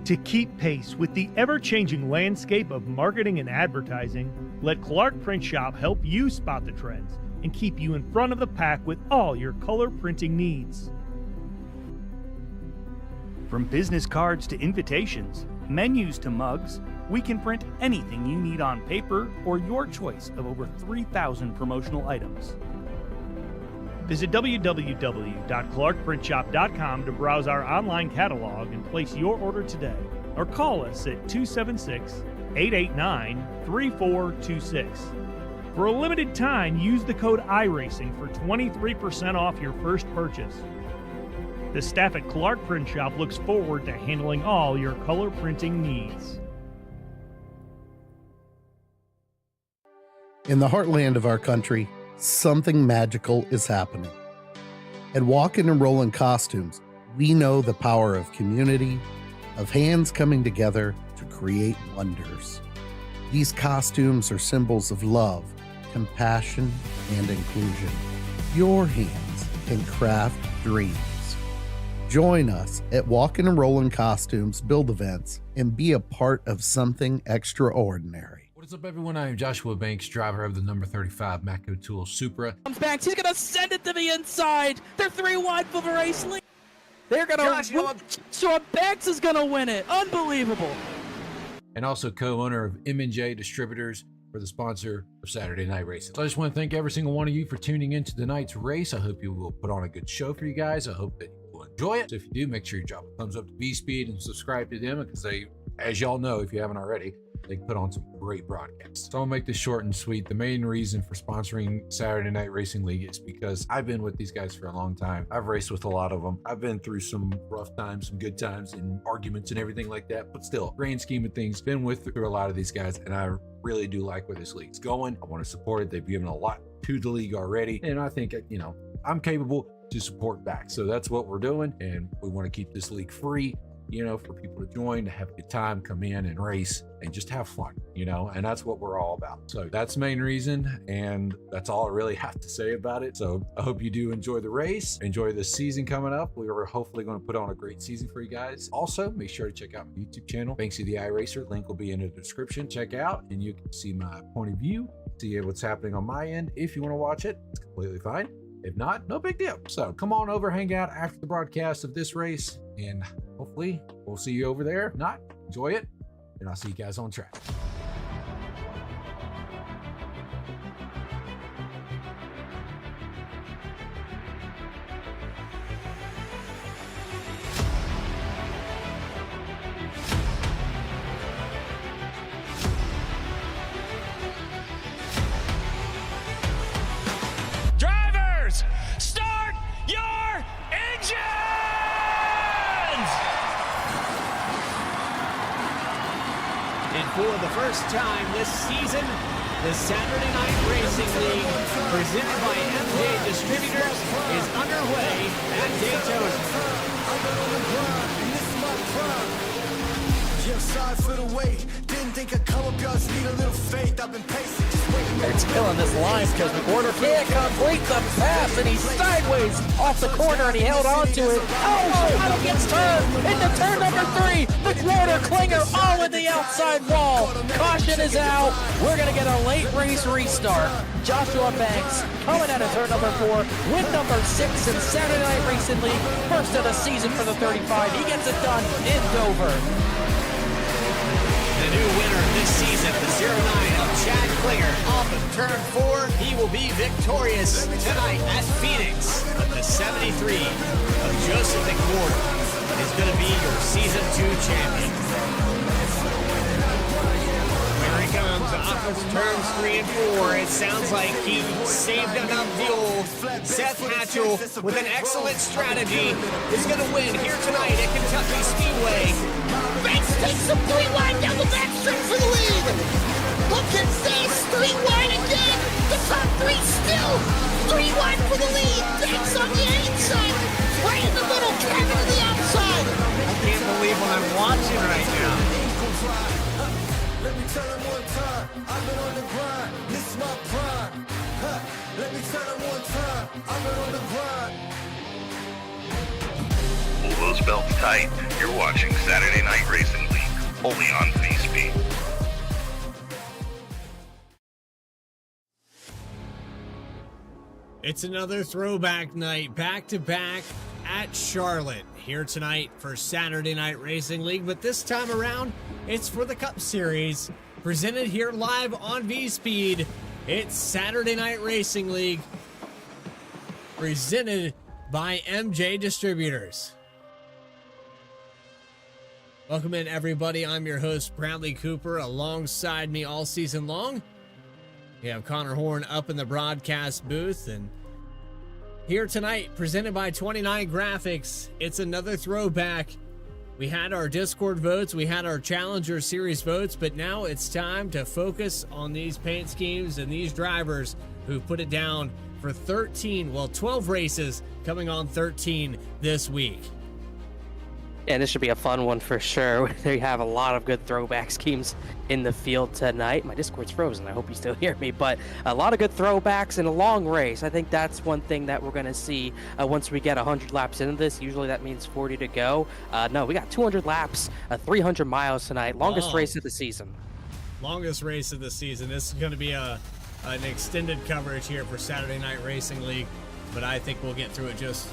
To keep pace with the ever-changing landscape of marketing and advertising, let Clark Print Shop help you spot the trends and keep you in front of the pack with all your color printing needs. From business cards to invitations, menus to mugs, we can print anything you need on paper or your choice of over 3,000 promotional items. Visit www.clarkprintshop.com to browse our online catalog and place your order today, or call us at 276-889-3426. For a limited time, use the code iRacing for 23% off your first purchase. The staff at Clark Print Shop looks forward to handling all your color printing needs. In the heartland of our country, something magical is happening. At Walkin' and Rollin' Costumes, we know the power of community, of hands coming together to create wonders. These costumes are symbols of love, compassion, and inclusion. Your hands can craft dreams. Join us at Walkin' and Rollin' Costumes build events and be a part of something extraordinary. What's up, everyone? I am Joshua Banks, driver of the number 35 Matco Tool Supra. Comes back. He's going to send it to the inside. They're 3 wide for the race lead. They're going to Joshua Banks is going to win it. Unbelievable. And also co-owner of M&J Distributors for the sponsor of Saturday Night Racing. So I just want to thank every single one of you for tuning into tonight's race. I hope you will put on a good show for you guys. I hope that you will enjoy it. So if you do, make sure you drop a thumbs up to VSPEED and subscribe to them, because they, as y'all know, if you haven't already, they put on some great broadcasts. So I'll make this short and sweet. The main reason for sponsoring Saturday Night Racing League is because I've been with these guys for a long time. I've raced with a lot of them. I've been through some rough times, some good times, and arguments and everything like that. But still, grand scheme of things, been through a lot of these guys, and I really do like where this league's going. I want to support it. They've given a lot to the league already, and I think, you know, I'm capable to support back. So that's what we're doing, and we want to keep this league free, you know, for people to join, to have a good time, come in and race and just have fun, you know, and that's what we're all about. So that's the main reason, and that's all I really have to say about it. So I hope you do enjoy the race, enjoy the season coming up. We are hopefully going to put on a great season for you guys. Also, make sure to check out my YouTube channel, Banksy the iRacer. Link will be in the description. Check out, and you can see my point of view, see what's happening on my end. If you want to watch it, it's completely fine. If not, no big deal. So come on over, hang out after the broadcast of this race, and hopefully we'll see you over there. If not, enjoy it, and I'll see you guys on track. Start your engines! And for the first time this season, the Saturday Night Racing League, presented by M&J Distributors, is underway at Daytona. Sorry for the wait. Didn't think I'd come up, y'all just need a little faith. I've been patient, just waiting. It's killing this line because McWhorter can't complete the pass, and he's sideways off the corner, and he held on to it. Oh, Shadow gets turned into turn number 3. McWhorter, Klinger, all in the outside wall. Caution is out. We're going to get a late race restart. Joshua Banks coming out of turn number 4, win number 6 in Saturday Night Racing League, first of the season for the 35. He gets it done in Dover. The new winner this season, the 09 of Chad Klinger, off of turn 4. He will be victorious tonight at Phoenix. But the 73 of Joseph McWhorter is going to be your season 2 champion. Here he comes off of turns 3 and 4. It sounds like he saved enough fuel. Seth Hatchell, with an excellent strategy, is going to win here tonight at Kentucky Speedway. Banks takes him 3 wide down the backstretch for the lead. Look at this, 3 wide again. The top 3 still 3 wide for the lead. Banks on the inside, right in the middle, Kevin to the outside. I can't believe what I'm watching right now. Let me tell him one time, I've been on the grind, this is my prime. Let me tell him one time, I've been on the grind. The those belts tight. You're watching Saturday Night Racing League, only on VSPEED. It's another throwback night, back-to-back at Charlotte. Here tonight for Saturday Night Racing League, but this time around, it's for the Cup Series. Presented here live on VSPEED. It's Saturday Night Racing League, presented by M&J Distributors. Welcome in, everybody. I'm your host, Bradley Cooper. Alongside me all season long, we have Connor Horn up in the broadcast booth. And here tonight, presented by 29 Graphics, it's another throwback. We had our Discord votes, we had our Challenger Series votes, but now it's time to focus on these paint schemes and these drivers who put it down for 12 races coming on 13 this week. And this should be a fun one for sure. They have a lot of good throwback schemes in the field tonight. My Discord's frozen. I hope you still hear me. But a lot of good throwbacks in a long race. I think that's one thing that we're going to see once we get 100 laps into this. Usually that means 40 to go. No, we got 200 laps, 300 miles tonight. Longest race of the season. Longest race of the season. This is going to be an extended coverage here for Saturday Night Racing League. But I think we'll get through it just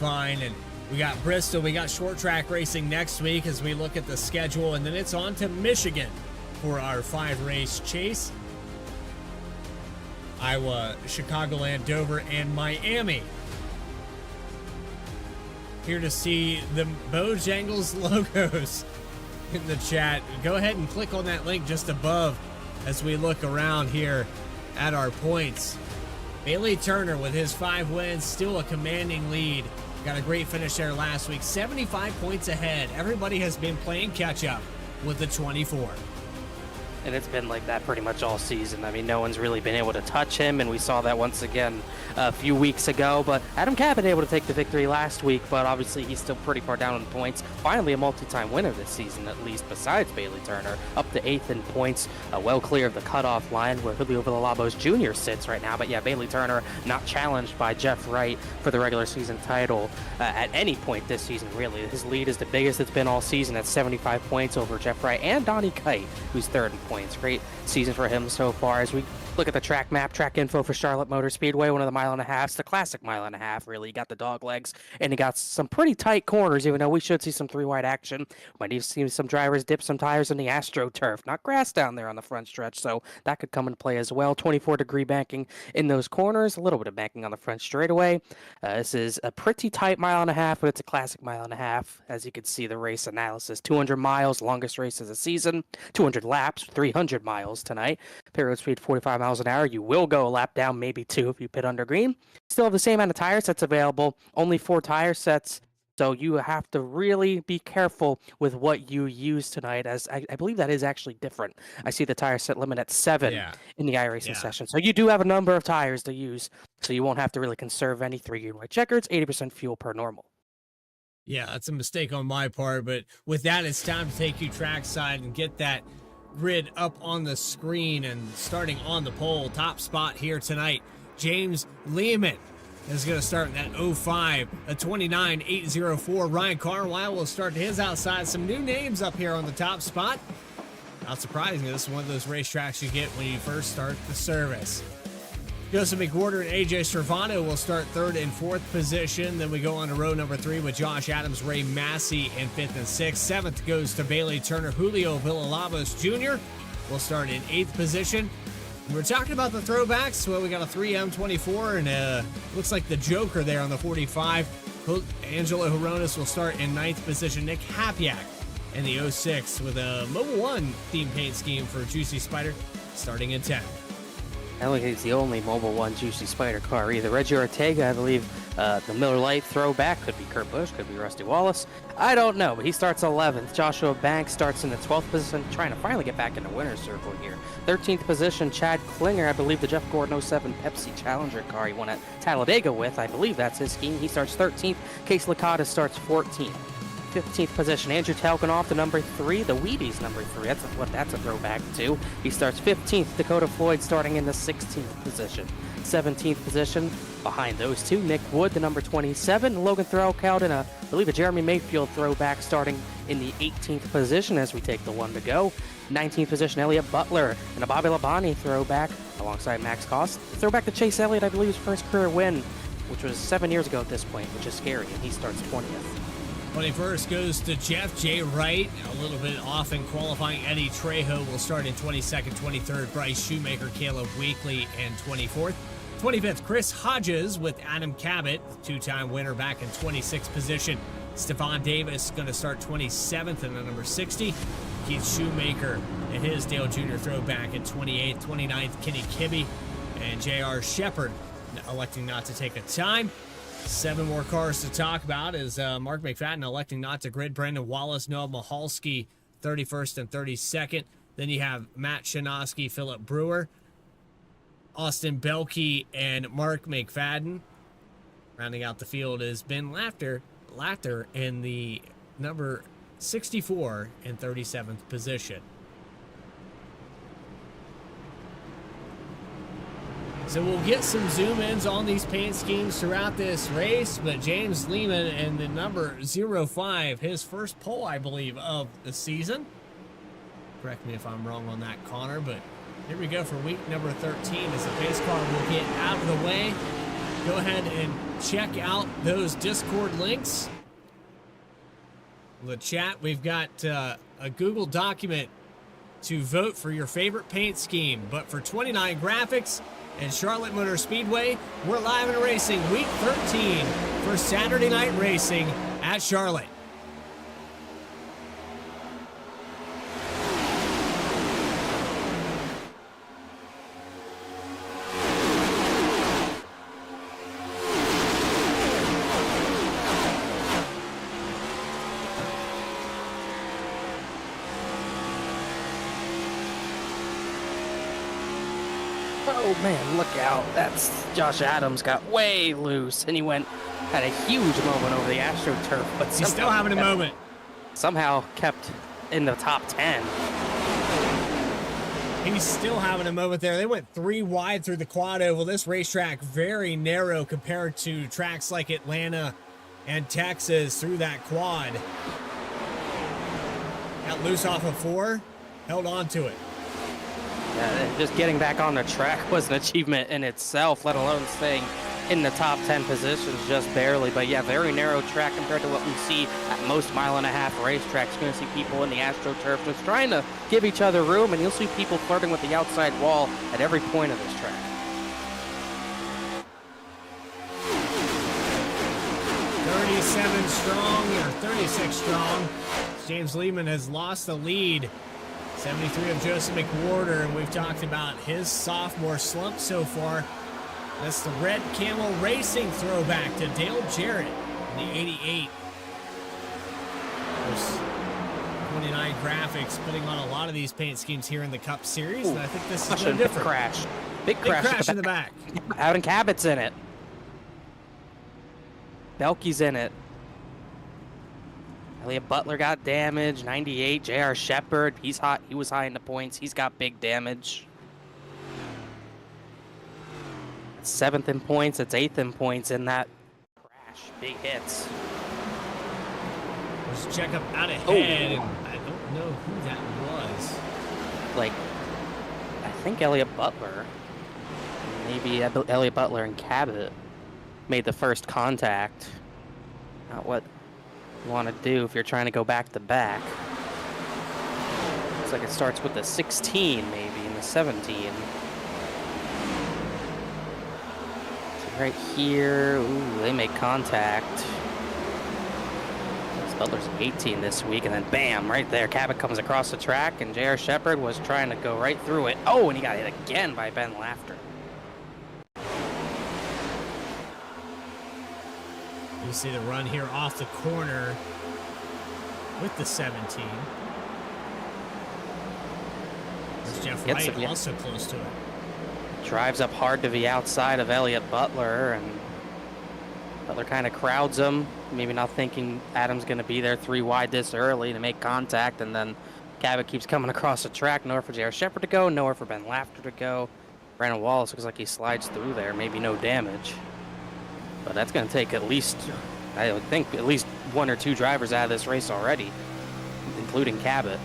fine. And we got Bristol, we got short track racing next week as we look at the schedule, and then it's on to Michigan for our 5-race chase. Iowa, Chicagoland, Dover, and Miami. Here to see the Bojangles logos in the chat. Go ahead and click on that link just above as we look around here at our points. Bailey Turner with his 5 wins, still a commanding lead. Got a great finish there last week, 75 points ahead. Everybody has been playing catch up with the 24. And it's been like that pretty much all season. I mean, no one's really been able to touch him, and we saw that once again a few weeks ago. But Adam Cabot able to take the victory last week, but obviously he's still pretty far down in points. Finally a multi-time winner this season, at least besides Bailey Turner, up to 8th in points, well clear of the cutoff line where Julio Villalobos Jr. sits right now. But yeah, Bailey Turner not challenged by Jeff Wright for the regular season title at any point this season, really. His lead is the biggest it's been all season at 75 points over Jeff Wright and Donnie Kite, who's 3rd in points. Great season for him so far. As we look at the track map, track info for Charlotte Motor Speedway, one of the 1.5 miles, the classic 1.5 miles, really. You got the dog legs, and you got some pretty tight corners, even though we should see some 3-wide action. Might even see some drivers dip some tires in the AstroTurf. Not grass down there on the front stretch, so that could come into play as well. 24-degree banking in those corners, a little bit of banking on the front straightaway. This is a pretty tight 1.5 miles, but it's a classic 1.5 miles. As you can see, the race analysis, 200 miles, longest race of the season, 200 laps, 300 miles tonight. Pit speed 45 miles an hour. You will go a lap down, maybe 2 if you pit under green. Still have the same amount of tire sets available, only 4 tire sets. So you have to really be careful with what you use tonight, as I believe that is actually different. I see the tire set limit at 7 in the iRacing session. So you do have a number of tires to use, so you won't have to really conserve any 3 green white checkers, 80% fuel per normal. Yeah, that's a mistake on my part, but with that, it's time to take you trackside and get that grid up on the screen. And starting on the pole, top spot here tonight, James Lehman is going to start in that 05, a 29.804. Ryan Carlisle will start his outside. Some new names up here on the top spot. Not surprising, this is one of those racetracks you get when you first start the service. Joseph McWhorter and AJ Servano will start 3rd and 4th position. Then we go on to row number 3 with Josh Adams, Ray Massey in 5th and 6th. 7th goes to Bailey Turner. Julio Villalobos Jr. will start in 8th position. And we're talking about the throwbacks. Well, we got a 3M24 and looks like the Joker there on the 45. Angelo Horonis will start in 9th position. Nick Hapiak in the 06 with a Mobile One theme paint scheme for Juicy Spider starting in 10th. I don't think he's the only Mobile One Juicy Spider car either. Reggie Ortega, I believe, the Miller Lite throwback, could be Kurt Busch, could be Rusty Wallace. I don't know, but he starts 11th. Joshua Banks starts in the 12th position, trying to finally get back in the winner's circle here. 13th position, Chad Klinger, I believe the Jeff Gordon 07 Pepsi Challenger car he won at Talladega with. I believe that's his scheme. He starts 13th. Case Licata starts 14th. 15th position, Andrew Talkanoff, the number 3, the Wheaties number 3. That's a throwback too. He starts 15th. Dakota Floyd starting in the 16th position. 17th position, behind those two, Nick Wood, the number 27. Logan Threlkeld in a believe a Jeremy Mayfield throwback starting in the 18th position as we take the 1 to go. 19th position, Elliott Butler, and a Bobby Labonte throwback alongside Max Koss. Throwback to Chase Elliott, I believe, his first career win, which was 7 years ago at this point, which is scary, and he starts 20th. 21st goes to Jeff J. Wright. A little bit off in qualifying. Eddie Trejo will start in 22nd, 23rd. Bryce Shoemaker, Caleb Weekly, and 24th. 25th, Chris Hodges with Adam Cabot, two-time winner back in 26th position. Stephon Davis going to start 27th in the number 60. Keith Shoemaker and his Dale Jr. throwback at 28th. 29th, Kenny Kibbe and J.R. Shepard electing not to take a time. 7 more cars to talk about is Mark McFadden electing not to grid. Brandon Wallace, Noah Mahalski, 31st and 32nd. Then you have Matt Shinosky, Philip Brewer, Austin Belkey, and Mark McFadden. Rounding out the field is Ben Latter in the number 64 and 37th position. So we'll get some zoom-ins on these paint schemes throughout this race, but James Lehman and the number 05, his first pole, I believe, of the season. Correct me if I'm wrong on that, Connor, but here we go for week number 13 as the pace car will get out of the way. Go ahead and check out those Discord links. In the chat, we've got a Google document to vote for your favorite paint scheme, but for 29 graphics, and Charlotte Motor Speedway, we're live and racing week 13 for Saturday night racing at Charlotte. Oh man, look out. That's Josh Adams got way loose and he had a huge moment over the AstroTurf, but he's still having a moment. Somehow kept in the top 10. He's still having a moment there. They went 3 wide through the quad oval. This racetrack very narrow compared to tracks like Atlanta and Texas through that quad. Got loose off of 4, held on to it. Yeah, just getting back on the track was an achievement in itself, let alone staying in the top 10 positions just barely. But yeah, very narrow track compared to what we see at most mile-and-a-half racetracks. You're going to see people in the AstroTurf just trying to give each other room, and you'll see people flirting with the outside wall at every point of this track. Strong, or 36 strong. James Lehman has lost the lead. 73 of Joseph McWhorter, and we've talked about his sophomore slump so far. That's the Red Camel Racing throwback to Dale Jarrett in the 88. There's 29 graphics putting on a lot of these paint schemes here in the Cup Series, and I think this is no different. Big crash in the back. Adam Cabot's in it. Belkey's in it. Elliott Butler got damage. 98. J.R. Shepard, he's hot. He was high in the points. He's got big damage. It's 7th in points. It's 8th in points in that crash. Big hits. Let's check up out ahead. And I don't know who that was. Like, I think Elliott Butler. Maybe Elliott Butler and Cabot made the first contact. Not what you want to do if you're trying to go back to back. Looks like it starts with the 16 maybe and the 17. So right here, ooh, they make contact. Butler's 18 this week, and then bam, right there, Cabot comes across the track, and J.R. Shepard was trying to go right through it. Oh, and he got hit again by Ben Lafter. You see the run here off the corner with the 17. There's Jeff Wright also close to it. Drives up hard to the outside of Elliott Butler, and Butler kind of crowds him, maybe not thinking Adam's going to be there 3 wide this early to make contact, and then Cabot keeps coming across the track. Nowhere for J.R. Shepard to go, nowhere for Ben Lafter to go. Brandon Wallace looks like he slides through there, maybe no damage. But that's going to take at least I would think at least 1 or 2 drivers out of this race already, including Cabot.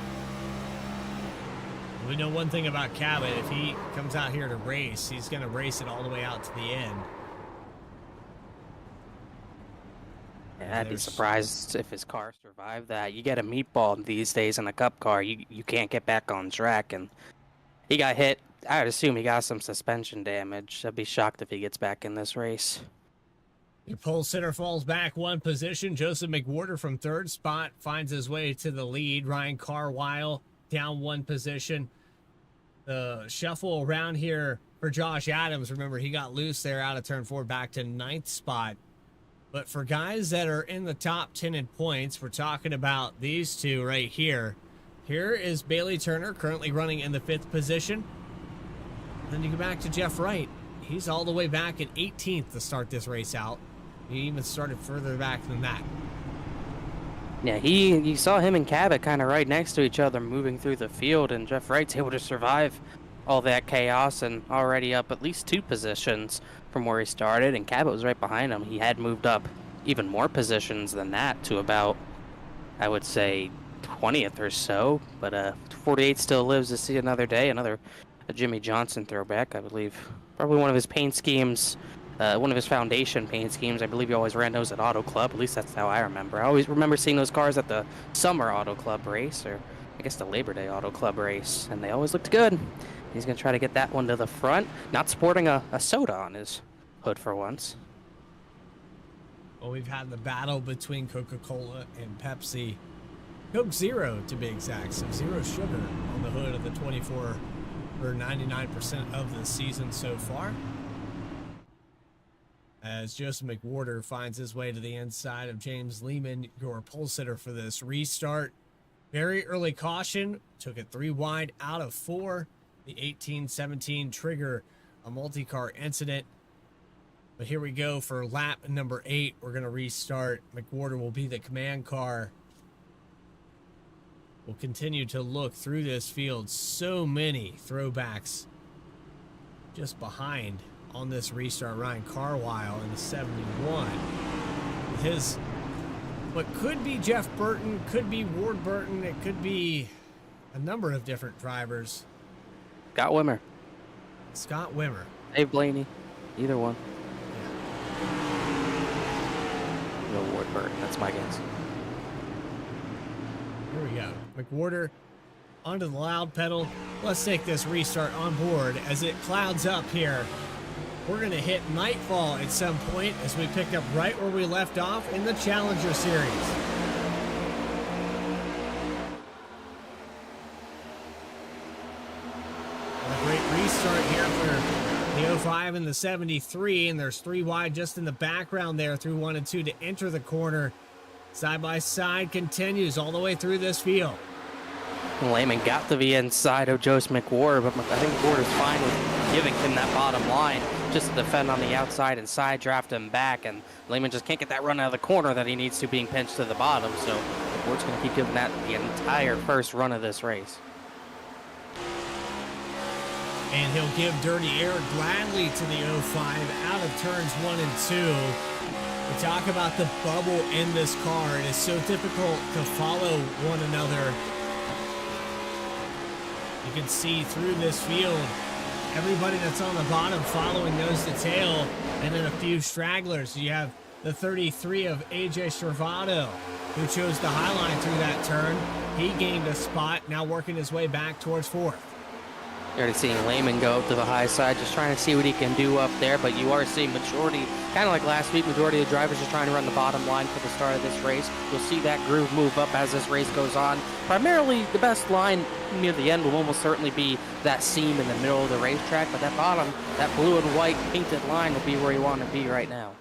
We know one thing about Cabot. If he comes out here to race, he's going to race it all the way out to the end. Yeah, I'd be surprised if his car survived that. You get a meatball these days in a cup car, you can't get back on track. And he got hit. I would assume he got some suspension damage. I'd be shocked if he gets back in this race. Your pole sitter falls back 1 position. Joseph McWhorter from 3rd spot finds his way to the lead. Ryan Carwile down 1 position. The shuffle around here for Josh Adams. Remember, he got loose there out of turn 4 back to 9th spot. But for guys that are in the top 10 in points, we're talking about these two right here. Here is Bailey Turner currently running in the 5th position. Then you go back to Jeff Wright. He's all the way back at 18th to start this race out. He even started further back than that. Yeah, you saw him and Cabot kind of right next to each other moving through the field, and Jeff Wright's able to survive all that chaos and already up at least 2 positions from where he started, and Cabot was right behind him. He had moved up even more positions than that to about, I would say, 20th or so, but 48 still lives to see another day, another Jimmy Johnson throwback, I believe. Probably one of his paint schemes, one of his foundation paint schemes. I believe he always ran those at Auto Club. At least that's how I remember. I always remember seeing those cars at the Summer Auto Club race, or I guess the Labor Day Auto Club race, and they always looked good. He's going to try to get that one to the front, not sporting a soda on his hood for once. Well, we've had the battle between Coca-Cola and Pepsi. Coke Zero, to be exact. So zero sugar on the hood of the 24 for 99% of the season so far. As Joseph McWhorter finds his way to the inside of James Lehman, your pole sitter for this restart. Very early caution, took it 3 wide out of 4. The 18-17 trigger a multi-car incident. But here we go for lap number 8. We're going to restart. McWhorter will be the command car. We'll continue to look through this field. So many throwbacks just behind on this restart. Ryan Carwile in the 71. His, what could be Jeff Burton, could be Ward Burton, it could be a number of different drivers. Scott Wimmer. Scott Wimmer. Dave Blaney. Either one. No Ward Burton, that's my guess. Here we go. McWhorter onto the loud pedal. Let's take this restart on board as it clouds up here. We're going to hit nightfall at some point as we pick up right where we left off in the Challenger Series. A great restart here for the 05 and the 73, and there's 3 wide just in the background there through 1 and 2 to enter the corner. Side by side continues all the way through this field. Lehman got to the inside of Joseph McWhorter, but I think McWhorter's fine with giving him that bottom line just to defend on the outside and side draft him back, and Lehman just can't get that run out of the corner that he needs to, being pinched to the bottom, so McWhorter's going to keep giving that the entire first run of this race. And he'll give dirty air gladly to the 05 out of turns 1 and 2. We talk about the bubble in this car. It is so difficult to follow one another. You can see through this field everybody that's on the bottom following nose to tail, and then a few stragglers. You have the 33 of AJ Stravado, who chose the high line through that turn. He gained a spot, now working his way back towards 4th. You're already seeing Lehman go up to the high side, just trying to see what he can do up there, but you are seeing majority, kind of like last week, majority of the drivers are trying to run the bottom line for the start of this race. You'll see that groove move up as this race goes on. Primarily, the best line near the end will almost certainly be that seam in the middle of the racetrack, but that bottom, that blue and white painted line will be where you want to be right now.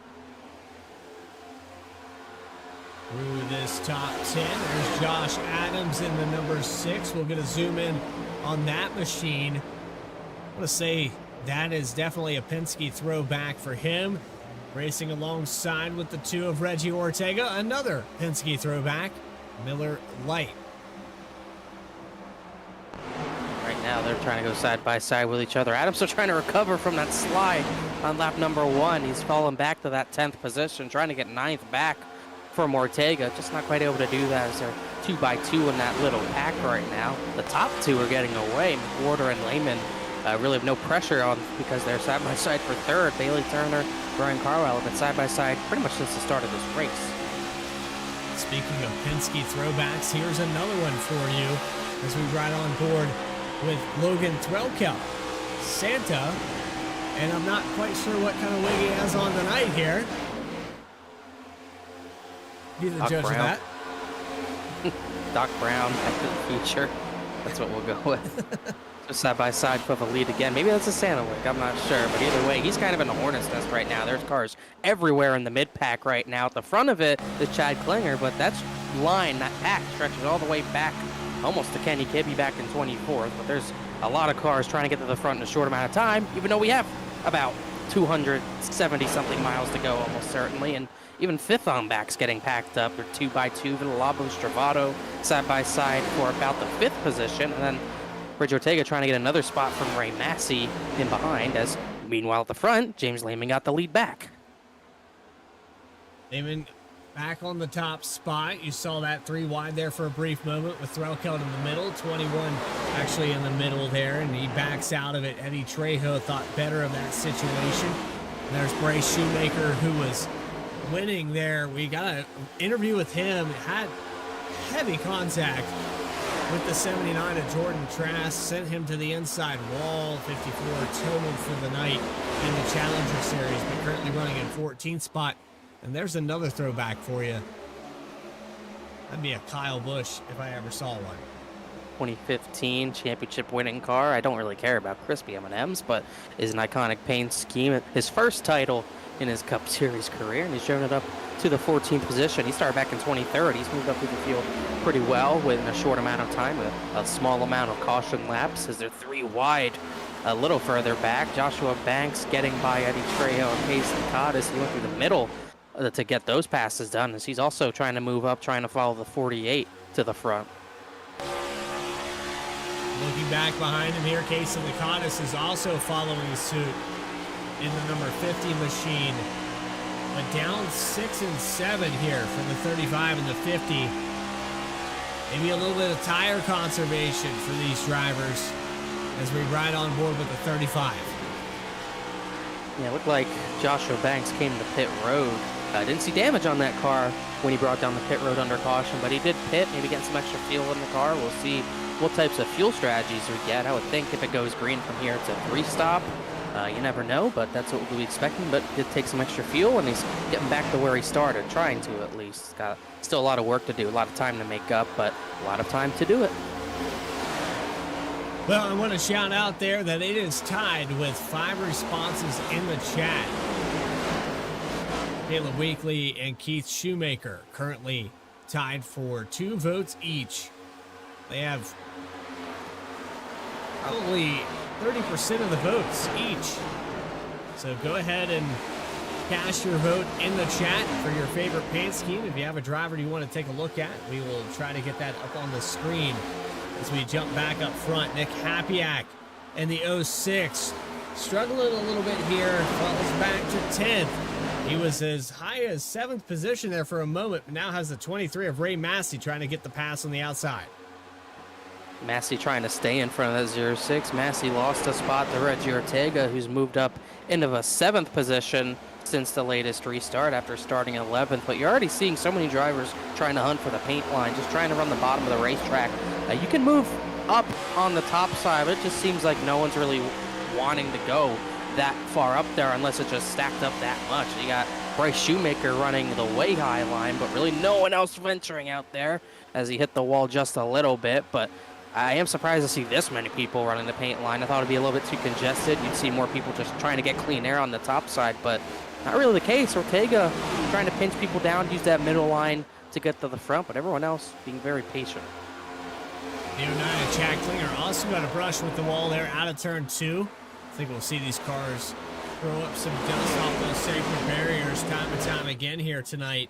Through this top 10, there's Josh Adams in the number 6. We'll get a zoom in on that machine. I want to say that is definitely a Penske throwback for him. Racing alongside with the 2 of Reggie Ortega, another Penske throwback, Miller Lite. Right now they're trying to go side by side with each other. Adams still trying to recover from that slide on lap number 1. He's fallen back to that 10th position, trying to get 9th back from Ortega. Just not quite able to do that as they're 2x2 in that little pack right now. The top two are getting away. McWhorter and Lehman really have no pressure on because they're side by side for third. Bailey Turner, Brian Carwell have been side by side pretty much since the start of this race. Speaking of Penske throwbacks, here's another one for you as we ride on board with Logan Threlkeld. Santa, and I'm not quite sure what kind of wig he has on tonight here. Be the Doc judge Brown. of that. Doc Brown, active feature. That's what we'll go with. Just side by side for the lead again. Maybe that's a Santa wig, I'm not sure. But either way, he's kind of in a hornet's nest right now. There's cars everywhere in the mid-pack right now. At the front of it is Chad Klinger, but that pack stretches all the way back almost to Kenny Kibbe back in 24th. But there's a lot of cars trying to get to the front in a short amount of time, even though we have about 270-something miles to go almost certainly. And even fifth on backs getting packed up. They're 2x2. Villalobos, Stravato side by side for about the fifth position. And then Bridge Ortega trying to get another spot from Ray Massey in behind, as meanwhile at the front, James Lehman got the lead back. Lehman back on the top spot. You saw that 3 wide there for a brief moment with Threlkeld in the middle, 21 actually in the middle there, and he backs out of it. Eddie Trejo thought better of that situation. And there's Bryce Shoemaker, who was winning there. We got an interview with him, had heavy contact with the 79 of Jordan Trask, sent him to the inside wall. 54 totaled for the night in the Challenger Series, but currently running in 14th spot. And there's another throwback for you. That'd be a Kyle Busch if I ever saw one. 2015 championship winning car. I don't really care about crispy M&Ms, but is an iconic paint scheme. His first title in his Cup Series career, and he's driven it up to the 14th position. He started back in 2013. He's moved up through the field pretty well within a short amount of time, with a small amount of caution laps as they're 3 wide a little further back. Joshua Banks getting by Eddie Trejo and Casey Cottis. He went through the middle to get those passes done, as he's also trying to move up, trying to follow the 48 to the front. Looking back behind him here, Casey Cottis is also following suit in the number 50 machine. But down 6 and 7 here from the 35 and the 50. Maybe a little bit of tire conservation for these drivers as we ride on board with the 35. Yeah, it looked like Joshua Banks came to pit road. Didn't see damage on that car when he brought down the pit road under caution, but he did pit, maybe getting some extra fuel in the car. We'll see what types of fuel strategies we get. I would think if it goes green from here, it's a 3-stop. You never know, but that's what we'll be expecting. But did take some extra fuel, and he's getting back to where he started, trying to at least. Got still a lot of work to do, a lot of time to make up, but a lot of time to do it. Well, I want to shout out there that it is tied with 5 responses in the chat. Caleb Weekly and Keith Shoemaker currently tied for 2 votes each. They have probably 30% of the votes each. So go ahead and cast your vote in the chat for your favorite paint scheme. If you have a driver you want to take a look at, we will try to get that up on the screen as we jump back up front. Nick Hapiak in the 06, struggling a little bit here, falls back to 10th. He was as high as 7th position there for a moment, but now has the 23 of Ray Massey trying to get the pass on the outside. Massey trying to stay in front of that 06. Massey lost a spot to Reggie Ortega, who's moved up into the 7th position since the latest restart after starting 11th. But you're already seeing so many drivers trying to hunt for the paint line, just trying to run the bottom of the racetrack. You can move up on the top side, but it just seems like no one's really wanting to go that far up there unless it's just stacked up that much. You got Bryce Shoemaker running the way high line, but really no one else venturing out there as he hit the wall just a little bit. But I am surprised to see this many people running the paint line. I thought it'd be a little bit too congested. You'd see more people just trying to get clean air on the top side, but not really the case. Ortega trying to pinch people down, use that middle line to get to the front, but everyone else being very patient. The 09 and Chad Klinger also got a brush with the wall there out of turn 2. I think we'll see these cars throw up some dust off those sacred barriers time and time again here tonight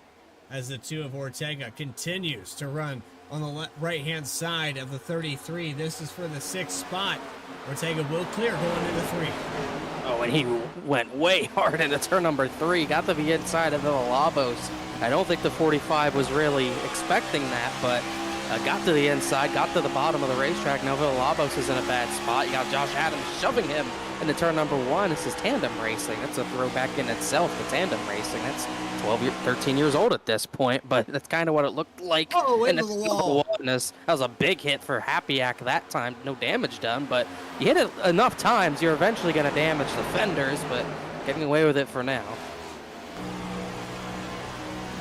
as the 2 of Ortega continues to run on the right-hand side of the 33. This is for the 6th spot. Ortega will clear going into 3. Oh, and he went way hard into turn number 3. Got to the inside of Villalobos. I don't think the 45 was really expecting that, but got to the inside, got to the bottom of the racetrack. Now Villalobos is in a bad spot. You got Josh Adams shoving him into turn number 1. This is tandem racing. That's a throwback in itself, the tandem racing. That's 13 years old at this point, but that's kind of what it looked like. Oh, into the wall. That was a big hit for Happyack that time. No damage done, but you hit it enough times, you're eventually going to damage the fenders, but getting away with it for now.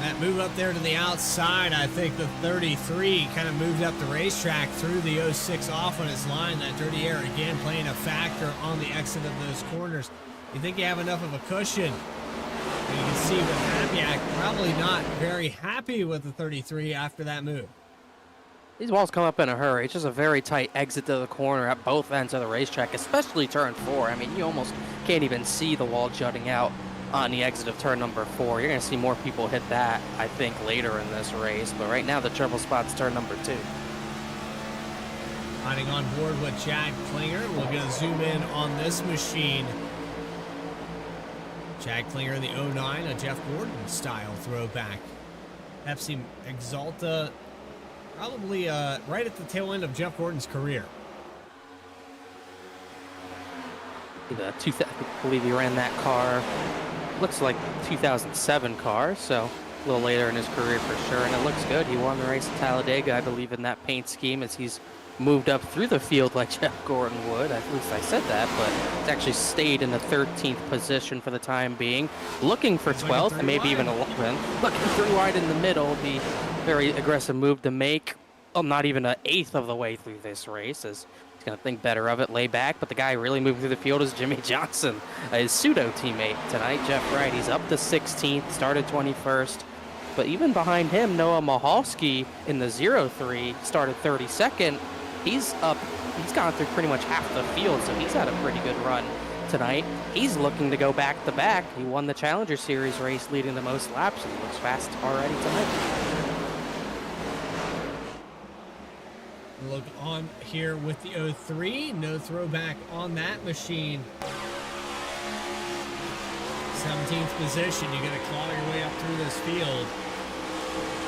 That move up there to the outside, I think the 33 kind of moved up the racetrack, threw the 06 off on his line. That dirty air again playing a factor on the exit of those corners. You think you have enough of a cushion? And you can see with Happyack probably not very happy with the 33 after that move. These walls come up in a hurry. It's just a very tight exit to the corner at both ends of the racetrack, especially turn 4. I mean, you almost can't even see the wall jutting out on the exit of turn number 4. You're going to see more people hit that, I think, later in this race. But right now, the trouble spot's turn number 2. Riding on board with Chad Klinger. We're going to zoom in on this machine. Chad Klinger in the 09, a Jeff Gordon style throwback. Pepsi Exalta, probably right at the tail end of Jeff Gordon's career. I believe he ran that car. Looks like 2007 car, so a little later in his career for sure. And it looks good. He won the race at Talladega, I believe, in that paint scheme as he's moved up through the field like Jeff Gordon would. At least I said that, but it's actually stayed in the 13th position for the time being. Looking for 12th and maybe even 11th. Looking 3 wide in the middle. Be very aggressive move to make. Well, not even an eighth of the way through this race, as he's going to think better of it, lay back. But the guy really moving through the field is Jimmy Johnson, his pseudo teammate tonight. Jeff Wright, he's up to 16th, started 21st. But even behind him, Noah Mahalski in the 03 started 32nd. He's gone through pretty much half the field, so he's had a pretty good run tonight. He's looking to go back-to-back. He won the Challenger Series race, leading the most laps, and he looks fast already tonight. Look on here with the 03. No throwback on that machine. 17th position. You're going to claw your way up through this field.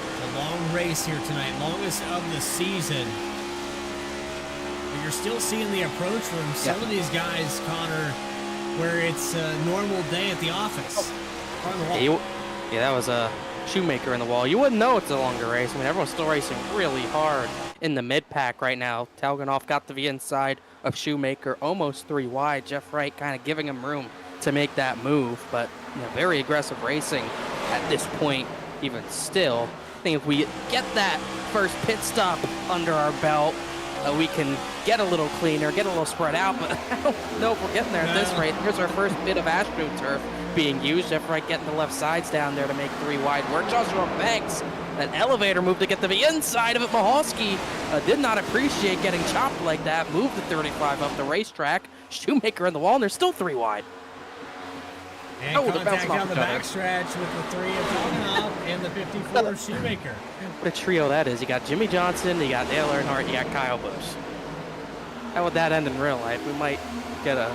It's a long race here tonight. Longest of the season. But you're still seeing the approach from some of these guys, Connor, where it's a normal day at the office. On the wall. Yeah, that was a Shoemaker in the wall. You wouldn't know it's a longer race. I mean, everyone's still racing really hard in the mid-pack right now. Talganoff got to the inside of Shoemaker, almost 3 wide. Jeff Wright kind of giving him room to make that move, but very aggressive racing at this point, even still. I think if we get that first pit stop under our belt, we can get a little cleaner, get a little spread out, but I don't know if we're getting there at this rate. Here's our first bit of AstroTurf being used. Jeff Wright getting the left sides down there to make 3 wide work. Joshua Banks, an elevator move to get to the inside of it. Mahalski did not appreciate getting chopped like that. Moved the 35 up the racetrack. Shoemaker in the wall, and there's still 3 wide. And contact down the backstretch with the 3 of Talganoff and the 54 of Shoemaker. What a trio that is. You got Jimmy Johnson, you got Dale Earnhardt, you got Kyle Busch. How would that end in real life? We might get a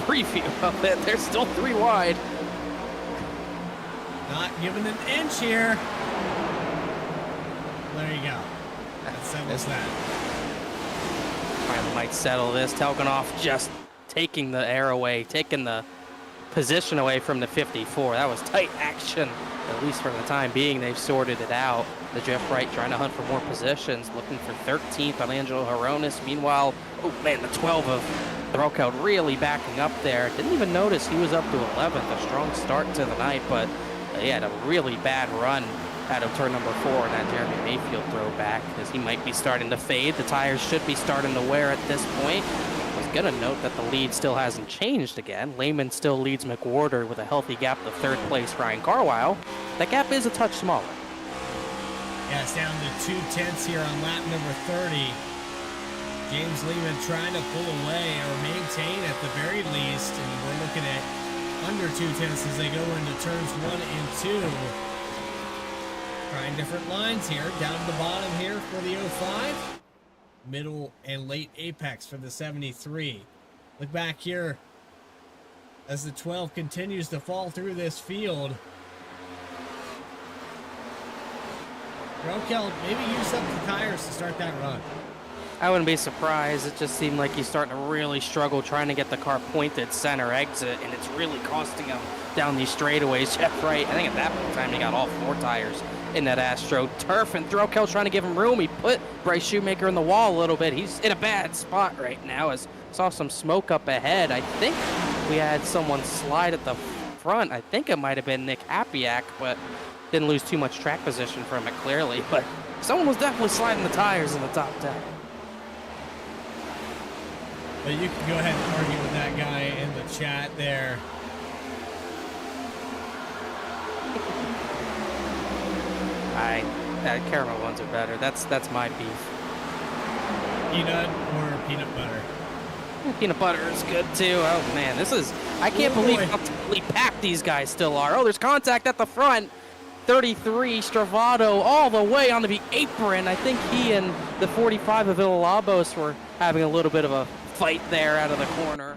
preview of it. There's still 3 wide. Not giving an inch here. There you go. That settles that. Finally might settle this. Talganoff just taking the air away, taking the position away from the 54. That was tight action, at least for the time being. They've sorted it out. The Jeff Wright trying to hunt for more positions, looking for 13th on Angelo Horonis. Meanwhile, oh man, the 12 of Threlkeld really backing up there. Didn't even notice he was up to 11th. A strong start to the night, but he had a really bad run out of turn number 4 in that Jeremy Mayfield throwback, as he might be starting to fade. The tires should be starting to wear at this point. I was going to note that the lead still hasn't changed again. Lehman still leads McWhorter with a healthy gap to 3rd place Ryan Carlisle. That gap is a touch smaller. Yeah, it's down to 2/10 here on lap number 30. James Lehman trying to pull away or maintain at the very least, and we're looking at under 2/10 as they go into turns 1 and 2. Trying different lines here. Down to the bottom here for the 05. Middle and late apex for the 73. Look back here as the 12 continues to fall through this field. Rokel maybe use up the tires to start that run. I wouldn't be surprised. It just seemed like he's starting to really struggle trying to get the car pointed center exit, and it's really costing him down these straightaways. Jeff Wright, I think at that time he got all 4 tires in that Astro Turf, and Rokel's trying to give him room. He put Bryce Shoemaker in the wall a little bit. He's in a bad spot right now. As saw some smoke up ahead. I think we had someone slide at the front. I think it might have been Nick Hapiak, but didn't lose too much track position from it clearly. But someone was definitely sliding the tires in the top 10. But you can go ahead and argue with that guy in the chat there. Caramel ones are better. That's my beef. Peanut or peanut butter? Peanut butter is good too. Oh man, I can't believe how tightly packed these guys still are. Oh, there's contact at the front. 33 Stravato all the way onto the apron. I think he and the 45 of Villalobos were having a little bit of a fight there out of the corner,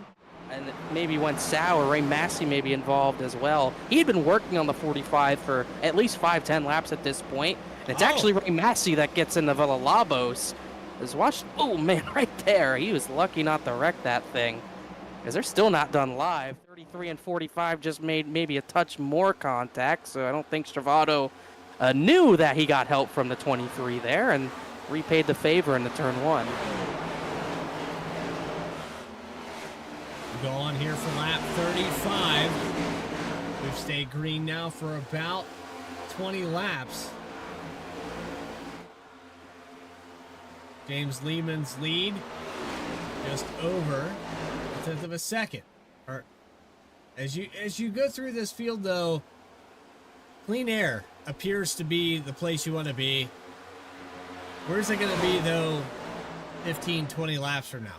and it maybe went sour. Ray Massey may be involved as well. He had been working on the 45 for at least 5-10 laps at this point, and it's actually Ray Massey that gets into Villalobos. Oh man, right there. He was lucky not to wreck that thing, because they're still not done live. 33 and 45 just made maybe a touch more contact, so I don't think Stravato knew that he got help from the 23 there and repaid the favor in the turn 1. Go on here for lap 35. We've stayed green now for about 20 laps. James Lehman's lead just over a tenth of a second. As you go through this field, though, clean air appears to be the place you want to be. Where's it going to be, though, 15, 20 laps from now?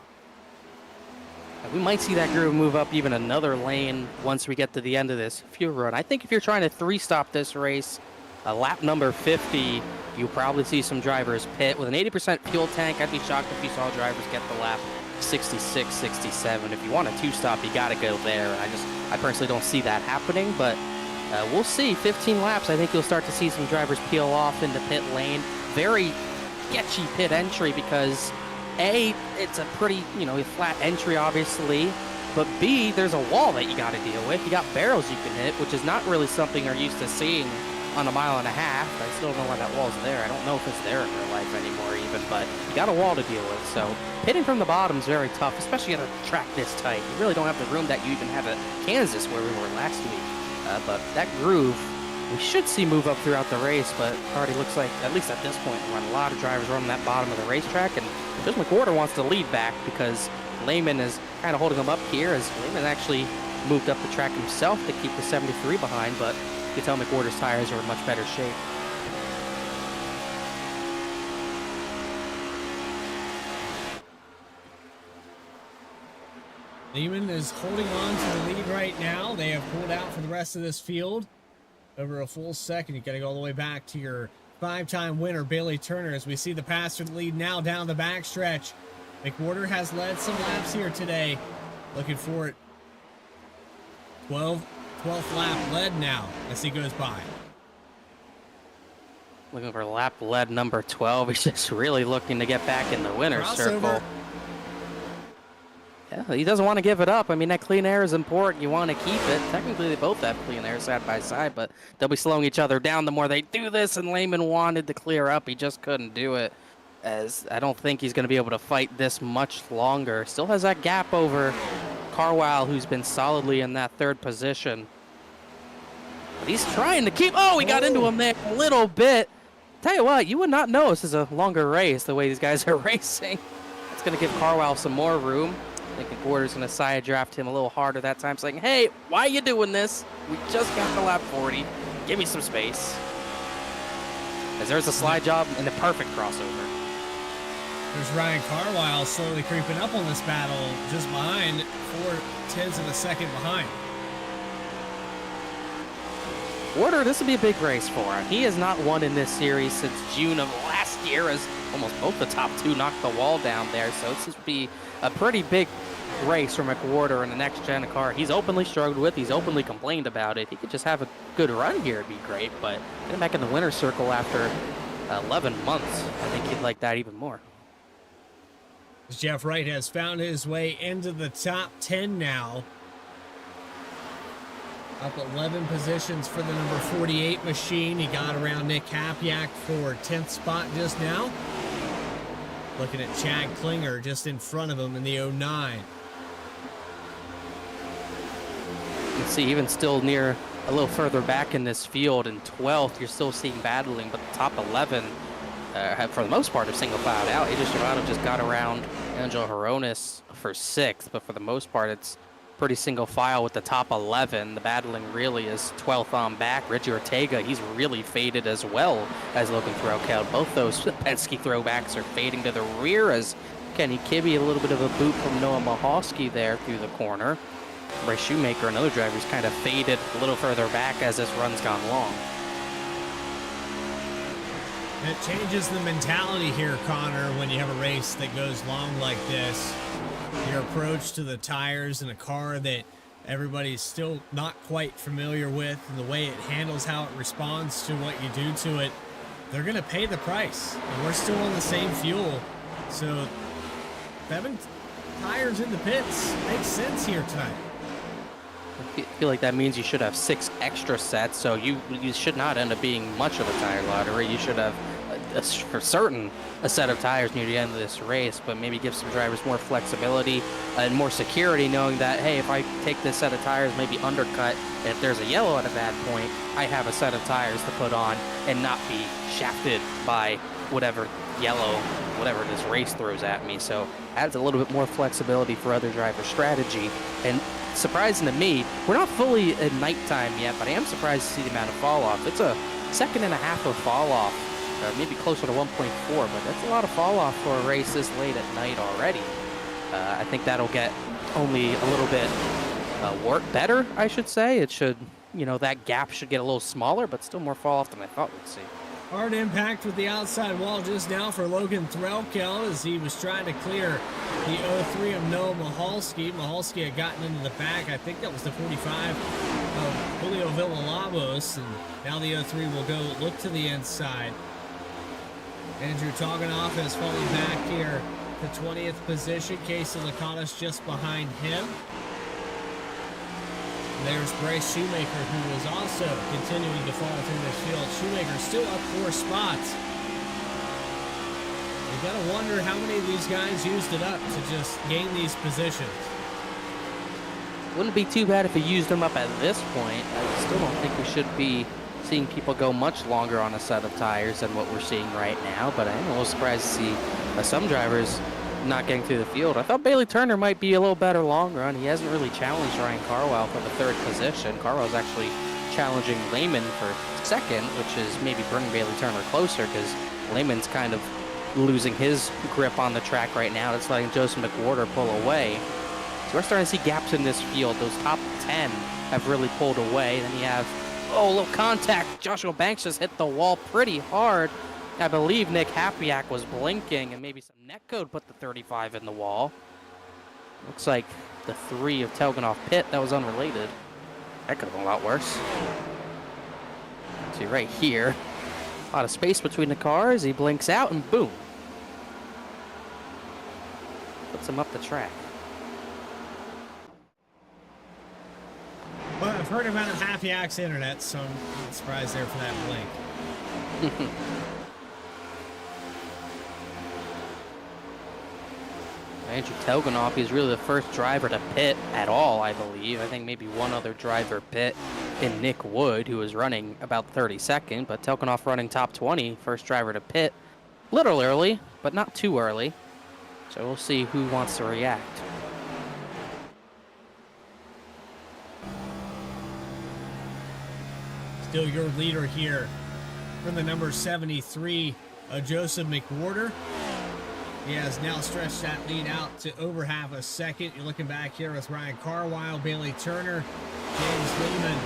We might see that group move up even another lane once we get to the end of this fuel run. I think if you're trying to 3-stop this race, lap number 50, you'll probably see some drivers pit. With an 80% fuel tank, I'd be shocked if you saw drivers get the lap 66, 67. If you want a 2-stop, you got to go there. And I personally don't see that happening, but we'll see. 15 laps, I think you'll start to see some drivers peel off into pit lane. Very sketchy pit entry because A, it's a pretty, flat entry, obviously, but B, there's a wall that you got to deal with. You got barrels you can hit, which is not really something you're used to seeing on a 1.5 miles. I still don't know why that wall's there. I don't know if it's there in real life anymore even, but you got a wall to deal with. So pitting from the bottom is very tough, especially at a track this tight. You really don't have the room that you even have at Kansas where we were last week. But that groove, we should see move up throughout the race, but it already looks like, at least at this point, we're running a lot of drivers running that bottom of the racetrack, and Bill McWhorter wants to lead back because Lehman is kind of holding him up here, as Lehman actually moved up the track himself to keep the 73 behind, but you can tell McWhorter's tires are in much better shape. Lehman is holding on to the lead right now. They have pulled out for the rest of this field. Over a full second, you got to go all the way back to your 5-time winner, Bailey Turner, as we see the pass to the lead now down the backstretch. McWhorter has led some laps here today. Looking for it. 12th lap led now as he goes by. Looking for lap lead number 12. He's just really looking to get back in the winner's circle. Yeah, he doesn't want to give it up. I mean, that clean air is important. You want to keep it. Technically, they both have clean air side by side, but they'll be slowing each other down the more they do this, and Lehman wanted to clear up. He just couldn't do it, as I don't think he's going to be able to fight this much longer. Still has that gap over Carwile, who's been solidly in that third position. But he's trying to keep... Oh, he got into him there a little bit. Tell you what, you would not know this is a longer race the way these guys are racing. It's going to give Carwile some more room. I think McWhorter's going to side draft him a little harder that time, saying, hey, why are you doing this? We just got to lap 40. Give me some space. As there's a slide job and a perfect crossover. There's Ryan Carwile slowly creeping up on this battle, just behind, 4/10 of a second behind. McWhorter, this will be a big race for him. He has not won in this series since June of last year, as almost both the top two knocked the wall down there. So this will be a pretty big race for McWhorter in the next gen car he's openly struggled with. He's openly complained about it. If he could just have a good run here, it'd be great. But getting back in the winner's circle after 11 months, I think he'd like that even more. Jeff Wright has found his way into the top 10 now. Up 11 positions for the number 48 machine. He got around Nick Hapiak for 10th spot just now. Looking at Chad Klinger just in front of him in the 09. You can see even still near a little further back in this field in 12th, you're still seeing battling, but the top 11 for the most part, have single filed out. AJ Stravano just got around Angelo Horonis for 6th, but for the most part, it's pretty single file with the top 11. The battling really is 12th on back. Richie Ortega, he's really faded as well as Logan Threlkeld. Both those Penske throwbacks are fading to the rear as Kenny Kibbe, a little bit of a boot from Noah Mahalski there through the corner. Bryce Shoemaker, another driver, who's kind of faded a little further back as this run's gone long. It changes the mentality here, Connor, when you have a race that goes long like this. Your approach to the tires in a car that everybody's still not quite familiar with, and the way it handles, how it responds to what you do to it, they're going to pay the price. And we're still on the same fuel. So 7 tires in the pits makes sense here tonight. I feel like that means you should have 6 extra sets, so you should not end up being much of a tire lottery. You should have, for certain, a set of tires near the end of this race, but maybe give some drivers more flexibility and more security, knowing that, hey, if I take this set of tires, maybe undercut, and if there's a yellow at a bad point, I have a set of tires to put on and not be shafted by whatever yellow, whatever this race throws at me. So adds a little bit more flexibility for other driver strategy. And surprising to me, we're not fully at nighttime yet, but I am surprised to see the amount of fall off. It's a 1.5 seconds of fall off, maybe closer to 1.4, but that's a lot of fall off for a race this late at night already. I think that'll get only a little bit better, I should say. It should, that gap should get a little smaller, but still more fall off than I thought we'd see. Hard impact with the outside wall just now for Logan Threlkeld as he was trying to clear the 03 of Noah Mahalski. Mahalski had gotten into the back. I think that was the 45 of Julio Villalobos, and now the 03 will go look to the inside. Andrew Toganoff is falling back here to 20th position. Casey Lakatos just behind him. There's Bryce Shoemaker, who is also continuing to fall through this field. Shoemaker still up 4 spots. You gotta wonder how many of these guys used it up to just gain these positions. Wouldn't be too bad if he used them up at this point. I still don't think we should be seeing people go much longer on a set of tires than what we're seeing right now, but I am a little surprised to see some drivers not getting through the field. I thought Bailey Turner might be a little better long run. He hasn't really challenged Ryan Carwile for the 3rd position. Carwile's actually challenging Lehman for 2nd, which is maybe bringing Bailey Turner closer because Lehman's kind of losing his grip on the track right now. It's letting Joseph McWhorter pull away. So we're starting to see gaps in this field. Those top 10 have really pulled away. Then you have, a little contact. Joshua Banks just hit the wall pretty hard. I believe Nick Hapiak was blinking, and maybe some netcode put the 35 in the wall. Looks like the 3 of Telganoff pit. That was unrelated. That could have been a lot worse. See right here, a lot of space between the cars. He blinks out, and boom. Puts him up the track. Well, I've heard about Hapiak's internet, so I'm not surprised there for that blink. Andrew Telganoff is really the first driver to pit at all, I believe. I think maybe one other driver pit in Nick Wood, who was running about 32nd, but Telganoff running top 20, first driver to pit. A little early, but not too early. So we'll see who wants to react. Still your leader here from the number 73, Joseph McWhorter. He has now stretched that lead out to over half a second. You're looking back here with Ryan Carwile, Bailey Turner, James Lehman.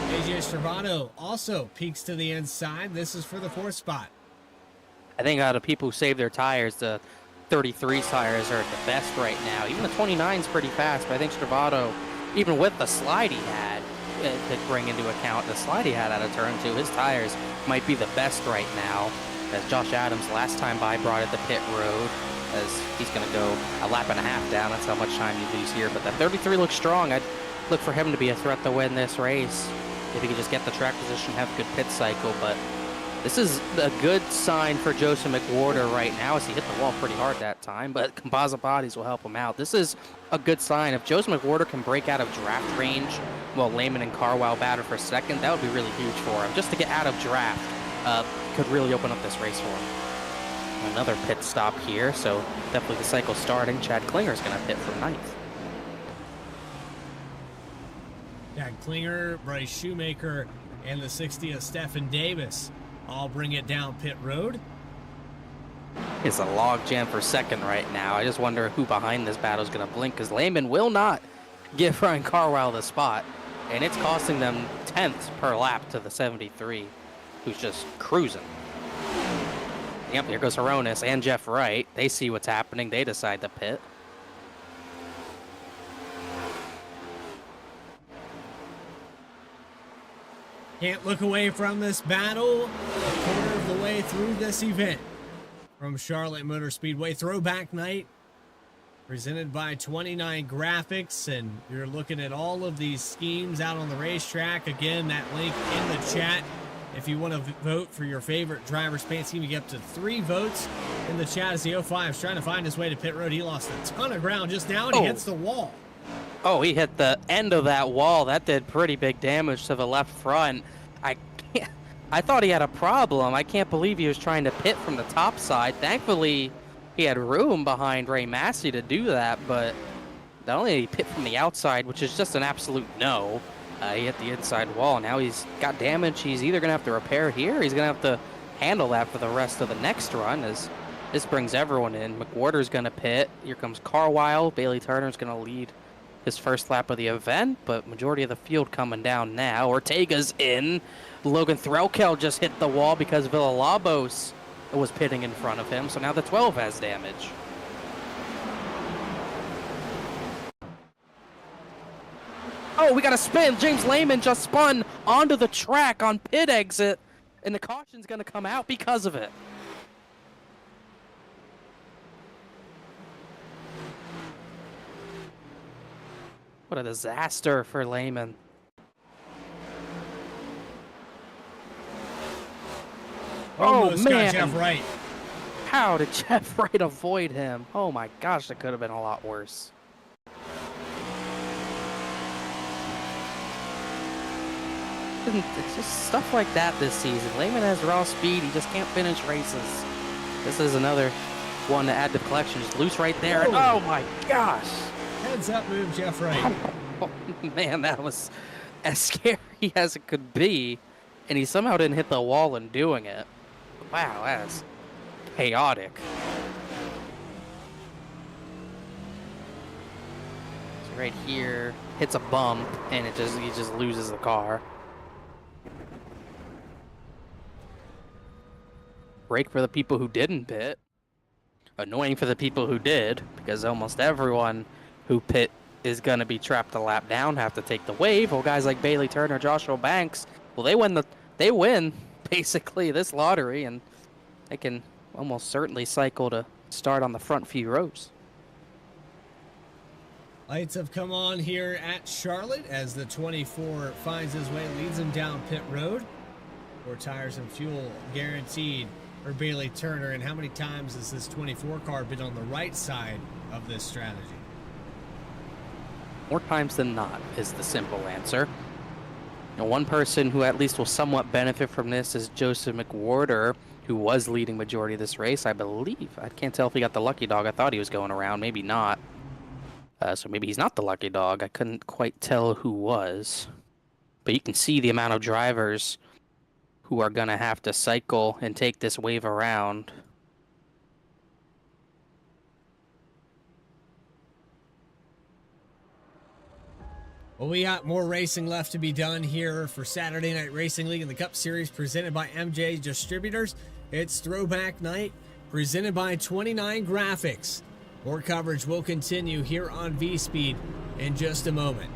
AJ Stravano also peeks to the inside. This is for the 4th spot. I think out of people who save their tires, the 33 tires are the best right now. Even the 29's pretty fast, but I think Stravato, even with the slide he had, to bring into account the slide he had out of turn 2, his tires might be the best right now. As Josh Adams last time by brought it to pit road, as he's going to go a lap and a half down. That's how much time you lose here. But that 33 looks strong. I'd look for him to be a threat to win this race if he could just get the track position, have a good pit cycle. But this is a good sign for Joseph McWhorter right now, as he hit the wall pretty hard that time, but composite bodies will help him out. This is a good sign. If Joseph McWhorter can break out of draft range while Lehman and Carwell battle for second, that would be really huge for him. Just to get out of draft could really open up this race for him. Another pit stop here, so definitely the cycle starting. Chad Klinger's going to pit for ninth. Chad Klinger, Bryce Shoemaker, and the 60 of Stephen Davis all bring it down pit road. It's a log jam for second right now. I just wonder who behind this battle is going to blink, because Lehman will not give Ryan Carwell the spot, and it's costing them 10th per lap to the 73, who's just cruising. Yep, here goes Hronis and Jeff Wright. They see what's happening. They decide to pit. Can't look away from this battle. A quarter of the way through this event. From Charlotte Motor Speedway, Throwback Night, presented by 29 Graphics, and you're looking at all of these schemes out on the racetrack. Again, that link in the chat. If you want to vote for your favorite driver's paint scheme, you get up to 3 votes in the chat. As the 05 is trying to find his way to pit road. He lost a ton of ground just now, and he hits the wall. Oh, he hit the end of that wall. That did pretty big damage to the left front. I thought he had a problem. I can't believe he was trying to pit from the top side. Thankfully, he had room behind Ray Massey to do that, but not only did he pit from the outside, which is just an absolute no, he hit the inside wall. Now he's got damage. He's either going to have to repair here, or he's going to have to handle that for the rest of the next run, as this brings everyone in. McWhorter's going to pit. Here comes Carwile. Bailey Turner's going to lead his first lap of the event, but majority of the field coming down now. Ortega's in. Logan Threlkel just hit the wall because Villalobos was pitting in front of him, so now the 12 has damage. Oh, we got a spin. James Lehman just spun onto the track on pit exit, and the caution's going to come out because of it. What a disaster for Lehman. Almost man. got Jeff Wright. How did Jeff Wright avoid him? Oh my gosh, that could have been a lot worse. It's just stuff like that this season. Lehman has raw speed. He just can't finish races. This is another one to add to the collection. Just loose right there. And oh my gosh. Heads up move, Jeff Wright. Oh, man, that was as scary as it could be. And he somehow didn't hit the wall in doing it. Wow, that's chaotic. So right here, hits a bump, and he just loses the car. Break for the people who didn't pit. Annoying for the people who did, because almost everyone who pit is going to be trapped a lap down, have to take the wave. Well, guys like Bailey Turner, Joshua Banks, well, they win basically this lottery, and they can almost certainly cycle to start on the front few rows. Lights have come on here at Charlotte as the 24 finds his way, leads him down pit road. 4 tires and fuel guaranteed for Bailey Turner. And how many times has this 24 car been on the right side of this strategy? More times than not is the simple answer. Now, one person who at least will somewhat benefit from this is Joseph McWhorter, who was leading majority of this race, I believe. I can't tell if he got the lucky dog. I thought he was going around. Maybe not. So maybe he's not the lucky dog. I couldn't quite tell who was. But you can see the amount of drivers who are going to have to cycle and take this wave around. Well, we got more racing left to be done here for Saturday Night Racing League in the Cup Series presented by M&J Distributors. It's Throwback Night. presented by 29 Graphics. More coverage will continue here on VSPEED in just a moment.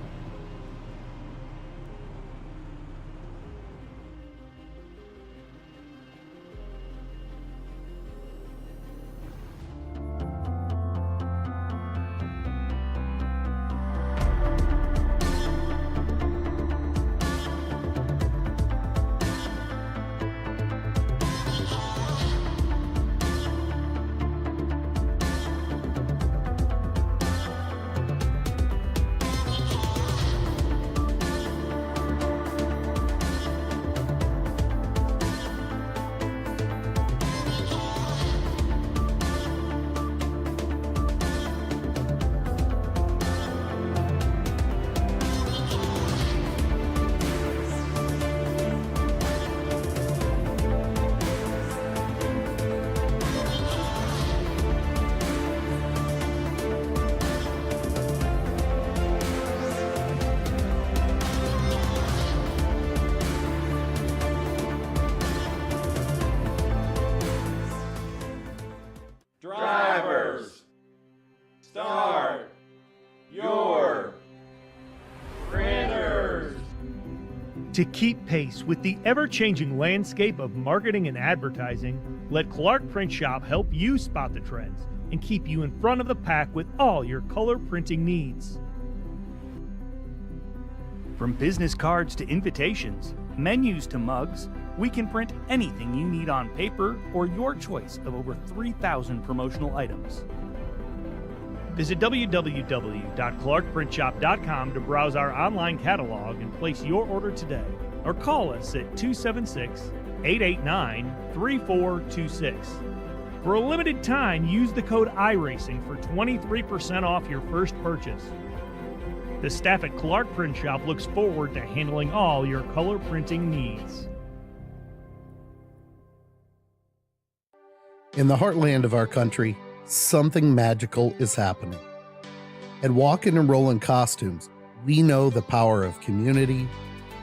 Drivers, start your printers. To keep pace with the ever-changing landscape of marketing and advertising, let Clark Print Shop help you spot the trends and keep you in front of the pack with all your color printing needs. From business cards to invitations, menus to mugs, we can print anything you need on paper or your choice of over 3,000 promotional items. Visit www.clarkprintshop.com to browse our online catalog and place your order today, or call us at 276-889-3426. For a limited time, use the code iRacing for 23% off your first purchase. The staff at Clark Print Shop looks forward to handling all your color printing needs. In the heartland of our country, something magical is happening. At Walkin' and Rollin' Costumes, we know the power of community,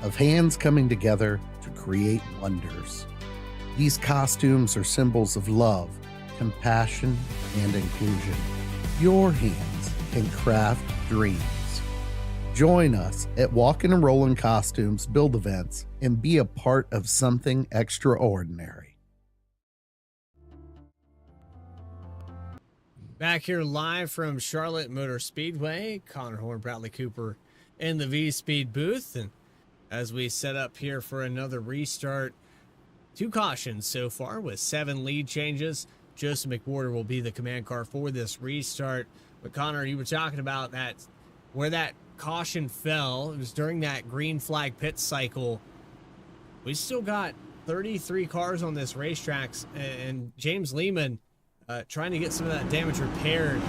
of hands coming together to create wonders. These costumes are symbols of love, compassion, and inclusion. Your hands can craft dreams. Join us at Walkin' and Rollin' Costumes build events and be a part of something extraordinary. Back here live from Charlotte Motor Speedway, Connor Horn, Bradley Cooper in the VSPEED booth. And as we set up here for another restart, 2 cautions so far with 7 lead changes. Joseph McWhorter will be the command car for this restart. But Connor, you were talking about that, where that caution fell. It was during that green flag pit cycle. We still got 33 cars on this racetrack, and James Lehman trying to get some of that damage repaired.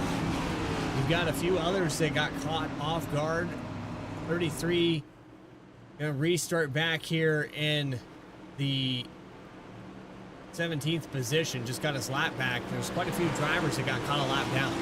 We've got a few others that got caught off guard. 33 gonna restart back here in the 17th position. Just got his lap back. There's quite a few drivers that got caught a lap down.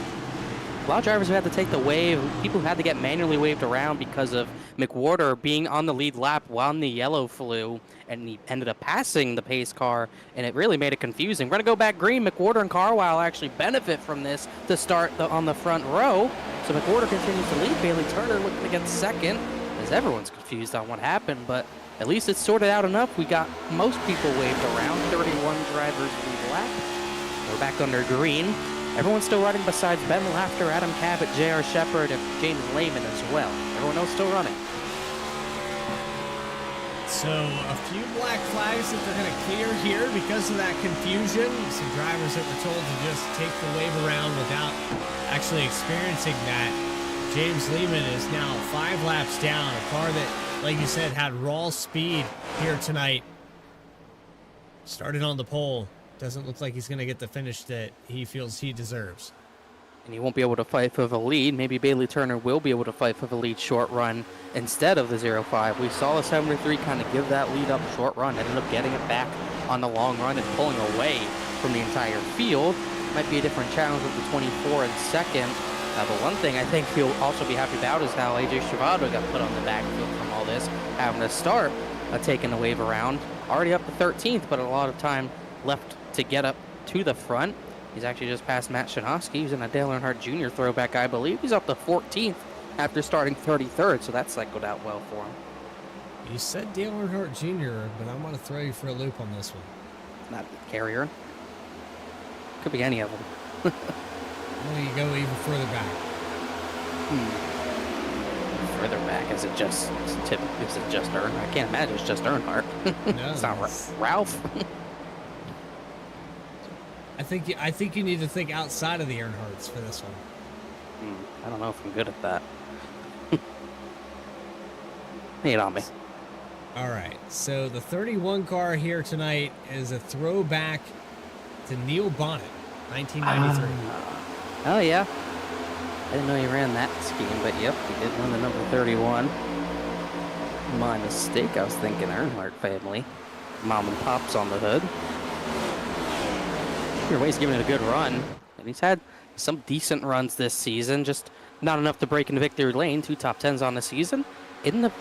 A lot of drivers who had to take the wave, people who had to get manually waved around because of McWhorter being on the lead lap while the yellow flew, and he ended up passing the pace car, and it really made it confusing. We're going to go back green. McWhorter and Carwile actually benefit from this to start on the front row. So McWhorter continues to lead. Bailey Turner looking to get second, as everyone's confused on what happened, but at least it's sorted out enough. We got most people waved around, 31 drivers lead lap. We're back under green. Everyone's still running besides Ben Laughter, Adam Cabot, J.R. Shepard, and James Lehman as well. Everyone else still running. So a few black flags that they're going to clear here because of that confusion. Some drivers that were told to just take the wave around without actually experiencing that. James Lehman is now 5 laps down. A car that, like you said, had raw speed here tonight. Started on the pole. Doesn't look like he's going to get the finish that he feels he deserves. And he won't be able to fight for the lead. Maybe Bailey Turner will be able to fight for the lead short run instead of the 0-5. We saw the 73 kind of give that lead up short run, ended up getting it back on the long run and pulling away from the entire field. Might be a different challenge with the 24 in second. But one thing I think he'll also be happy about is how AJ Shavado got put on the backfield from all this, having to start taking the wave around. Already up to 13th, but a lot of time left to get up to the front. He's actually just passed Matt Shinosky. He's in a Dale Earnhardt Jr. throwback, I believe. He's up to 14th after starting 33rd, so that cycled out well for him. You said Dale Earnhardt Jr., but I'm going to throw you for a loop on this one. Not Carrier. Could be any of them. Why don't you go even further back? Further back, is it just Earnhardt? I can't imagine it's just Earnhardt. No, it's not Ralph. I think you need to think outside of the Earnhardts for this one. I don't know if I'm good at that. Lay it on me. All right, so the 31 car here tonight is a throwback to Neil Bonnet, 1993. Oh, yeah. I didn't know he ran that scheme, but yep, he did run the number 31. My mistake, I was thinking Earnhardt family. Mom and Pop's on the hood. Either way, he's giving it a good run. And he's had some decent runs this season, just not enough to break into victory lane. 2 top 10s on the season. In the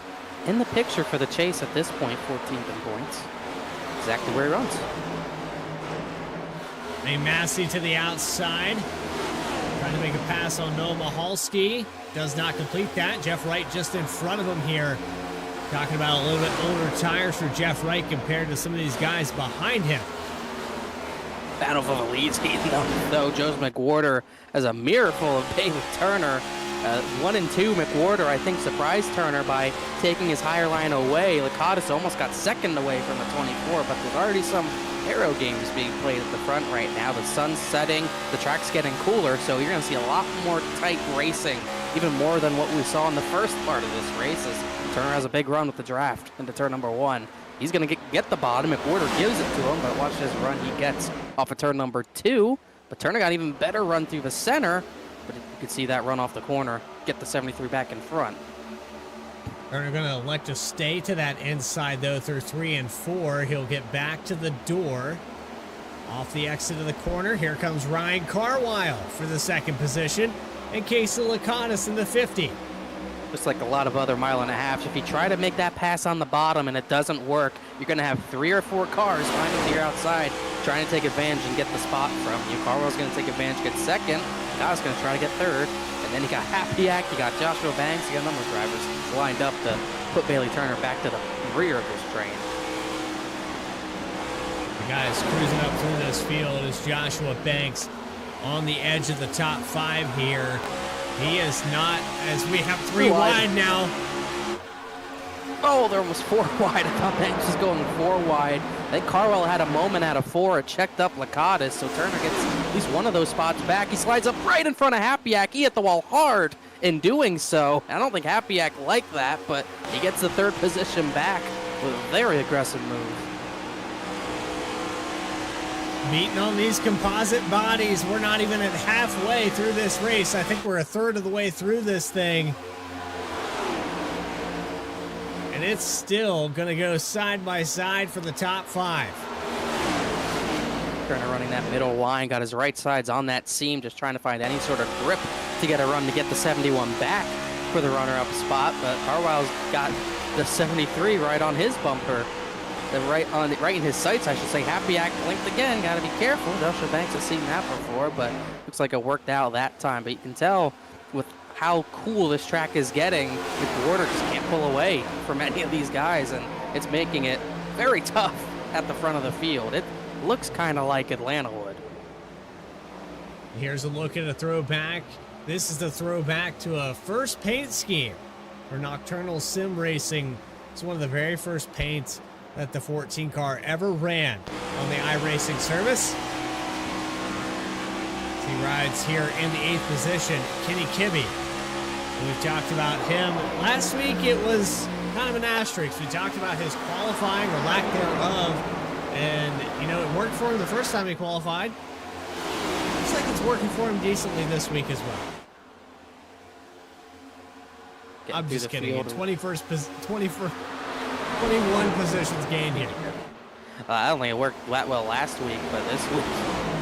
picture for the chase at this point, 14th in points. Exactly where he runs. A Massey to the outside. Trying to make a pass on Noah Mahalski. Does not complete that. Jeff Wright just in front of him here. Talking about a little bit older tires for Jeff Wright compared to some of these guys behind him. Battle for the leads, though. Joseph McWhorter has a miracle of Bailey Turner. 1 and 2, McWhorter, I think, surprised Turner by taking his higher line away. Lakatos almost got second away from the 24, but there's already some aero games being played at the front right now. The sun's setting, the track's getting cooler, so you're going to see a lot more tight racing, even more than what we saw in the first part of this race, as Turner has a big run with the draft into turn number 1. He's going to get the bottom. McWhorter gives it to him, but watch this run he gets off of turn number 2. But Turner got an even better run through the center, but you can see that run off the corner, get the 73 back in front. Turner going to elect to stay to that inside, though, through 3 and 4. He'll get back to the door. Off the exit of the corner, here comes Ryan Carwile for the 2nd position, and Casey Lakatos in the 50. Just like a lot of other 1.5 miles, if you try to make that pass on the bottom and it doesn't work, you're going to have 3 or 4 cars lining to your outside trying to take advantage and get the spot from you. Carwell's going to take advantage, get 2nd. Guy's going to try to get 3rd. And then you got Happy Act, you got Joshua Banks, you got a number of drivers lined up to put Bailey Turner back to the rear of this train. The guy is cruising up through this field is Joshua Banks on the edge of the top 5 here. He is not, as we have 3 wide now. Oh, they're almost 4 wide. I thought Banks was going 4 wide. I think Carwell had a moment out of 4. It checked up Lakatos, so Turner gets at least one of those spots back. He slides up right in front of Happyak. He hit the wall hard in doing so. I don't think Happyak liked that, but he gets the 3rd position back with a very aggressive move. Meeting on these composite bodies. We're not even at halfway through this race. I think we're a 1/3 of the way through this thing. And it's still going to go side by side for the top 5. Turner running that middle line, got his right sides on that seam, just trying to find any sort of grip to get a run to get the 71 back for the runner-up spot. But Carwile's got the 73 right on his bumper. Right in his sights, I should say. Happy Act blinked again. Got to be careful. Joshua Banks has seen that before, but looks like it worked out that time. But you can tell with how cool this track is getting, McWhorter just can't pull away from any of these guys, and it's making it very tough at the front of the field. It looks kind of like Atlanta would. Here's a look at a throwback. This is the throwback to a first paint scheme for Nocturnal Sim Racing. It's one of the very first paints that the 14 car ever ran on the iRacing service. He rides here in the 8th position, Kenny Kibbe. We've talked about him. Last week it was kind of an asterisk. We talked about his qualifying or lack thereof. And, you know, it worked for him the first time he qualified. Looks like it's working for him decently this week as well. I'm just kidding. 21 positions gained here. I don't think it worked that well last week, but this week,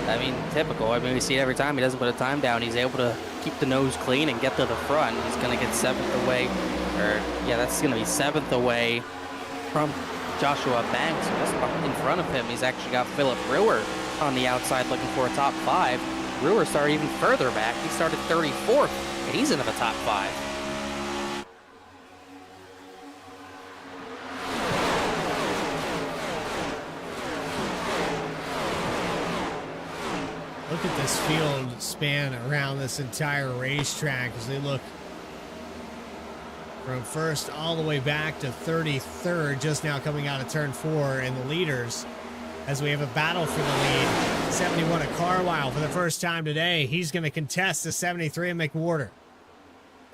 I mean, typical. I mean, we see it every time. He doesn't put a time down. He's able to keep the nose clean and get to the front. He's going to get 7th away, or yeah, that's going to be 7th away from Joshua Banks. Just in front of him, he's actually got Philip Brewer on the outside looking for a top 5. Brewer started even further back. He started 34th, and he's into the top 5. Look at this field span around this entire racetrack as they look from first all the way back to 33rd, just now coming out of turn 4 in the leaders as we have a battle for the lead. 71 at Carlisle for the first time today. He's going to contest the 73 at McWhorter.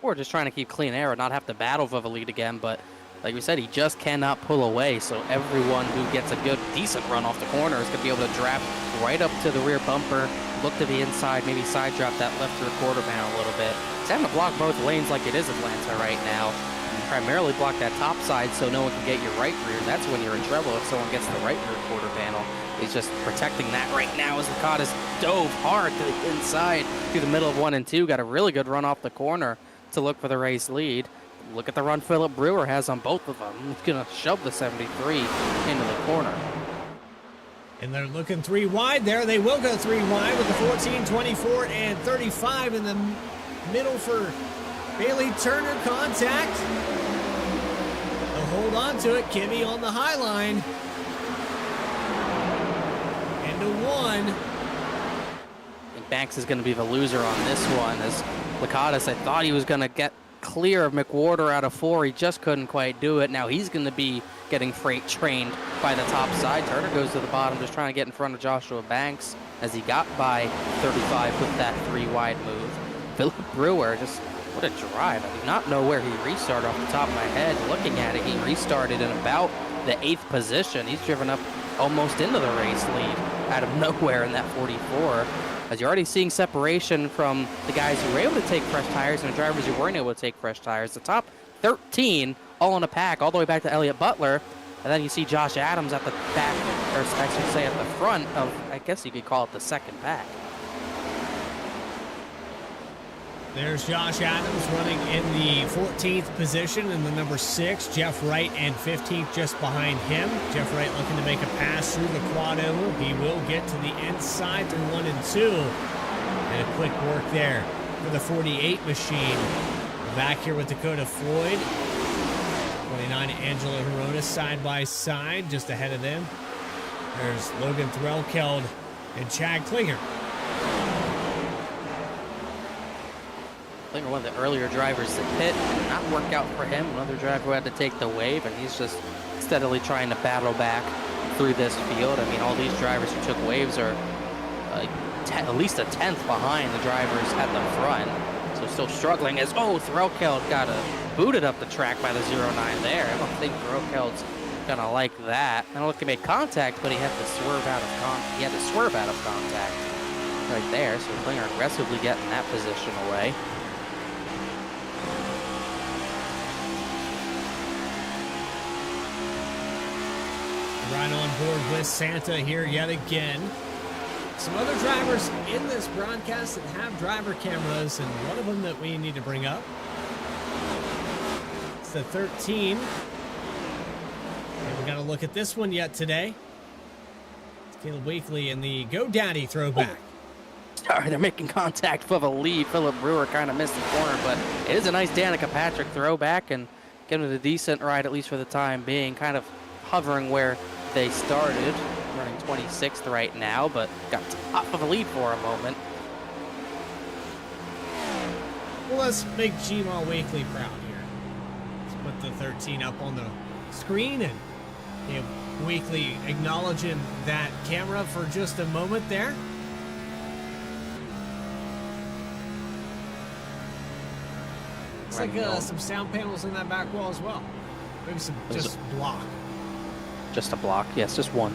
Or just trying to keep clean air and not have to battle for the lead again, but like we said, he just cannot pull away, so everyone who gets a good, decent run off the corner is going to be able to draft right up to the rear bumper, look to the inside, maybe side drop that left rear quarter panel a little bit. He's having to block both lanes like it is Atlanta right now. And primarily block that top side so no one can get your right rear. That's when you're in trouble if someone gets the right rear quarter panel. He's just protecting that right now as Licata's dove hard to the inside through the middle of 1 and 2. Got a really good run off the corner to look for the race lead. Look at the run Philip Brewer has on both of them. He's going to shove the 73 into the corner. And they're looking 3 wide there. They will go 3 wide with the 14, 24, and 35 in the middle for Bailey Turner contact. They'll hold on to it. Kimmy on the high line. Into 1. And Banks is going to be the loser on this one as Licatas, I thought he was going to get clear of McWhorter out of 4. He just couldn't quite do it. Now he's going to be getting freight trained by the top side. Turner goes to the bottom, just trying to get in front of Joshua Banks as he got by 35 with that 3 wide move. Philip Brewer, just what a drive. I do not know where he restarted off the top of my head. Looking at it, he restarted in about the 8th position. He's driven up almost into the race lead out of nowhere in that 44. As you're already seeing separation from the guys who were able to take fresh tires and the drivers who weren't able to take fresh tires. The top 13 all in a pack all the way back to Elliott Butler. And then you see Josh Adams at the back, or I should say at the front of, I guess you could call it the second pack. There's Josh Adams running in the 14th position in the number 6. Jeff Wright and 15th just behind him. Jeff Wright looking to make a pass through the quad oval. He will get to the inside through 1 and 2. And a quick work there for the 48 machine. Back here with Dakota Floyd. 29 Angela Heronis side by side, just ahead of them. There's Logan Threlkeld and Chad Klinger. Klinger, one of the earlier drivers to pit, did not work out for him. Another driver who had to take the wave, and he's just steadily trying to battle back through this field. I mean, all these drivers who took waves are at least a 10th behind the drivers at the front. So still struggling as, Threlkeld got booted up the track by the 09 there. I don't think Threlkeld's gonna like that. I don't think he made contact, but he had to swerve out of contact right there. So Klinger aggressively getting that position away. Right on board with Santa here yet again. Some other drivers in this broadcast that have driver cameras, and one of them that we need to bring up. It's the 13. And we're going to look at this one yet today. It's Caleb Weekly in the GoDaddy throwback. Sorry, they're making contact for the lead. Philip Brewer kind of missed the corner, but it is a nice Danica Patrick throwback and giving it a decent ride, at least for the time being. Kind of hovering where they started, running 26th right now, but got top of the lead for a moment. Well, let's make Gmail Weekly proud here. Let's put the 13 up on the screen and Weekly acknowledging that camera for just a moment there. Looks like some sound panels in that back wall as well. Maybe some just block. Just a block, yes, just one.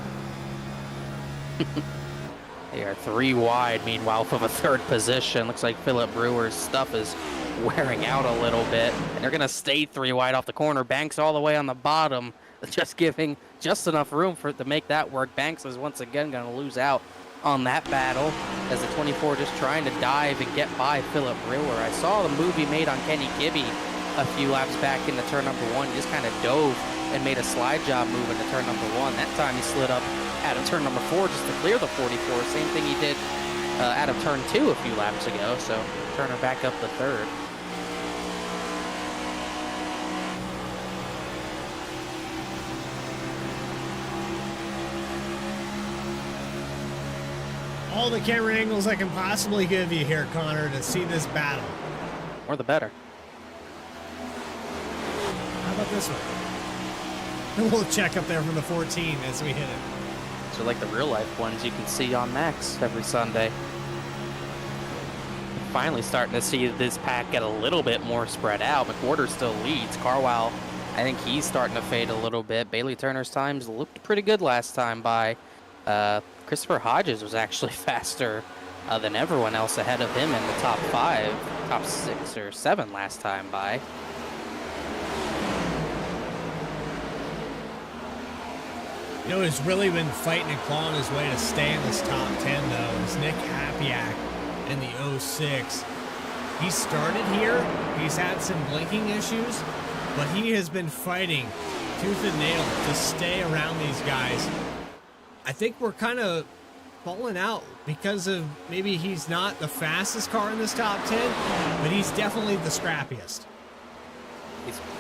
They are 3 wide, meanwhile, for the 3rd position. Looks like Philip Brewer's stuff is wearing out a little bit. And they're going to stay 3 wide off the corner. Banks all the way on the bottom, just giving just enough room for it to make that work. Banks is once again going to lose out on that battle as the 24 just trying to dive and get by Philip Brewer. I saw the movie made on Kenny Gibby a few laps back into turn number 1. He just kind of dove and made a slide job move into turn number 1. That time he slid up out of turn number 4 just to clear the 44. Same thing he did out of turn 2 a few laps ago. So Turner back up the 3rd. All the camera angles I can possibly give you here, Connor, to see this battle. Or the better. How about this one? A little check up there from the 14 as we hit it. So like the real life ones you can see on Max every Sunday. Finally starting to see this pack get a little bit more spread out. McWhorter still leads. Carwile, I think he's starting to fade a little bit. Bailey Turner's times looked pretty good last time by. Christopher Hodges was actually faster than everyone else ahead of him in the top 5, top 6 or 7 last time by. You know who's really been fighting and clawing his way to stay in this top 10, though, is Nick Hapiak in the 06. He started here. He's had some blinking issues, but he has been fighting tooth and nail to stay around these guys. I think we're kind of falling out because of maybe he's not the fastest car in this top 10, but he's definitely the scrappiest.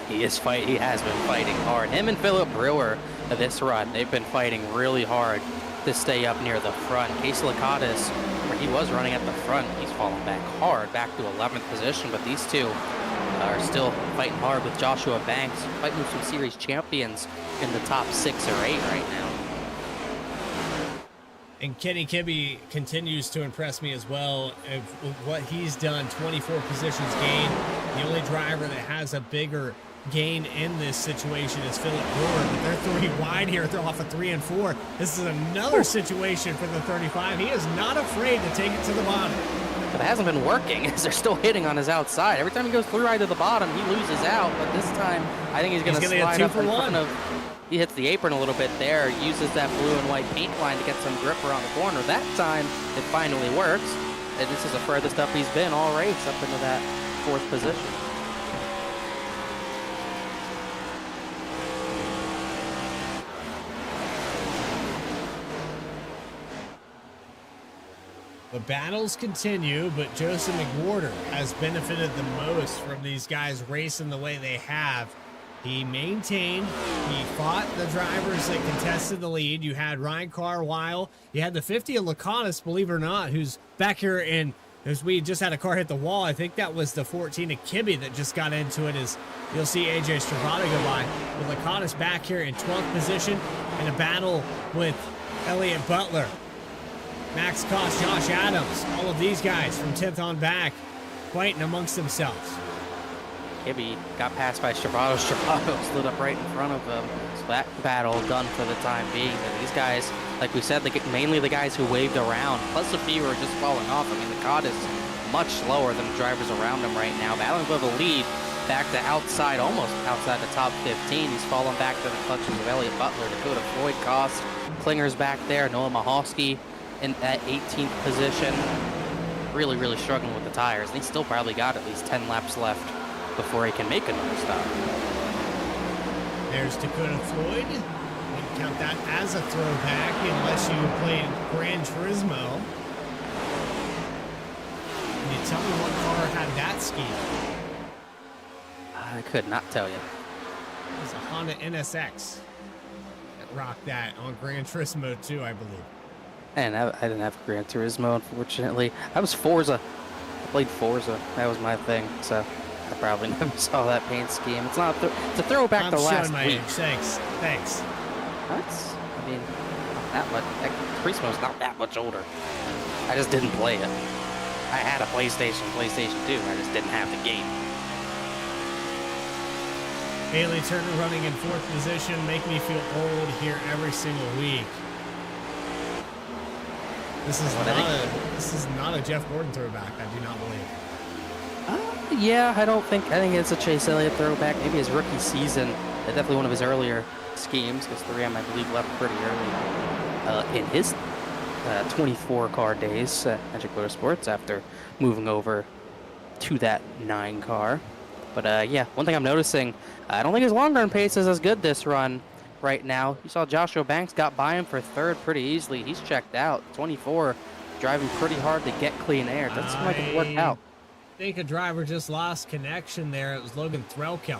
He has been fighting hard. Him and Philip Brewer this run, they've been fighting really hard to stay up near the front. Case Lakatos, where he was running at the front, he's fallen back hard, back to 11th position, but these two are still fighting hard with Joshua Banks, fighting with some series champions in the top 6 or 8 right now. And Kenny Kibbe continues to impress me as well. With what he's done, 24 positions gained. The only driver that has a bigger gain in this situation is Philip Brewer, but they're 3 wide here. They're off of 3 and 4. This is another situation for the 35. He is not afraid to take it to the bottom. But it hasn't been working as they're still hitting on his outside. Every time he goes through right to the bottom, he loses out. But this time, I think he's going to slide up in front of. He hits the apron a little bit there, uses that blue and white paint line to get some grip around the corner. That time, it finally works. And this is the furthest up he's been all race, up into that 4th position. The battles continue, but Joseph McWhorter has benefited the most from these guys racing the way they have. He maintained, he fought the drivers that contested the lead. You had Ryan Carwile, you had the 50 of Lakatos, believe it or not, who's back here in, as we just had a car hit the wall. I think that was the 14 of Kibbe that just got into it, as you'll see AJ Stravada go by. With Lakatos back here in 12th position in a battle with Elliott Butler. Max Koss, Josh Adams, all of these guys from 10th on back fighting amongst themselves. Kibbe got passed by Stravado. Stravado slid up right in front of him. So that battle done for the time being. But these guys, like we said, mainly the guys who waved around, plus a few are just falling off. I mean, the COD is much slower than the drivers around him right now. Battling for the lead, back to outside, almost outside the top 15. He's fallen back to the clutches of Elliott Butler, Dakota Floyd, Koss, Klinger's back there, Noah Mahalski in that 18th position. Really, really struggling with the tires. And he's still probably got at least 10 laps left before he can make another stop. There's Dakota Floyd. Wouldn't count that as a throwback unless you played Gran Turismo. Can you tell me what car had that ski? I could not tell you. It was a Honda NSX that rocked that on Gran Turismo 2, I believe. And I didn't have Gran Turismo, unfortunately. I was Forza. I played Forza. That was my thing, so I probably never saw that paint scheme. It's not. It's a throwback to last my week. age. Thanks. That's. I mean, not that much. Turismo's not that much older. I just didn't play it. I had a PlayStation 2. I just didn't have the game. Bailey Turner running in 4th position. Make me feel old here every single week. This is not a Jeff Gordon throwback. I do not believe. Yeah, I think it's a Chase Elliott throwback. Maybe his rookie season. Definitely one of his earlier schemes, because 3M, I believe, left pretty early in his 24 car days at Magic Motorsports after moving over to that 9 car. But yeah, one thing I'm noticing, I don't think his long run pace is as good this run right now. You saw Joshua Banks got by him for third pretty easily. He's checked out. 24, driving pretty hard to get clean air. Doesn't seem like it worked out. I think a driver just lost connection there. It was Logan Threlkel.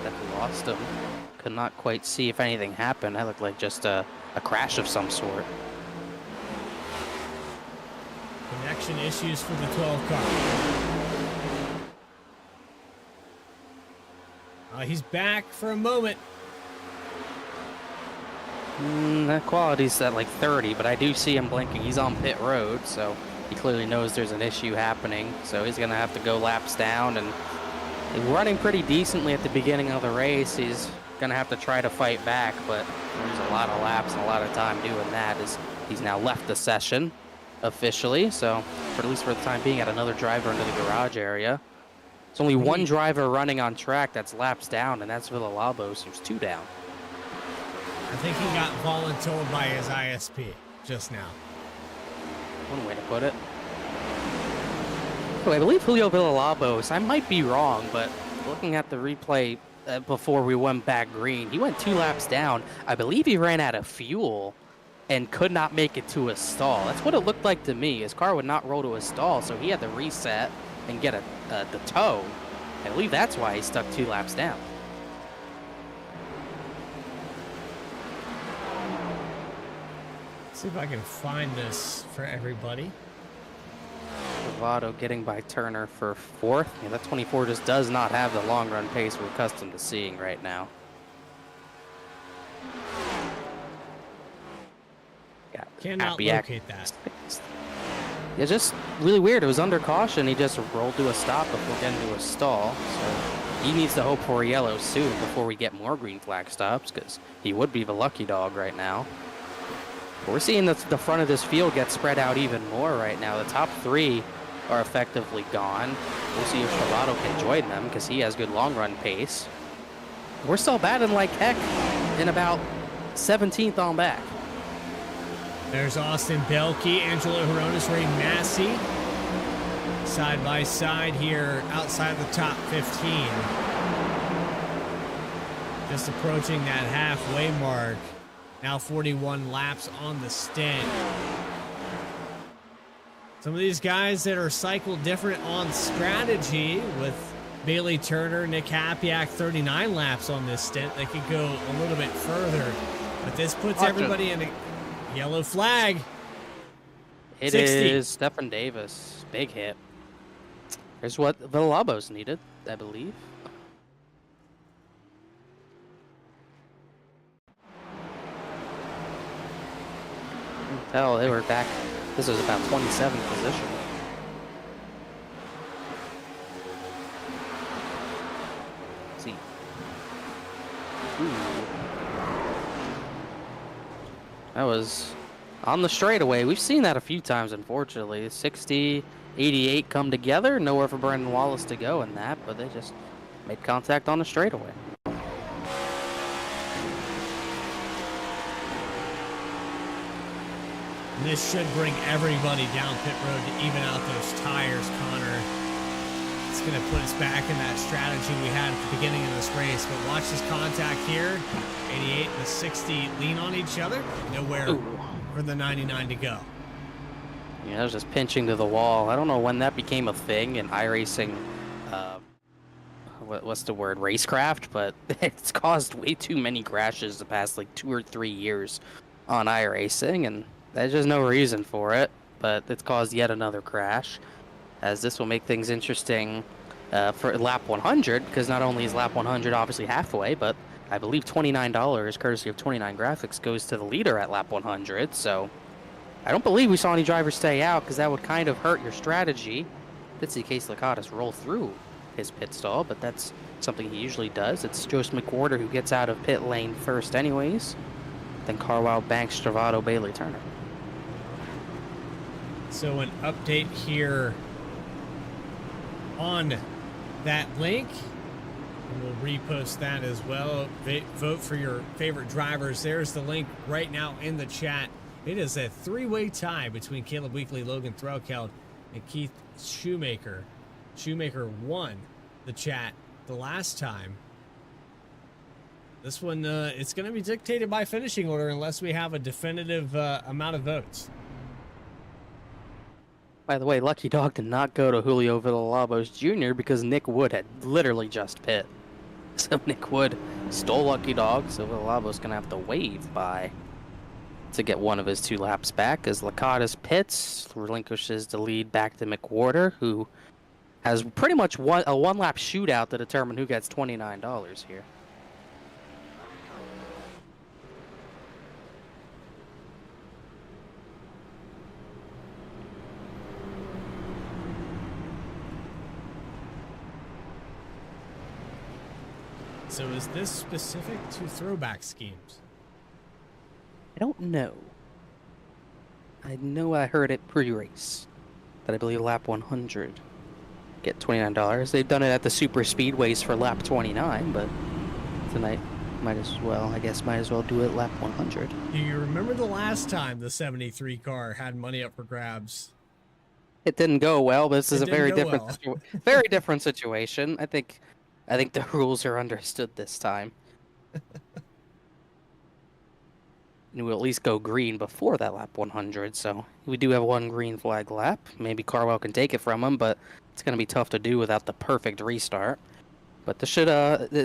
Definitely lost him. Could not quite see if anything happened. That looked like just a crash of some sort. Connection issues for the 12 car. He's back for a moment. That quality's at like 30, but I do see him blinking. He's on pit road, so he clearly knows there's an issue happening. So he's going to have to go laps down, and running pretty decently at the beginning of the race. He's going to have to try to fight back, but there's a lot of laps and a lot of time doing that as he's now left the session officially. So for at least for the time being, got another driver into the garage area. It's only one driver running on track that's laps down, and that's Villalobos, who's 2 down. I think he got voluntold by his ISP just now. One way to put it. So I believe Julio Villalobos, I might be wrong, but looking at the replay before we went back green, he went 2 laps down. I believe he ran out of fuel and could not make it to a stall. That's what it looked like to me. His car would not roll to a stall, so he had to reset and get the tow. I believe that's why he stuck 2 laps down. Let's see if I can find this for everybody. Lovato getting by Turner for 4th. Yeah, that 24 just does not have the long run pace we're accustomed to seeing right now. Yeah, cannot locate that. Yeah, just really weird. It was under caution. He just rolled to a stop before getting to a stall. So he needs to hope for a yellow soon before we get more green flag stops, because he would be the lucky dog right now. But we're seeing the front of this field get spread out even more right now. The top 3 are effectively gone. We'll see if Travado can join them, because he has good long run pace. We're still batting like heck in about 17th on back. There's Austin Belkey, Angelo Horonis, Ray Massey. Side by side here outside the top 15. Just approaching that halfway mark. Now 41 laps on the stint. Some of these guys that are cycled different on strategy, with Bailey Turner, Nick Hapiak, 39 laps on this stint. They could go a little bit further, but this puts everybody in a yellow flag. It 60. is Stephen Davis. Big hit. Here's what Villalobos needed, I believe. You can tell they were back. This was about 27th position. Let's see. That was on the straightaway. We've seen that a few times, unfortunately. 60, 88 come together. Nowhere for Brandon Wallace to go in that, but they just made contact on the straightaway. And this should bring everybody down pit road to even out those tires, Connor. It's going to put us back in that strategy we had at the beginning of this race. But watch this contact here. 88 and the 60 lean on each other. Nowhere for the 99 to go. Yeah, I was just pinching to the wall. I don't know when that became a thing in iRacing, what's the word, racecraft, but it's caused way too many crashes the past like 2 or 3 years on iRacing, and there's just no reason for it, but it's caused yet another crash, as this will make things interesting for lap 100, because not only is lap 100 obviously halfway, but I believe $29, courtesy of 29 Graphics, goes to the leader at lap 100, so I don't believe we saw any drivers stay out, because that would kind of hurt your strategy. Did see Case Lacatus roll through his pit stall, but that's something he usually does. It's Joseph McWhorter who gets out of pit lane first anyways, then Carwile, Banks, Travado, Bailey, Turner. So an update here on that link. And we'll repost that as well. Vote for your favorite drivers. There's the link right now in the chat. It is a 3-way tie between Caleb Weekly, Logan Threlkeld, and Keith Shoemaker. Shoemaker won the chat the last time. This one, it's going to be dictated by finishing order unless we have a definitive amount of votes. By the way, Lucky Dog did not go to Julio Villalobos Jr. because Nick Wood had literally just pit. So Nick Wood stole Lucky Dog, so Villalobos going to have to wave by to get one of his 2 laps back as Lakatos pits, relinquishes the lead back to McWhorter, who has pretty much a one-lap shootout to determine who gets $29 here. So is this specific to throwback schemes? I don't know. I know I heard it pre-race that I believe lap 100 get $29. They've done it at the super speedways for lap 29, but tonight might as well do it lap 100. Do you remember the last time the 73 car had money up for grabs? It didn't go well, but this is a very different well. very different situation. I think the rules are understood this time. And we'll at least go green before that lap 100, so we do have 1 green flag lap. Maybe Carwell can take it from him, but it's going to be tough to do without the perfect restart. But this should,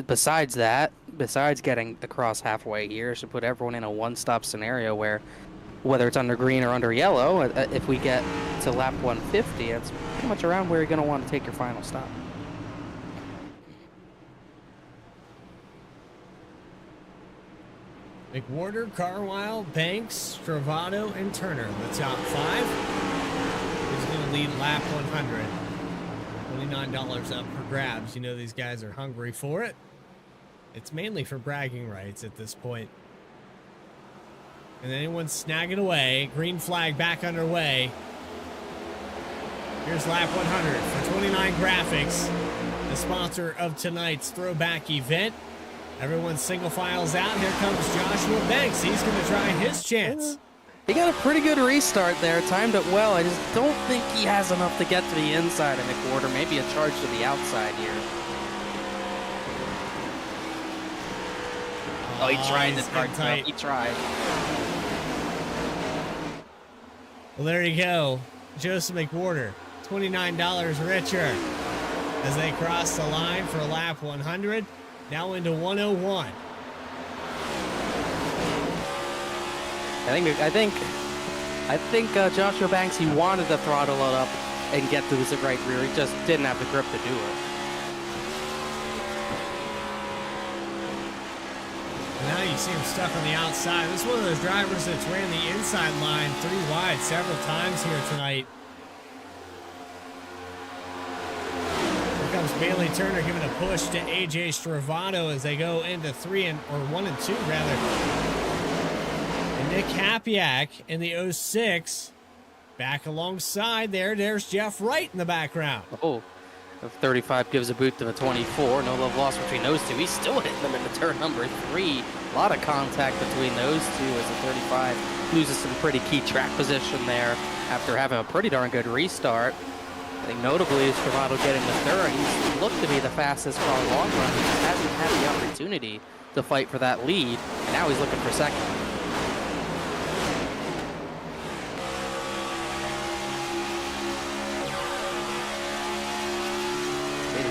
besides getting across halfway here, should put everyone in a one-stop scenario where, whether it's under green or under yellow, if we get to lap 150, that's pretty much around where you're going to want to take your final stop. McWhorter, Carwile, Banks, Stravato, and Turner, the top 5. Who's going to lead lap 100? $29 up for grabs. You know these guys are hungry for it. It's mainly for bragging rights at this point. And anyone snag it away. Green flag back underway. Here's lap 100 for 29 Graphics, the sponsor of tonight's throwback event. Everyone single files out. Here comes Joshua Banks. He's going to try his chance. He got a pretty good restart there. Timed it well. I just don't think he has enough to get to the inside of McWhorter. Maybe a charge to the outside here. Oh, he tried this part tight. He tried. Well, there you go. Joseph McWhorter, $29 richer as they cross the line for lap 100. Now into 101. I think Joshua Banks, he wanted to throttle it up and get to his right rear. He just didn't have the grip to do it. And now you see him stuck on the outside. This is one of those drivers that's ran the inside line 3 wide several times here tonight. Here comes Bailey Turner giving a push to AJ Stravato as they go into 1 and 2 rather. And Nick Hapiak in the 06 back alongside there. There's Jeff Wright in the background. Oh, the 35 gives a boot to the 24. No love lost between those two. He's still hitting them into turn number 3. A lot of contact between those two as the 35 loses some pretty key track position there after having a pretty darn good restart. I think notably Stravato getting the third. He looked to be the fastest car long run. He just hasn't had the opportunity to fight for that lead, and now he's looking for second.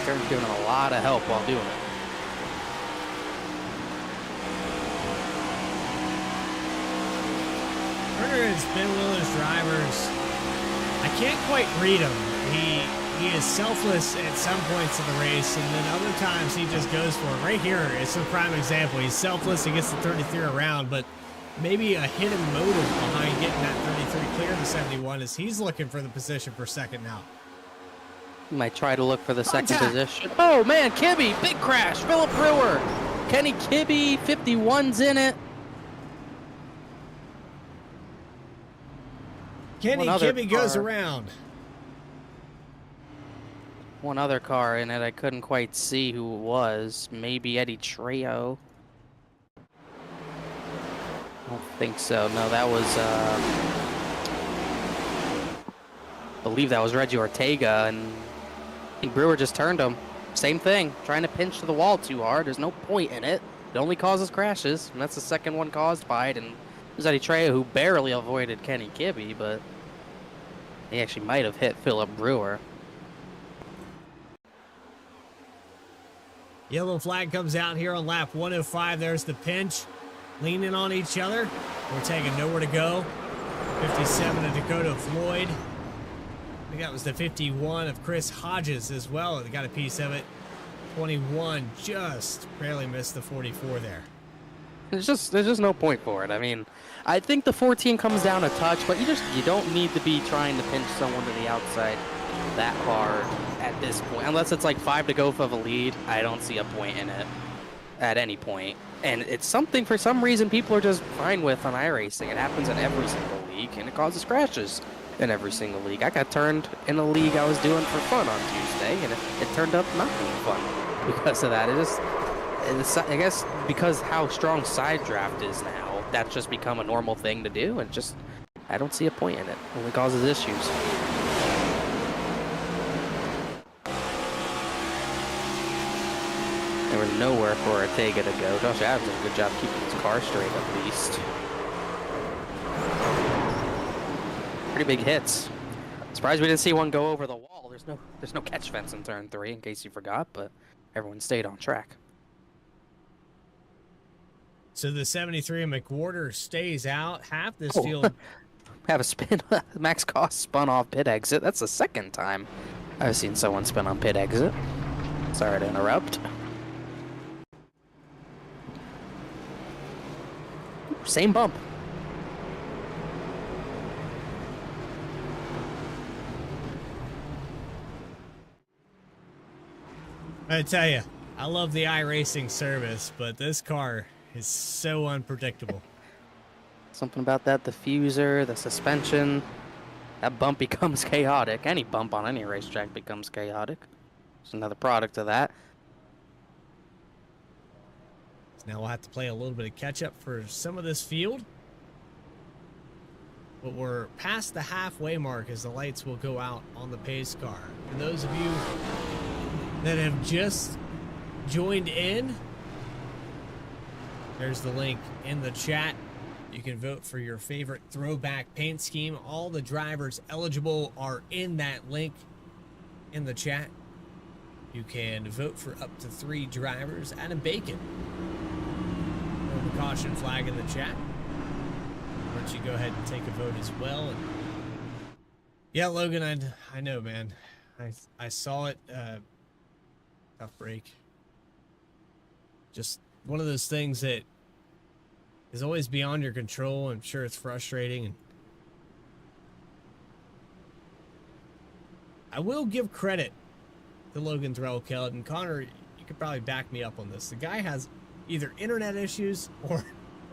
Turner's giving him a lot of help while doing it. Turner has been one of those drivers. I can't quite read him. He is selfless at some points of the race, and then other times he just goes for it. Right here is a prime example. He's selfless. He gets the 33 around, but maybe a hidden motive behind getting that 33 clear of the 71 is he's looking for the position for second now. Might try to look for the second position. Oh man, Kibbe, big crash. Philip Brewer, Kenny Kibbe, 51's in it. Kenny Kibbe goes around. One other car in it. I couldn't quite see who it was. Maybe Eddie Trejo. I don't think so. No, that was. I believe that was Reggie Ortega, and I think Brewer just turned him. Same thing, trying to pinch to the wall too hard. There's no point in it. It only causes crashes, and that's the second one caused by it. And it was Eddie Trejo who barely avoided Kenny Kibbe, but he actually might have hit Philip Brewer. Yellow flag comes out here on lap 105. There's the pinch. Leaning on each other. We're taking nowhere to go. 57 of Dakota Floyd. I think that was the 51 of Chris Hodges as well. They got a piece of it. 21 just barely missed the 44 there. There's just no point for it. I mean, I think the 14 comes down a touch, but you don't need to be trying to pinch someone to the outside that hard at this point. Unless it's like 5 to go for the lead, I don't see a point in it at any point. And it's something, for some reason, people are just fine with on iRacing. It happens in every single league, and it causes crashes in every single league. I got turned in a league I was doing for fun on Tuesday, and it turned up not being fun because of that. I guess because how strong side draft is now, that's just become a normal thing to do, and just, I don't see a point in it. It only causes issues. There was nowhere for Ortega to go. Josh Adams did a good job keeping his car straight at least. Pretty big hits. Surprised we didn't see one go over the wall. There's no catch fence in turn 3, in case you forgot, but everyone stayed on track. So the 73 of McWhorter stays out. Half this field. Have a spin. Max Cost spun off pit exit. That's the second time I've seen someone spin on pit exit. Sorry to interrupt. Same bump. I tell you, I love the iRacing service, but this car is so unpredictable. Something about that diffuser, the suspension, that bump becomes chaotic. Any bump on any racetrack becomes chaotic. It's another product of that. So now we'll have to play a little bit of catch up for some of this field. But we're past the halfway mark as the lights will go out on the pace car. For those of you that have just joined in, there's the link in the chat. You can vote for your favorite throwback paint scheme. All the drivers eligible are in that link in the chat. You can vote for up to 3 drivers. Adam Bacon, throw the caution flag in the chat. Why don't you go ahead and take a vote as well? And yeah, Logan, I know, man. I saw it. Tough break. Just one of those things that is always beyond your control. I'm sure it's frustrating. And I will give credit to Logan Threlkeld, and Connor, you could probably back me up on this. The guy has either internet issues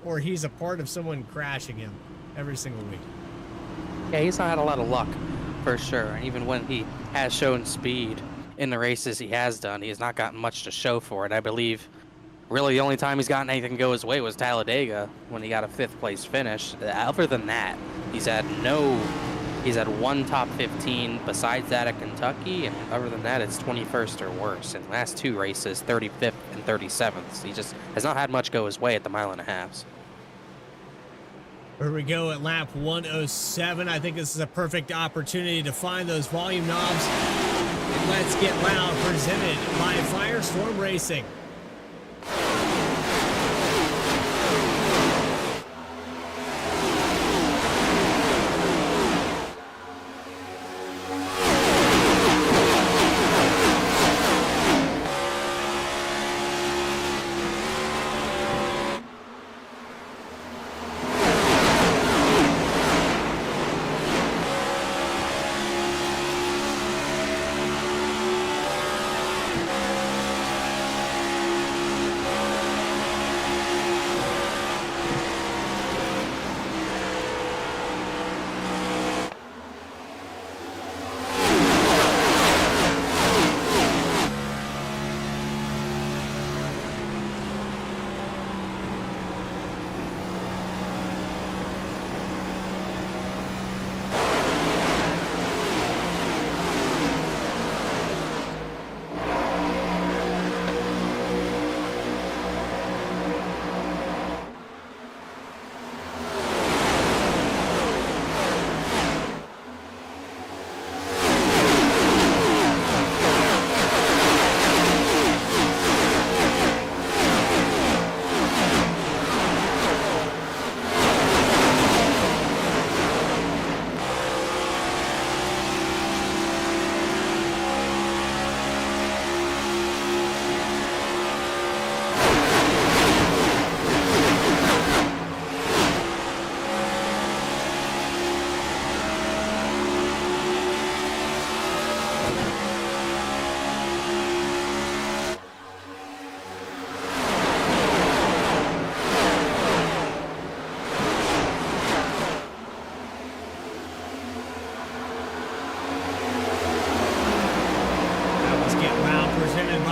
or he's a part of someone crashing him every single week. Yeah, he's not had a lot of luck, for sure. And even when he has shown speed in the races he has done, he has not gotten much to show for it. I believe really the only time he's gotten anything go his way was Talladega when he got a 5th place finish. Other than that, he's had one top 15 besides that at Kentucky, and other than that, it's 21st or worse. In the last 2 races, 35th and 37th. He just has not had much go his way at the 1.5 miles. Here we go at lap 107. I think this is a perfect opportunity to find those volume knobs. And Let's Get Loud, presented by FireStorm Racing.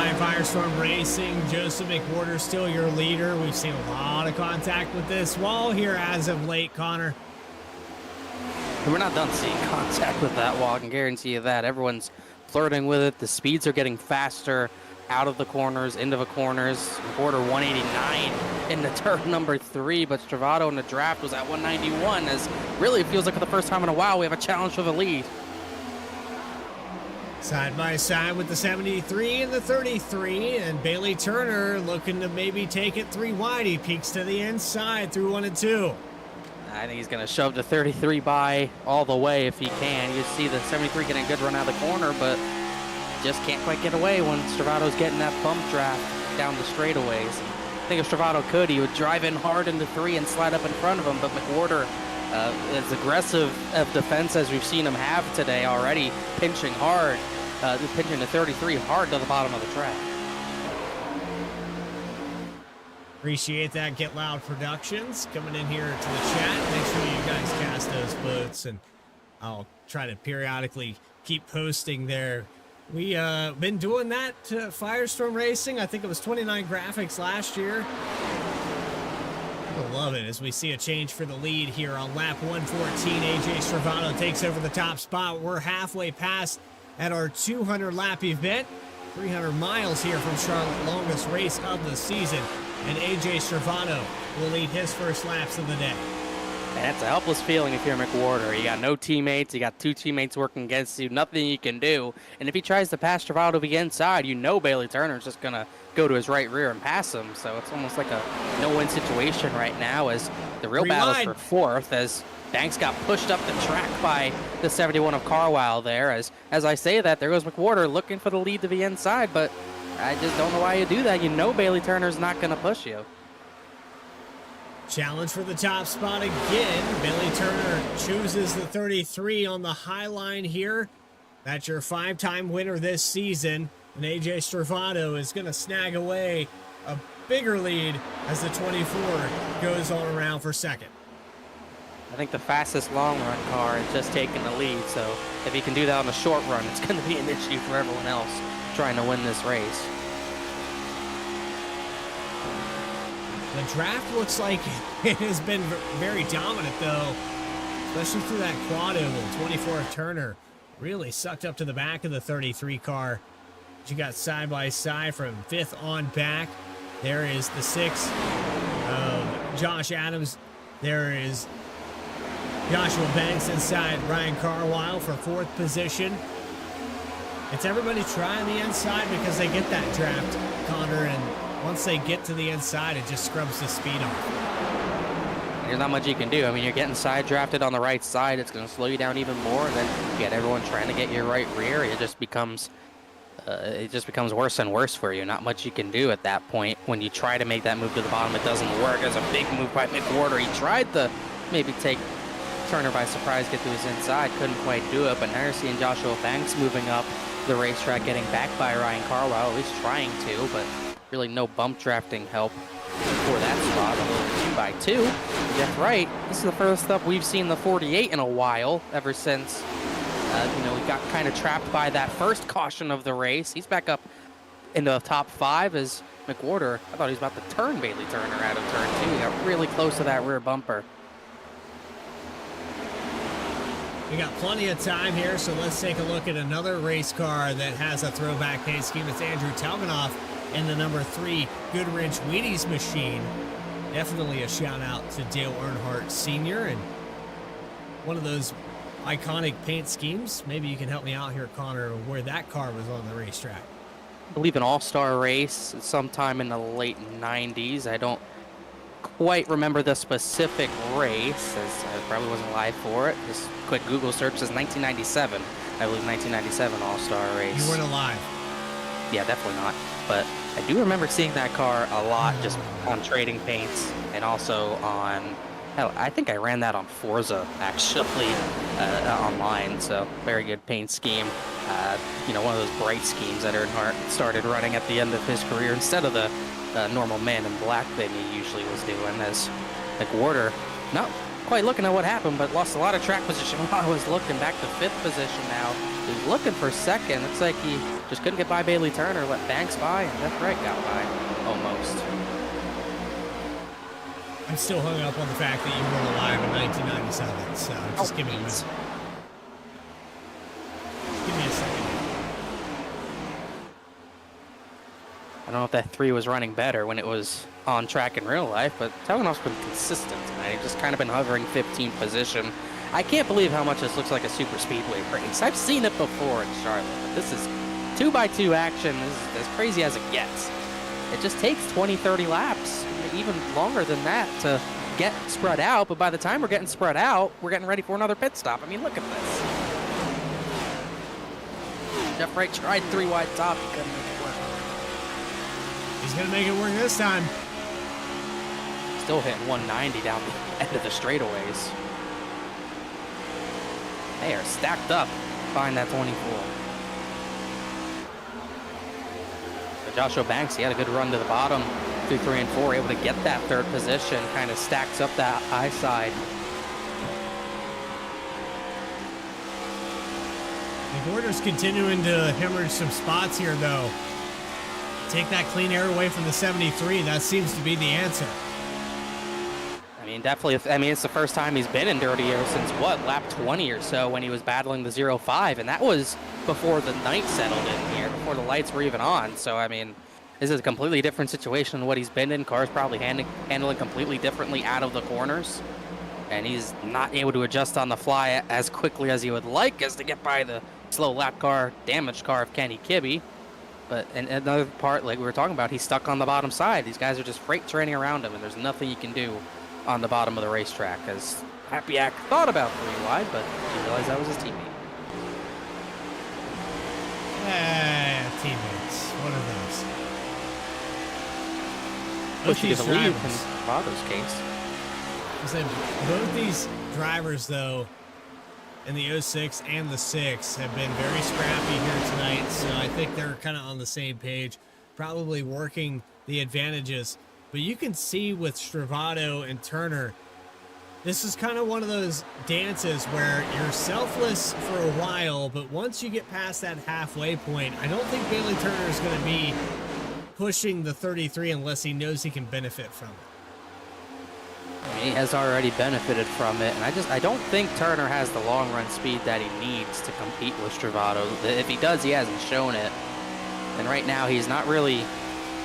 by FireStorm Racing. Joseph McWhorter still your leader. We've seen a lot of contact with this wall here as of late, Connor. And we're not done seeing contact with that wall, I can guarantee you that. Everyone's flirting with it. The speeds are getting faster out of the corners, into the corners. McWhorter 189 into turn number 3, but Stravato in the draft was at 191, as really it feels like for the first time in a while we have a challenge for the lead. Side by side with the 73 and the 33, and Bailey Turner looking to maybe take it 3 wide. He peeks to the inside through 1 and 2. I think he's going to shove the 33 by all the way if he can. You see the 73 getting a good run out of the corner, but just can't quite get away when Stravato's getting that bump draft down the straightaways. I think if Stravato could, he would drive in hard into 3 and slide up in front of him, but McWhorter, as aggressive of defense as we've seen him have today already, pinching hard, pinching the 33 hard to the bottom of the track. Appreciate that. Get Loud Productions coming in here to the chat. Make sure you guys cast those votes, and I'll try to periodically keep posting there. We been doing that to FireStorm Racing. I think it was 29 graphics last year. I love it as we see a change for the lead here on lap 114. AJ Stravato takes over the top spot. We're halfway past at our 200 lap event. 300 miles here from Charlotte, longest race of the season. And AJ Stravato will lead his first laps of the day. And it's a helpless feeling if you're McWhorter. You got no teammates, you got 2 teammates working against you, nothing you can do. And if he tries to pass Stravato to the inside, you know Bailey Turner's just going to go to his right rear and pass him. So it's almost like a no-win situation right now, as the real battle's for fourth, as Banks got pushed up the track by the 71 of Carlisle there. As I say that, there goes McWhorter looking for the lead to the inside, but I just don't know why you do that. You know Bailey Turner's not going to push you. Challenge for the top spot again. Bailey Turner chooses the 33 on the high line here. That's your 5-time winner this season. And AJ Stravato is going to snag away a bigger lead as the 24 goes on around for second. I think the fastest long run car is just taking the lead. So if he can do that on the short run, it's going to be an issue for everyone else trying to win this race. The draft looks like it has been very dominant, though, especially through that quad oval. 24 of Turner really sucked up to the back of the 33 car. You got side by side from 5th on back. There is the 6 of Josh Adams. There is Joshua Banks inside Ryan Carlisle for 4th position. It's everybody trying the inside because they get that draft, Connor, and once they get to the inside, it just scrubs the speed off. There's not much you can do. I mean, you're getting side drafted on the right side. It's going to slow you down even more. And then you get everyone trying to get your right rear. It just becomes worse and worse for you. Not much you can do at that point. When you try to make that move to the bottom, it doesn't work. There's a big move by McWhorter. He tried to maybe take Turner by surprise, get to his inside. Couldn't quite do it. But now you're seeing Joshua Banks moving up the racetrack, getting back by Ryan Carlisle, at least trying to, but really no bump drafting help for that spot. A little 2x2. Jeff Wright, this is the first up we've seen the 48 in a while, ever since we got kind of trapped by that first caution of the race. He's back up into the top 5 as McWhorter, I thought he was about to turn Bailey Turner out of turn 2. He got really close to that rear bumper. We got plenty of time here, so let's take a look at another race car that has a throwback paint scheme. It's Andrew Telmanoff in the number 3 Goodrich Wheaties machine. Definitely a shout out to Dale Earnhardt Sr. and one of those iconic paint schemes. Maybe you can help me out here, Connor, where that car was on the racetrack. I believe an all-star race sometime in the late 90s. I don't quite remember the specific race, as I probably wasn't alive for it. Just quick Google search says 1997. I believe 1997 all-star race. You weren't alive. Yeah, definitely not. But I do remember seeing that car a lot just on trading paints and also on, hell, I think I ran that on Forza actually online. So very good paint scheme. One of those bright schemes that Earnhardt started running at the end of his career instead of the normal man in black that he usually was doing, as McWhorter, quite looking at what happened, but lost a lot of track position while I was looking. Back to 5th position now. He's looking for 2nd. Looks like he just couldn't get by Bailey Turner, let Banks by, and Jeff Wright got by, almost. I'm still hung up on the fact that you were alive in 1997, so just give me a minute. Give me a second. I don't know if that 3 was running better when it was on track in real life, but Telenoff's been consistent tonight. He's just kind of been hovering 15th position. I can't believe how much this looks like a super speedway race. I've seen it before in Charlotte, but this is 2x2 action. This is as crazy as it gets. It just takes 20, 30 laps, even longer than that, to get spread out. But by the time we're getting spread out, we're getting ready for another pit stop. I mean, look at this. Jeff Wright tried 3 wide top. He couldn't make it work. He's going to make it work this time. Still hitting 190 down the end of the straightaways. They are stacked up. Find that 24. But Joshua Banks, he had a good run to the bottom through 3 and 4, able to get that 3rd position. Kind of stacks up that high side. McWhorter's continuing to hemorrhage some spots here, though. Take that clean air away from the 73. That seems to be the answer. I mean, definitely. I mean, it's the first time he's been in dirty air since, what, lap 20 or so, when he was battling the 0-5, and that was before the night settled in here, before the lights were even on. So, I mean, this is a completely different situation than what he's been in. Cars probably handling completely differently out of the corners, and he's not able to adjust on the fly as quickly as he would like, as to get by the slow lap car, damaged car of Kenny Kibbe. But in another part, like we were talking about, he's stuck on the bottom side. These guys are just freight training around him, and there's nothing you can do on the bottom of the racetrack, because Happy Ack thought about 3 wide, but he realized that was his teammate. Teammates. One of those. Push you to the lead in Bravo's case. Both these drivers, though, in the 06 and the 6 have been very scrappy here tonight, so I think they're kind of on the same page, probably working the advantages. But you can see with Stravato and Turner, this is kind of one of those dances where you're selfless for a while, but once you get past that halfway point, I don't think Bailey Turner is going to be pushing the 33 unless he knows he can benefit from it. I mean, he has already benefited from it, and I don't think Turner has the long run speed that he needs to compete with Stravato. If he does, he hasn't shown it. And right now, he's not really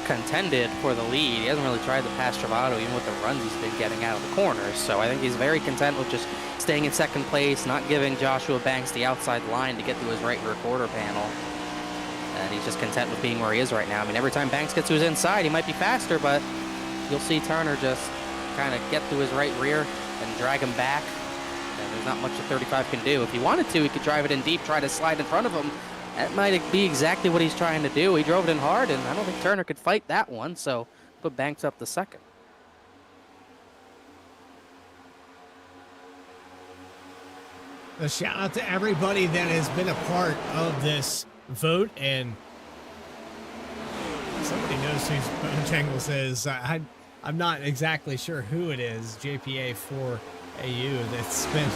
contended for the lead. He hasn't really tried to pass Stravato, even with the runs he's been getting out of the corners. So I think he's very content with just staying in 2nd place, not giving Joshua Banks the outside line to get to his right rear quarter panel. And he's just content with being where he is right now. I mean, every time Banks gets to his inside, he might be faster, but you'll see Turner just kind of get to his right rear and drag him back. And there's not much the 35 can do. If he wanted to, he could drive it in deep, try to slide in front of him. That might be exactly what he's trying to do. He drove it in hard, and I don't think Turner could fight that one, so put Banks up to 2nd. A shout out to everybody that has been a part of this vote, and somebody knows whose Bojangles is. I'm not exactly sure who it is, JPA4AU, that's been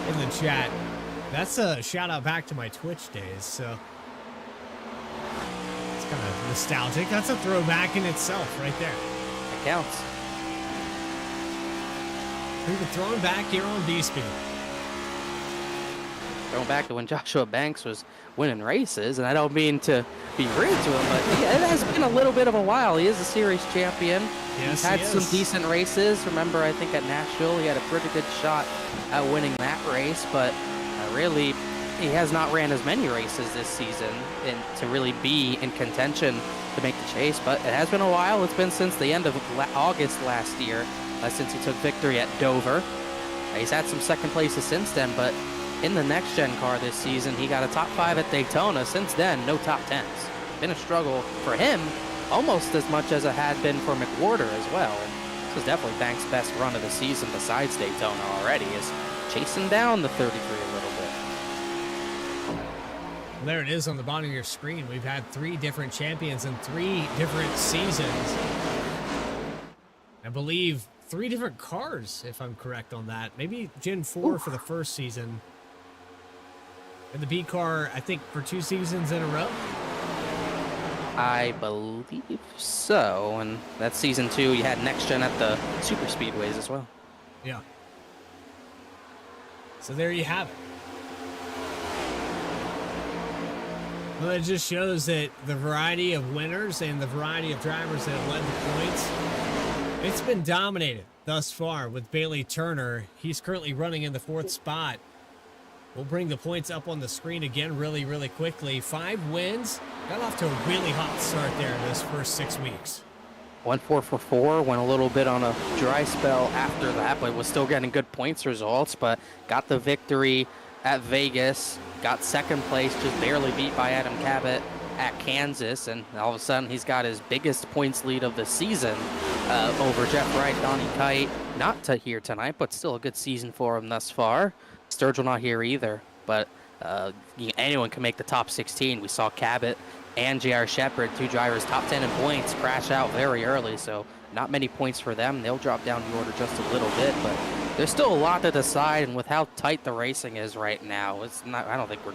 in the chat. That's a shout out back to my Twitch days, so it's kind of nostalgic. That's a throwback in itself right there. It counts. We were throwing back here on B-Speed. Going back to when Joshua Banks was winning races, and I don't mean to be rude to him, but yeah, it has been a little bit of a while. He is a series champion. Yes, He's had some decent races. Remember, I think at Nashville, he had a pretty good shot at winning that race, but really, he has not ran as many races this season to really be in contention to make the chase, but it has been a while. It's been since the end of August last year, since he took victory at Dover. He's had some 2nd places since then, but in the next-gen car this season, he got a top 5 at Daytona. Since then, no top 10s. Been a struggle for him, almost as much as it had been for McWhorter as well. And this is definitely Banks' best run of the season besides Daytona already, is chasing down the 33 a little bit. Well, there it is on the bottom of your screen. We've had 3 different champions in 3 different seasons. I believe 3 different cars, if I'm correct on that. Maybe Gen 4 for the first season. And the B car, I think, for 2 seasons in a row. I believe so. And that's season 2. You had next gen at the super speedways as well. Yeah. So there you have it. Well, it just shows that the variety of winners and the variety of drivers that have led the points, it's been dominated thus far with Bailey Turner. He's currently running in the 4th spot. We'll bring the points up on the screen again really, really quickly. 5 wins. Got off to a really hot start there in this first 6 weeks. Went 4 for 4, went a little bit on a dry spell after that, but was still getting good points results, but got the victory at Vegas, got 2nd place, just barely beat by Adam Cabot at Kansas, and all of a sudden he's got his biggest points lead of the season over Jeff Wright, Donnie Kite. Not here tonight, but still a good season for him thus far. Sturgill not here either, but anyone can make the top 16. We saw Cabot and J.R. Shepard, 2 drivers, top 10 in points, crash out very early, so not many points for them. They'll drop down the order just a little bit, but there's still a lot to decide, and with how tight the racing is right now, it's not. I don't think we're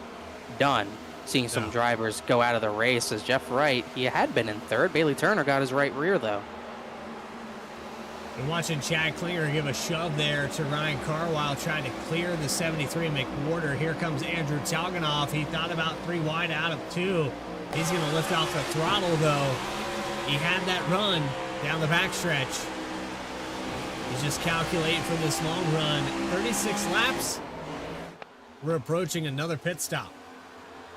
done seeing some drivers go out of the race. As Jeff Wright, he had been in 3rd. Bailey Turner got his right rear, though. And watching Chad Klinger give a shove there to Ryan Carwile, trying to clear the 73 McWhorter. Here comes Andrew Talganoff. He thought about 3 wide out of 2. He's going to lift off the throttle, though. He had that run down the backstretch. He's just calculating for this long run. 36 laps. We're approaching another pit stop.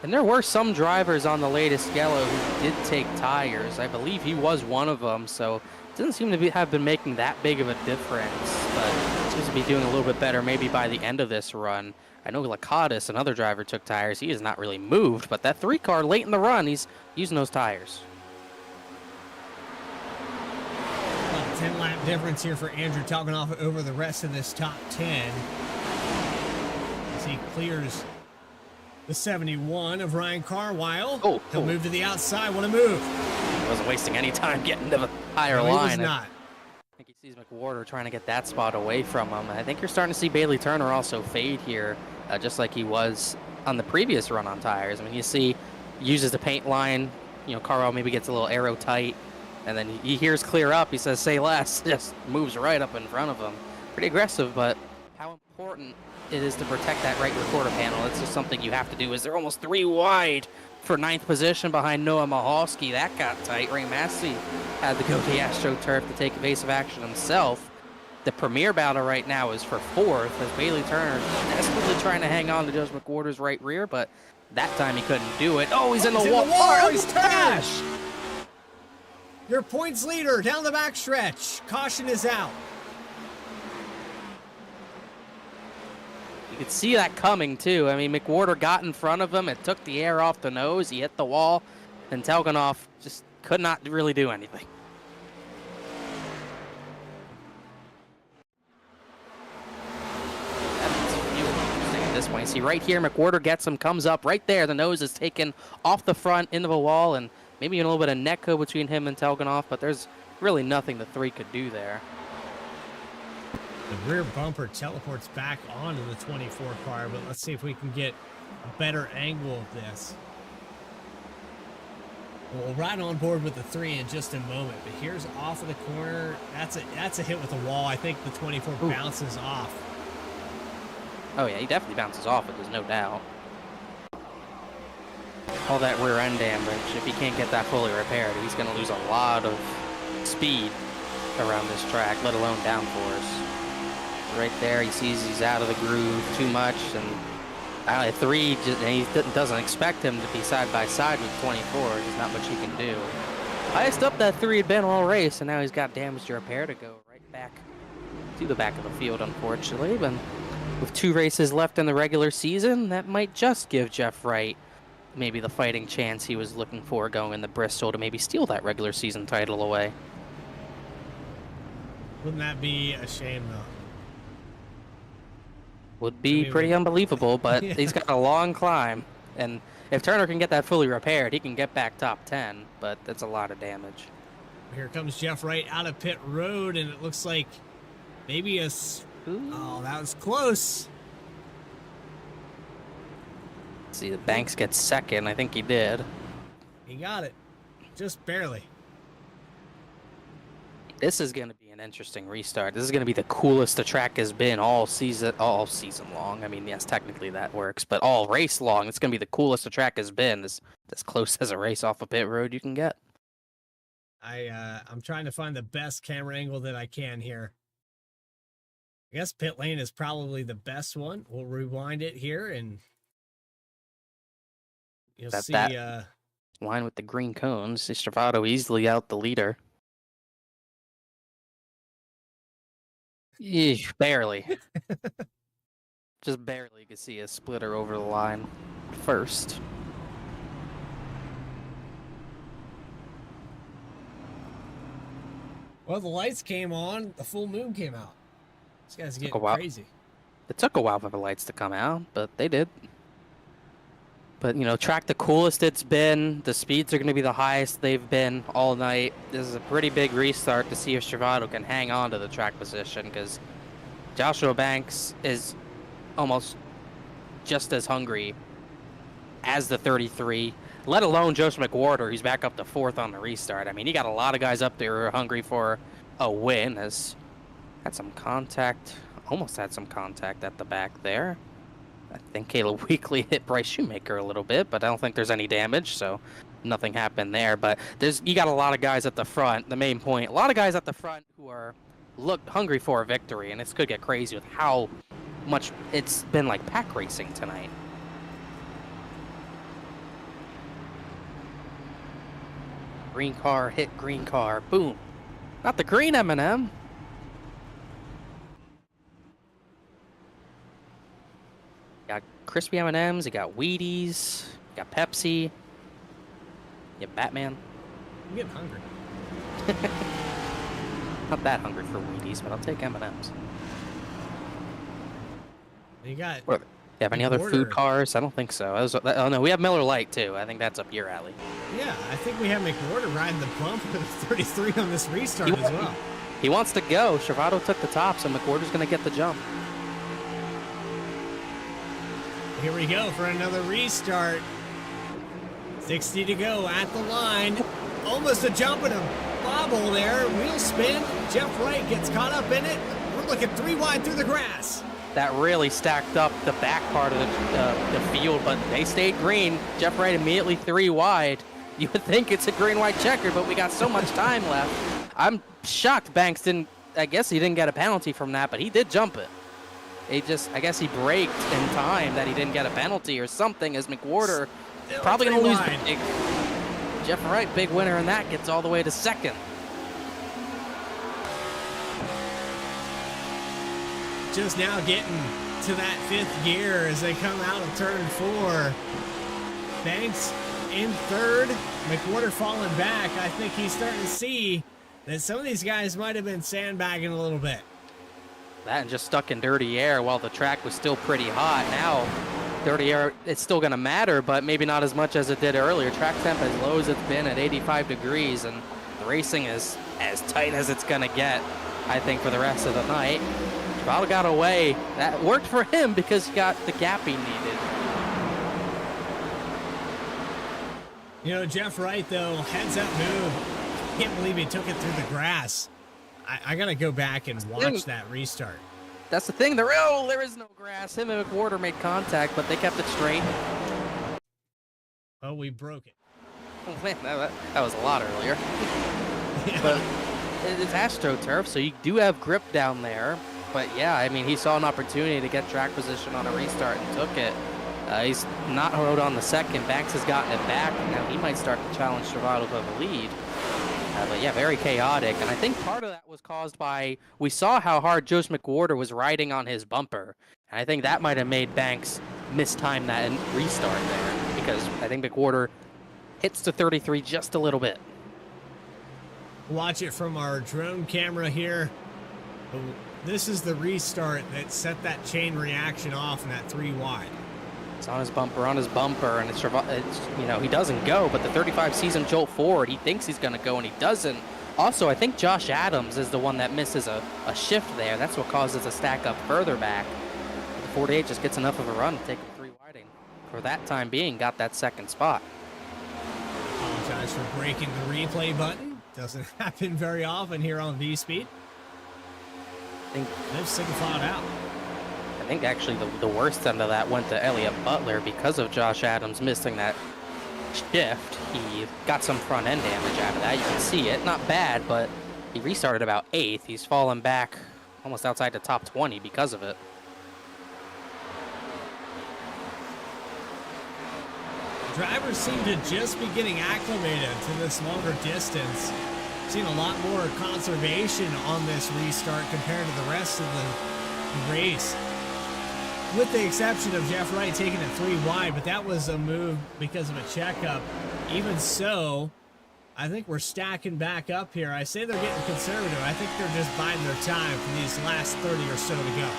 And there were some drivers on the latest yellow who did take tires. I believe he was one of them, so it doesn't seem to have been making that big of a difference, but seems to be doing a little bit better maybe by the end of this run. I know Lakatos, another driver, took tires. He has not really moved, but that 3 car late in the run, he's using those tires. 10-lap difference here for Andrew Talganoff over the rest of this top 10. As he clears the 71 of Ryan Carwile. He'll move to the outside. What a move. He wasn't wasting any time getting to the higher line. He was not. I think he sees McWhorter trying to get that spot away from him. I think you're starting to see Bailey Turner also fade here, just like he was on the previous run on tires. I mean, you see, uses the paint line. You know, Carwile maybe gets a little arrow tight, and then he hears clear up. He says, say less. Just moves right up in front of him. Pretty aggressive, but how important it is to protect that right rear quarter panel. It's just something you have to do. Is they're almost 3 wide for 9th position behind Noah Mahalski. That got tight. Ray Massey had to go to the AstroTurf to take evasive action himself. The premier battle right now is for 4th as Bailey Turner desperately trying to hang on to Joseph McWhorter's right rear, but that time he couldn't do it. Oh, he's in the wall. Oh, he's crashed. Your points leader down the backstretch. Caution is out. You could see that coming, too. I mean, McWhorter got in front of him. It took the air off the nose. He hit the wall, and Talganoff just could not really do anything. At this point, see right here, McWhorter gets him, comes up right there. The nose is taken off the front into the wall, and maybe a little bit of netco between him and Talganoff, but there's really nothing the 3 could do there. The rear bumper teleports back onto the 24 car, but let's see if we can get a better angle of this. We'll ride on board with the 3 in just a moment, but here's off of the corner. That's a hit with the wall. I think the 24 bounces off. Oh yeah, he definitely bounces off it, there's no doubt. All that rear end damage, if he can't get that fully repaired, he's going to lose a lot of speed around this track, let alone downforce. Right there, he sees he's out of the groove too much, and 3, he doesn't expect him to be side by side with 24. There's not much he can do. Highest up that 3 had been all race, and now he's got damage to repair to go right back to the back of the field, unfortunately. But with 2 races left in the regular season, that might just give Jeff Wright maybe the fighting chance he was looking for going into Bristol to maybe steal that regular season title away. Wouldn't that be a shame, though? Would be pretty unbelievable, but Yeah. He's got a long climb. And if Turner can get that fully repaired, he can get back top 10, but that's a lot of damage. Here comes Jeff Wright out of pit road, and it looks like Maybe oh, that was close. See, the Banks gets second. I think he did. He got it. Just barely. This is going to be an interesting restart. This is going to be the coolest the track has been all season long. I mean, yes, technically that works, but all race long, it's going to be the coolest the track has been. This close as a race off a pit road you can get. I'm trying to find the best camera angle that I can here. I guess pit lane is probably the best one. We'll rewind it here and you'll see that line with the green cones. Estravado easily out the leader. Eesh, barely. Just barely could see a splitter over the line first. Well, the lights came on, the full moon came out. This guy's getting crazy. It took a while for the lights to come out, but they did. But, you know, track the coolest it's been. The speeds are going to be the highest they've been all night. This is a pretty big restart to see if Estravado can hang on to the track position, because Joshua Banks is almost just as hungry as the 33, let alone Joseph McWhorter, who's back up to 4th on the restart. I mean, he got a lot of guys up there who are hungry for a win. Has had some contact, almost had some contact at the back there. I think Caleb Weekly hit Bryce Shoemaker a little bit, but I don't think there's any damage, so nothing happened there. But you got a lot of guys at the front. The main point, a lot of guys at the front who are hungry for a victory, and this could get crazy with how much it's been like pack racing tonight. Green car hit green car, boom. Not the green M&M. Got crispy M&Ms, you got Wheaties, you got Pepsi, you have Batman. I'm getting hungry. Not that hungry for Wheaties, but I'll take M&Ms. You got... You have any other food cars? I don't think so. Oh no, we have Miller Lite too. I think that's up your alley. Yeah, I think we have McWhorter riding the bump with a 33 on this restart as well. He wants to go. Estravado took the top, so McWhorter's going to get the jump. Here we go for another restart. 60 to go at the line. Almost a jump and a bobble there. Wheel spin. Jeff Wright gets caught up in it. We're looking 3 wide through the grass. That really stacked up the back part of the field, but they stayed green. Jeff Wright immediately 3 wide. You would think it's a green-white checker, but we got so much time left. I'm shocked Banks didn't, I guess he didn't get a penalty from that, but he did jump it. I guess he braked in time that he didn't get a penalty or something, as McWhorter probably going to lose big. Jeff Wright, big winner in that, gets all the way to 2nd. Just now getting to that 5th gear as they come out of turn 4. Banks in 3rd. McWhorter falling back. I think he's starting to see that some of these guys might have been sandbagging a little bit. That and just stuck in dirty air while the track was still pretty hot. Now, dirty air, it's still going to matter, but maybe not as much as it did earlier. Track temp as low as it's been at 85 degrees, and the racing is as tight as it's going to get, I think, for the rest of the night. Estravado got away. That worked for him because he got the gap he needed. You know, Jeff Wright, though, heads up move. Can't believe he took it through the grass. I got to go back and watch that restart. That's the thing. There is no grass. Him and McWhorter made contact, but they kept it straight. Oh, we broke it. Oh, man, that was a lot earlier. Yeah. But it's AstroTurf, so you do have grip down there. But yeah, I mean, he saw an opportunity to get track position on a restart and took it. He's not rode on the 2nd. Banks has gotten it back. Now he might start to challenge Estravado for the lead. But yeah, very chaotic. And I think part of that was caused by, we saw how hard Joseph McWhorter was riding on his bumper. And I think that might have made Banks mistime that and restart there. Because I think McWhorter hits the 33 just a little bit. Watch it from our drone camera here. This is the restart that set that chain reaction off in that 3 wide. It's on his bumper, and it's you know, he doesn't go, but the 35 sees him jolt forward. He thinks he's going to go, and he doesn't. Also, I think Josh Adams is the one that misses a shift there. That's what causes a stack up further back. The 48 just gets enough of a run to take him 3 wide. For that time being, got that second spot. Apologize for breaking the replay button. Doesn't happen very often here on VSPEED. I think they've single filed out. I think actually the worst end of that went to Elliott Butler because of Josh Adams missing that shift. He got some front end damage out of that. You can see it. Not bad, but he restarted about 8th. He's fallen back almost outside the top 20 because of it. Drivers seem to just be getting acclimated to this longer distance. Seen a lot more conservation on this restart compared to the rest of the race. With the exception of Jeff Wright taking it 3 wide, but that was a move because of a checkup. Even so, I think we're stacking back up here. I say they're getting conservative. I think they're just biding their time for these last 30 or so to go.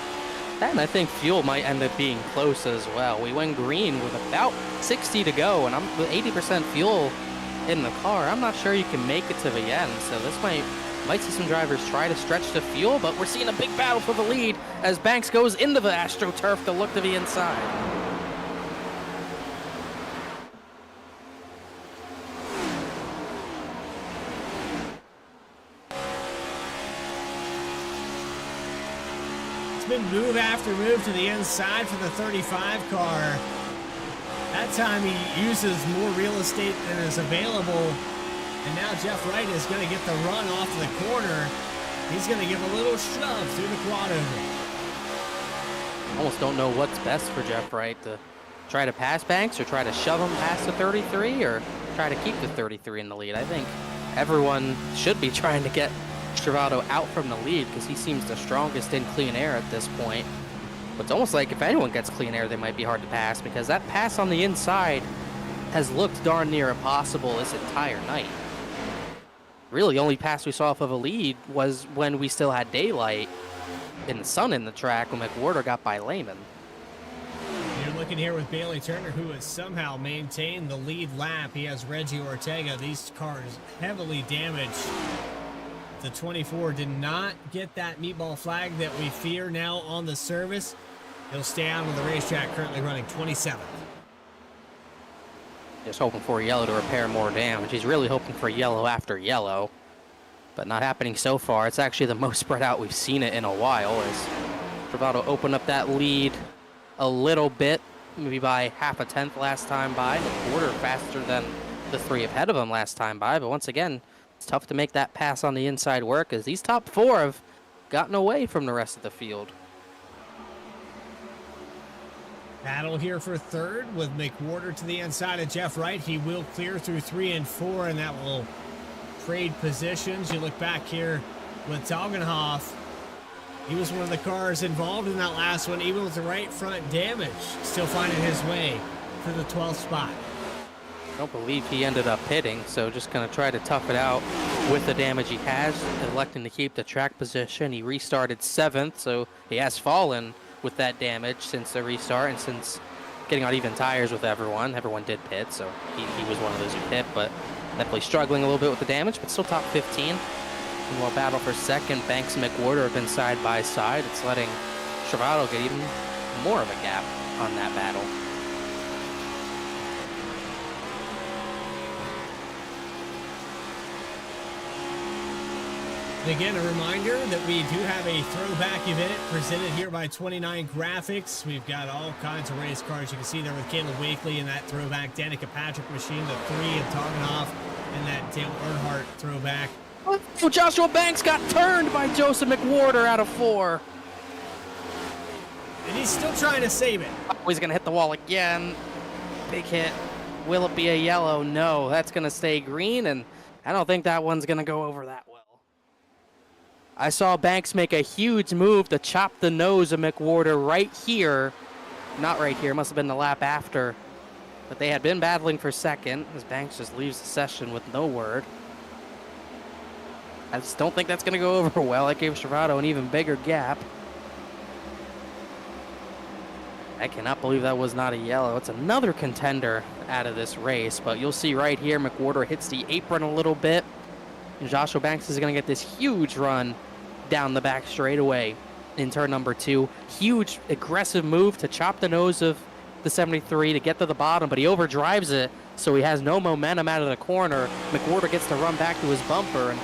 And I think fuel might end up being close as well. We went green with about 60 to go, and I'm with 80% fuel in the car. I'm not sure you can make it to the end, so this might see some drivers try to stretch the fuel, but we're seeing a big battle for the lead as Banks goes into the AstroTurf to look to the inside. It's been move after move to the inside for the 35 car. That time he uses more real estate than is available. And now Jeff Wright is going to get the run off the corner. He's going to give a little shove through the quad over. Almost don't know what's best for Jeff Wright, to try to pass Banks or try to shove him past the 33 or try to keep the 33 in the lead. I think everyone should be trying to get Stravato out from the lead because he seems the strongest in clean air at this point. But it's almost like if anyone gets clean air, they might be hard to pass because that pass on the inside has looked darn near impossible this entire night. Really, the only pass we saw off of a lead was when we still had daylight in the sun in the track when McWhorter got by Lehman. You're looking here with Bailey Turner, who has somehow maintained the lead lap. He has Reggie Ortega. These cars heavily damaged. The 24 did not get that meatball flag that we fear now on the service. He'll stay out on the racetrack, currently running 27th. Just hoping for yellow to repair more damage. He's really hoping for yellow after yellow, but not happening so far. It's actually the most spread out we've seen it in a while as Stravato opened up that lead a little bit, maybe by half a tenth last time by, and a quarter faster than the 3 ahead of him last time by. But once again, it's tough to make that pass on the inside work as these top 4 have gotten away from the rest of the field. Battle here for third with McWhorter to the inside of Jeff Wright. He will clear through 3 and 4, and that will trade positions. You look back here with Taugenhoff. He was one of the cars involved in that last one, even with the right front damage, still finding his way to the 12th spot. I don't believe he ended up hitting, so just going to try to tough it out with the damage he has, electing to keep the track position. He restarted 7th, so he has fallen with that damage since the restart and since getting on even tires with everyone. Everyone did pit, so he was one of those who pit, but definitely struggling a little bit with the damage, but still top 15. And while battle for second, Banks and McWhorter have been side by side. It's letting Stravato get even more of a gap on that battle. And again, a reminder that we do have a throwback event presented here by 29 Graphics. We've got all kinds of race cars. You can see there with Caleb Wakely in that throwback, Danica Patrick machine, the 3 of Taugenhoff, and that Dale Earnhardt throwback. Oh, Joshua Banks got turned by Joseph McWhorter out of 4. And he's still trying to save it. Oh, he's going to hit the wall again. Big hit. Will it be a yellow? No, that's going to stay green, and I don't think that one's going to go over that well. I saw Banks make a huge move to chop the nose of McWhorter right here. Not right here, must have been the lap after. But they had been battling for second as Banks just leaves the session with no word. I just don't think that's going to go over well. That gave Stravato an even bigger gap. I cannot believe that was not a yellow. It's another contender out of this race, but you'll see right here McWhorter hits the apron a little bit. And Joshua Banks is going to get this huge run down the back straightaway in turn number 2. Huge aggressive move to chop the nose of the 73 to get to the bottom, but he overdrives it, so he has no momentum out of the corner. McWhorter gets to run back to his bumper and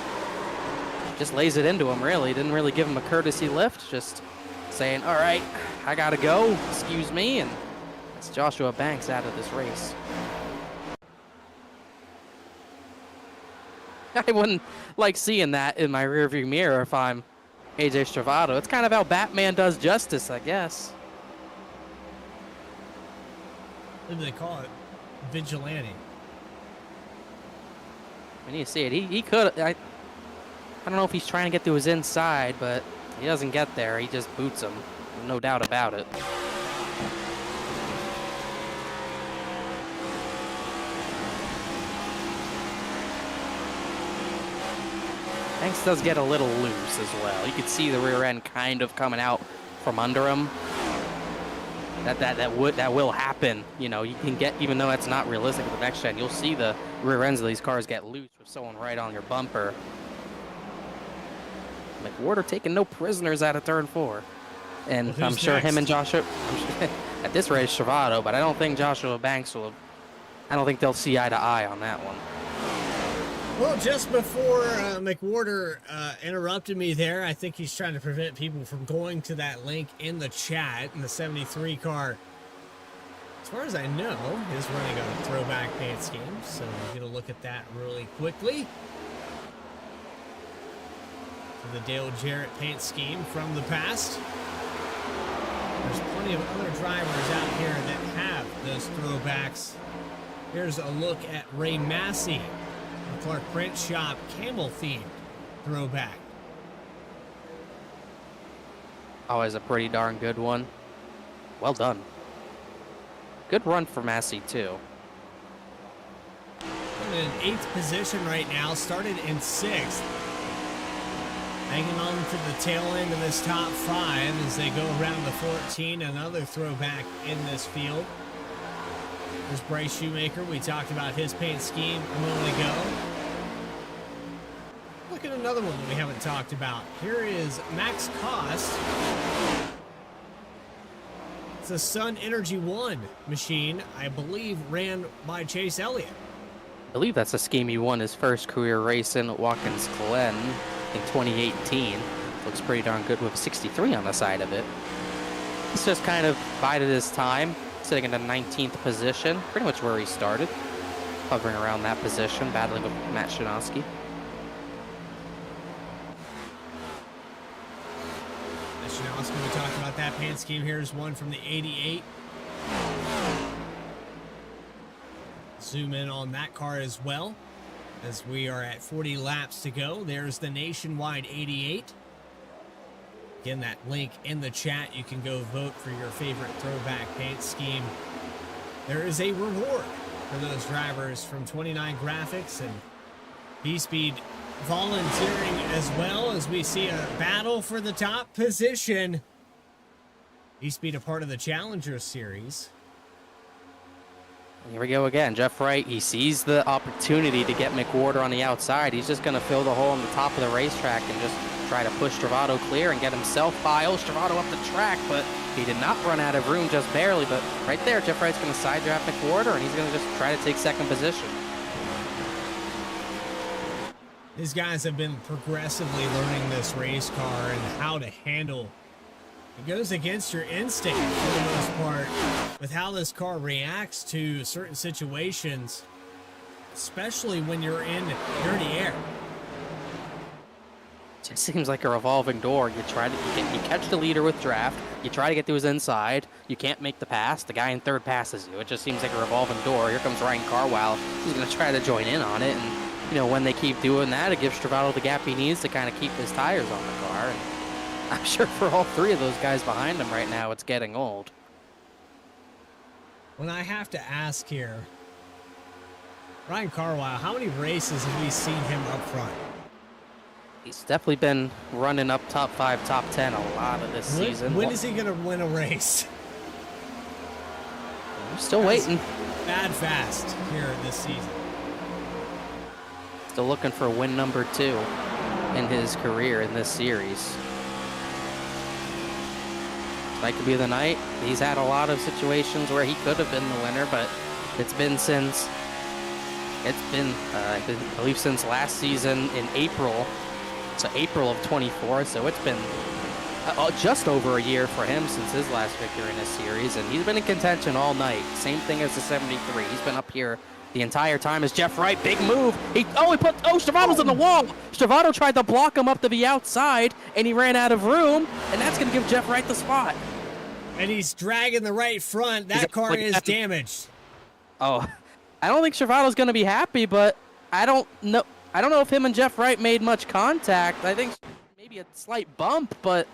just lays it into him, really. Didn't really give him a courtesy lift, just saying, all right, I gotta go, excuse me, and that's Joshua Banks out of this race. I wouldn't like seeing that in my rearview mirror if I'm AJ Stravado. It's kind of how Batman does justice, I guess. What do they call it? Vigilante. I need to see it. He could. I don't know if he's trying to get to his inside, but he doesn't get there. He just boots him. No doubt about it. Banks does get a little loose as well. You can see the rear end kind of coming out from under him. That will happen. You know, you can get, even though that's not realistic with the next gen, you'll see the rear ends of these cars get loose with someone right on your bumper. McWhorter taking no prisoners out of turn 4. And well, I'm sure next? him and Joshua, at this rate, Stravado, but I don't think Joshua Banks will, I don't think they'll see eye to eye on that one. Well, just before McWhorter interrupted me there, I think he's trying to prevent people from going to that link in the chat. In the 73 car, as far as I know, is running a throwback paint scheme. So we're going to look at that really quickly. So the Dale Jarrett paint scheme from the past. There's plenty of other drivers out here that have those throwbacks. Here's a look at Ray Massey. Clark Print Shop camel themed throwback. Always a pretty darn good one. Well done. Good run for Massey too. In 8th position right now, started in 6th. Hanging on to the tail end of this top 5 as they go around the 14. Another throwback in this field. There's Bryce Shoemaker. We talked about his paint scheme a moment ago. Look at another one that we haven't talked about. Here is Max Cost. It's a Sun Energy 1 machine, I believe ran by Chase Elliott. I believe that's a scheme he won his first career race in at Watkins Glen in 2018. Looks pretty darn good with 63 on the side of it. He's just kind of bided his time, sitting in the 19th position, pretty much where he started, hovering around that position, battling with Matt Shinosky. Shinosky, we talked about that paint scheme. Here's one from the 88. Zoom in on that car as well, as we are at 40 laps to go. There's the nationwide 88. Again, that link in the chat. You can go vote for your favorite throwback paint scheme. There is a reward for those drivers from 29 Graphics and VSPEED volunteering as well, as we see a battle for the top position. VSPEED a part of the Challenger Series. Here we go again. Jeff Wright, he sees the opportunity to get McWhorter on the outside. He's just going to fill the hole on the top of the racetrack and just try to push Stravado clear and get himself by. Oh, Stravado up the track, but he did not run out of room, just barely. But right there, Jeff Wright's going to side draft McWhorter, and he's going to just try to take second position. These guys have been progressively learning this race car and how to handle. It goes against your instinct for the most part with how this car reacts to certain situations, especially when you're in dirty air. It seems like a revolving door. You catch the leader with draft, you try to get to his inside, you can't make the pass, the guy in third passes you. It just seems like a revolving door. Here comes Ryan Carwile. He's going to try to join in on it, and you know, when they keep doing that, it gives Stravado the gap he needs to kind of keep his tires on the car. And I'm sure for all 3 of those guys behind him right now, it's getting old. When I have to ask here, Ryan Carwile, how many races have we seen him up front? He's definitely been running up top 5, top 10 a lot of this season. When is he going to win a race? I'm still waiting. Bad fast here this season. Still looking for win number 2 in his career in this series. Tonight could be the night. He's had a lot of situations where he could have been the winner, but it's been I believe since last season in April. So April of 24. So it's been just over a year for him since his last victory in this series, and he's been in contention all night. Same thing as the 73. He's been up here the entire time. As Jeff Wright, big move. Stravato's on the wall. Stravato tried to block him up to the outside, and he ran out of room, and that's going to give Jeff Wright the spot. And he's dragging the right front. That car is damaged. Oh, I don't think Stravato's going to be happy, but I don't know if him and Jeff Wright made much contact. I think maybe a slight bump, but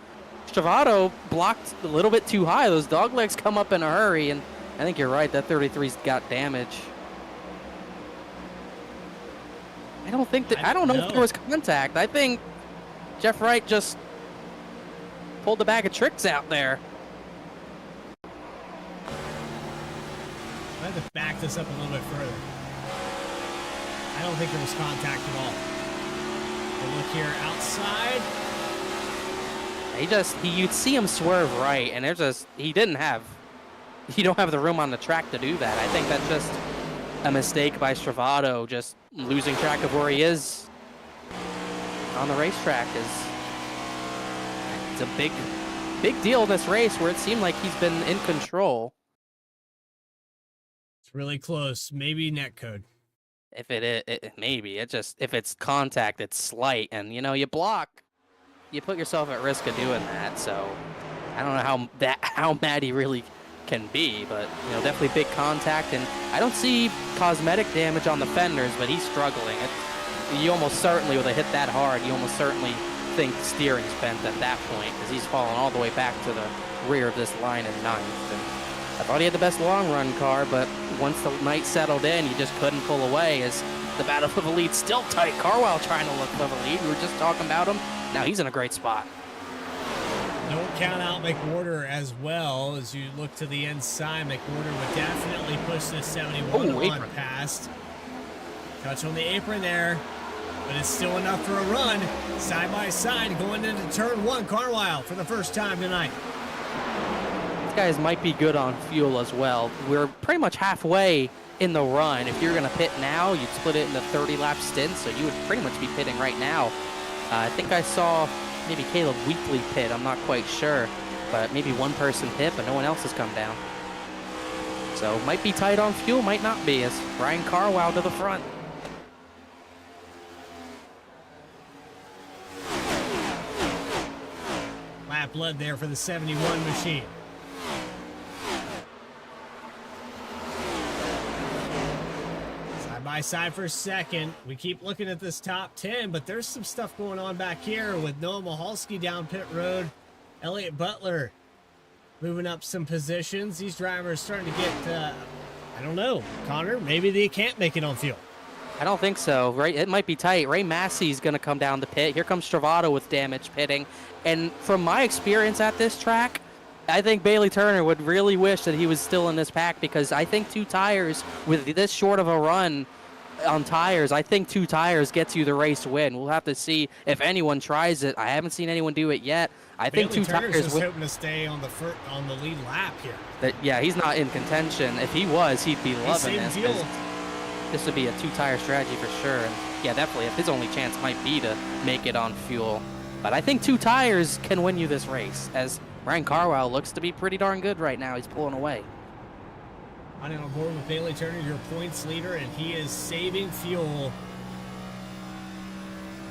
Stravato blocked a little bit too high. Those dog legs come up in a hurry, and I think you're right. That 33's got damage. I don't know if there was contact. I think Jeff Wright just pulled the bag of tricks out there. I have to back this up a little bit further. I don't think there was contact at all. We'll look here outside. You'd see him swerve right, and you don't have the room on the track to do that. I think that's just a mistake by Stravato, just losing track of where he is on the racetrack. It's a big deal in this race where it seemed like he's been in control. It's really close. Maybe netcode. If maybe if it's contact, it's slight, and you block. You put yourself at risk of doing that, so I don't know how mad he really can be, but definitely big contact, and I don't see cosmetic damage on the fenders, but he's struggling. You almost certainly, with a hit that hard, you almost certainly think steering's bent at that point, because he's fallen all the way back to the rear of this line in 9th. And I thought he had the best long run car, but once the night settled in, he just couldn't pull away, as the battle for the lead's still tight. Carwile trying to look for the lead. We were just talking about him. Now he's in a great spot. Don't count out McWhorter as well. As you look to the inside, McWhorter would definitely push this 71 on past. Touch on the apron there, but it's still enough for a run. Side by side going into turn 1. Carwile for the first time tonight. These guys might be good on fuel as well. We're pretty much halfway in the run. If you're going to pit now, you'd split it into 30-lap stints, so you would pretty much be pitting right now. I think I saw maybe Caleb Weekly pit. I'm not quite sure, but maybe one person pit, but no one else has come down. So might be tight on fuel, might not be, as Ryan Carwile to the front. Lap led there for the 71 machine. By side for a second. We keep looking at this top 10, but there's some stuff going on back here with Noah Mahalski down pit road. Elliott Butler moving up some positions. These drivers starting to get, I don't know, Connor, maybe they can't make it on fuel. I don't think so. Right? It might be tight. Ray Massey's going to come down the pit. Here comes Stravato with damage pitting. And from my experience at this track, I think Bailey Turner would really wish that he was still in this pack, because I think 2 tires with this short of a run on tires, I think 2 tires gets you the race win. We'll have to see if anyone tries it. I haven't seen anyone do it yet. I think 2 Turner's tires. Just hoping to stay on the lead lap here. Yeah, he's not in contention. If he was, he'd be loving this. This would be a 2-tire strategy for sure. And yeah, definitely. If his only chance might be to make it on fuel, but I think 2 tires can win you this race, as Ryan Carwile looks to be pretty darn good right now. He's pulling away. Running on board with Bailey Turner, your points leader, and he is saving fuel,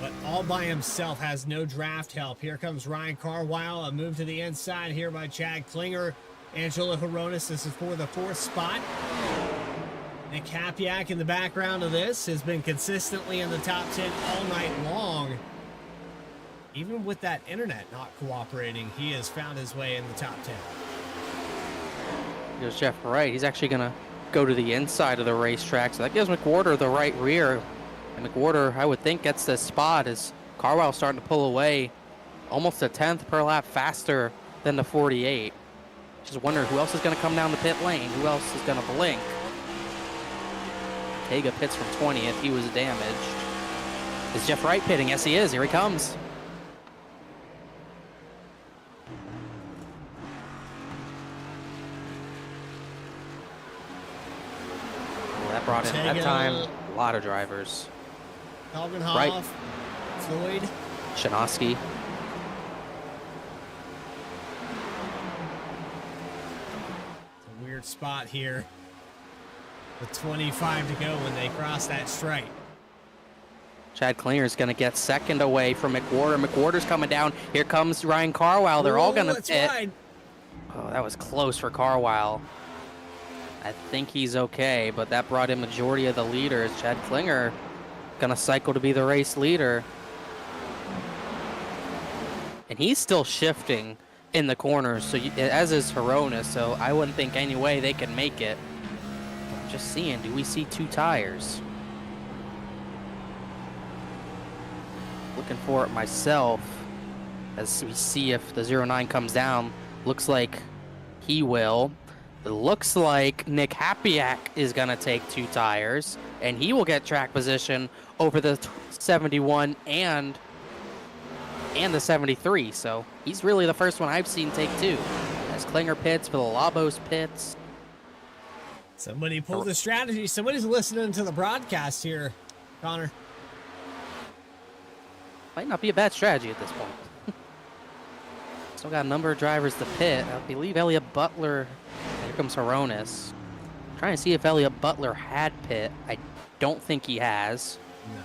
but all by himself, has no draft help. Here comes Ryan Carwile, a move to the inside here by Chad Klinger. Angelo Horonis, this is for the 4th spot. Nick Hapiak in the background of this has been consistently in the top 10 all night long. Even with that internet not cooperating, he has found his way in the top 10. Here's Jeff Wright. He's actually going to go to the inside of the racetrack, so that gives McWhorter the right rear. And McWhorter, I would think, gets this spot as Carwile starting to pull away almost a 10th per lap faster than the 48. Just wondering who else is going to come down the pit lane. Who else is going to blink? Tega pits from 20th. He was damaged. Is Jeff Wright pitting? Yes, he is. Here he comes. Well, that brought in that time a lot of drivers. Kalgenhoff, Right. Floyd. Shinosky. It's a weird spot here. With 25 to go when they cross that stripe. Chad Klinger's going to get second away from McWhorter. McWhorter's coming down. Here comes Ryan Carwile. They're all going to pit. Wide. Oh, that was close for Carwile. I think he's okay, but that brought in majority of the leaders. Chad Klinger going to cycle to be the race leader. And he's still shifting in the corners, so as is Hronis, so I wouldn't think any way they can make it. I'm just seeing, do we see 2 tires? Looking for it myself as we see if the 09 comes down. Looks like he will. It looks like Nick Hapiak is going to take 2 tires, and he will get track position over the 71 and the 73. So he's really the first one I've seen take 2. As Klinger pits, Villalobos pits. Somebody pulled the strategy. Somebody's listening to the broadcast here, Connor. Might not be a bad strategy at this point. Still got a number of drivers to pit. I believe Elliot Butler. Here comes Hronis. Trying to see if Elliot Butler had pit. I don't think he has. No.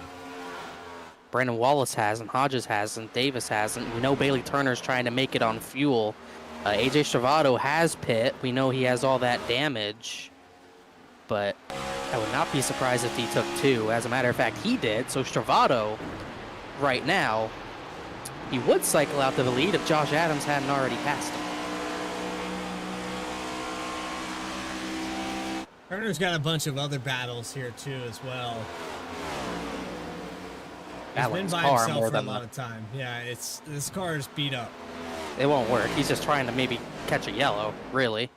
Brandon Wallace hasn't. Hodges hasn't. Davis hasn't. We know Bailey Turner's trying to make it on fuel. AJ Stravado has pit. We know he has all that damage. But I would not be surprised if he took 2. As a matter of fact, he did. So Stravado, right now, he would cycle out to the lead if Josh Adams hadn't already passed him. Turner's got a bunch of other battles here too as well. He's been by himself for a lot of time. Yeah, this car is beat up. It won't work. He's just trying to maybe catch a yellow, really.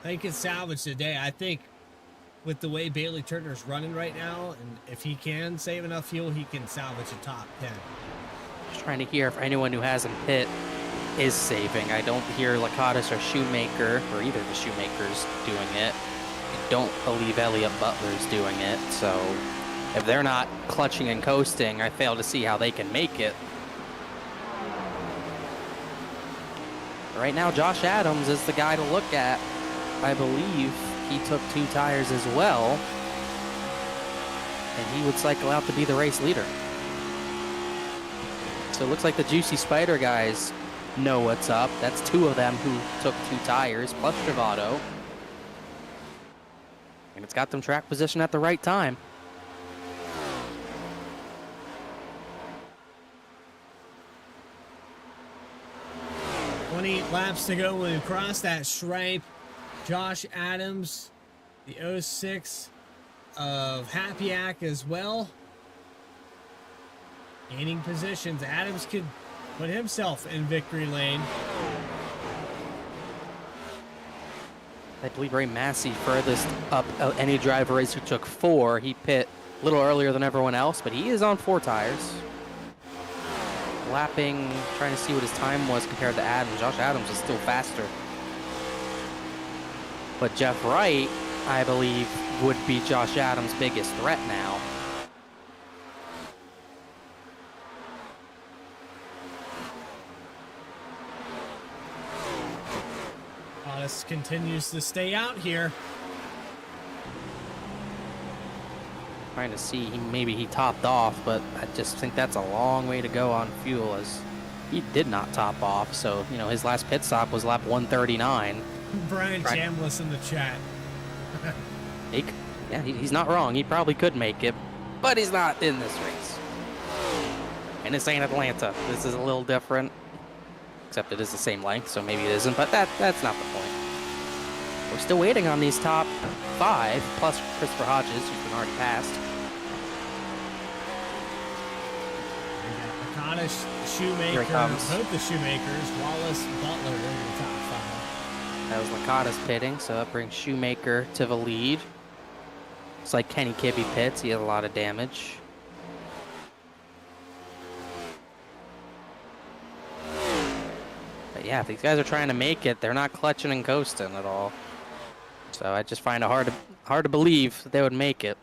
They can salvage today. I think with the way Bailey Turner's running right now, and if he can save enough fuel, he can salvage a top 10. Just trying to hear if anyone who hasn't pit is saving. I don't hear Lakatos or Shoemaker, or either of the Shoemakers, doing it. I don't believe Elliot Butler's doing it, so if they're not clutching and coasting, I fail to see how they can make it. Right now, Josh Adams is the guy to look at. I believe he took 2 tires as well, and he would cycle out to be the race leader. So it looks like the Juicy Spider guys know what's up. That's 2 of them who took 2 tires, plus Travato. And it's got them track position at the right time. Laps to go when we cross that stripe. Josh Adams, the 06 of Hapiak as well. Gaining positions. Adams could put himself in victory lane. I believe Ray Massey furthest up any driver race who took 4. He pit a little earlier than everyone else, but he is on 4 tires. Lapping, trying to see what his time was compared to Adams. Josh Adams is still faster. But Jeff Wright, I believe, would be Josh Adams' biggest threat now. This continues to stay out here. Trying to see, maybe he topped off, but I just think that's a long way to go on fuel, as he did not top off. So, you know, his last pit stop was lap 139. Brian Chambliss in the chat. He's not wrong. He probably could make it, but he's not in this race. And this ain't Atlanta. This is a little different, except it is the same length, so maybe it isn't, but that's not the point. We're still waiting on these top 5, plus Christopher Hodges, who's been already passed. Lakatos, Shoemaker, both the Shoemakers, Wallace, Butler in the top 5. That was Lakatos pitting, so that brings Shoemaker to the lead. It's like Kenny Kibbe pits. He has a lot of damage. But yeah, if these guys are trying to make it, they're not clutching and coasting at all. So I just find it hard to believe that they would make it.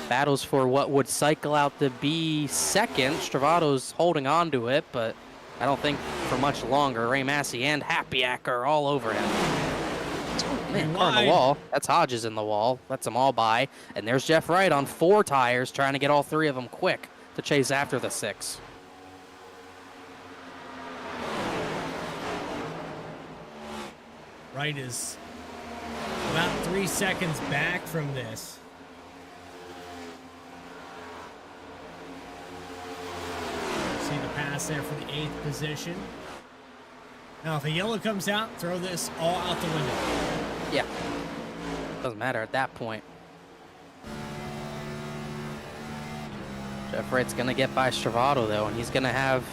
Battles for what would cycle out to be second. Stravato's holding on to it, but I don't think for much longer. Ray Massey and Happyack are all over him. Oh, man, car in the wall. That's Hodges in the wall. Lets them all by. And there's Jeff Wright on 4 tires, trying to get all 3 of them quick to chase after the 6. Wright is about 3 seconds back from this. See the pass there for the 8th position. Now, if a yellow comes out, throw this all out the window. Yeah. Doesn't matter at that point. Jeff Wright's going to get by Stravato, though, and he's going to have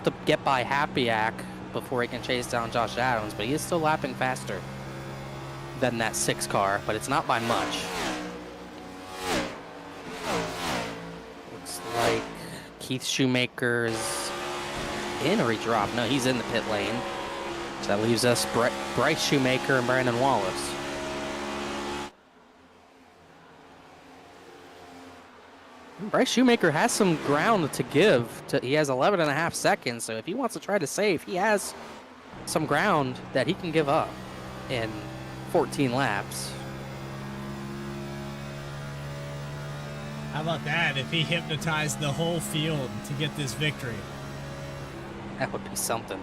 to get by Happyack before he can chase down Josh Adams, but he is still lapping faster than that 6 car, but it's not by much. Looks like Keith Shoemaker's in, or he dropped. No, he's in the pit lane. So that leaves us Bryce Shoemaker and Brandon Wallace. Bryce Shoemaker has some ground to give. He has 11.5 seconds, so if he wants to try to save, he has some ground that he can give up in 14 laps. How about that if he hypnotized the whole field to get this victory? That would be something.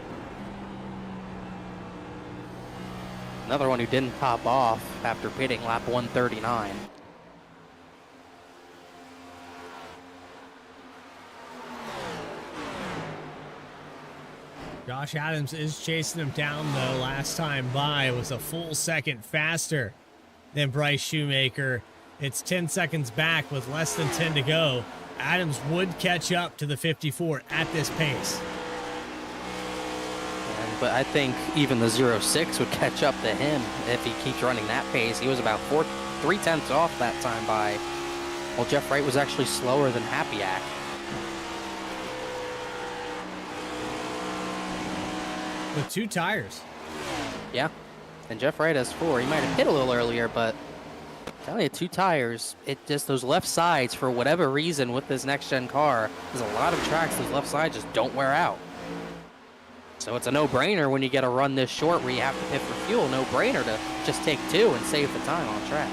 Another one who didn't pop off after pitting lap 139. Josh Adams is chasing him down, though. Last time by was a full second faster than Bryce Shoemaker. It's 10 seconds back with less than 10 to go. Adams would catch up to the 54 at this pace. But I think even the 06 would catch up to him if he keeps running that pace. He was about 3/10 off that time by. Well, Jeff Wright was actually slower than Happyack. With 2 tires. Yeah, and Jeff Wright has 4. He might have hit a little earlier, but I'm telling you, 2 tires. It just, those left sides, for whatever reason with this next-gen car, there's a lot of tracks those left sides just don't wear out. So it's a no-brainer when you get a run this short where you have to pit for fuel. No-brainer to just take 2 and save the time on track.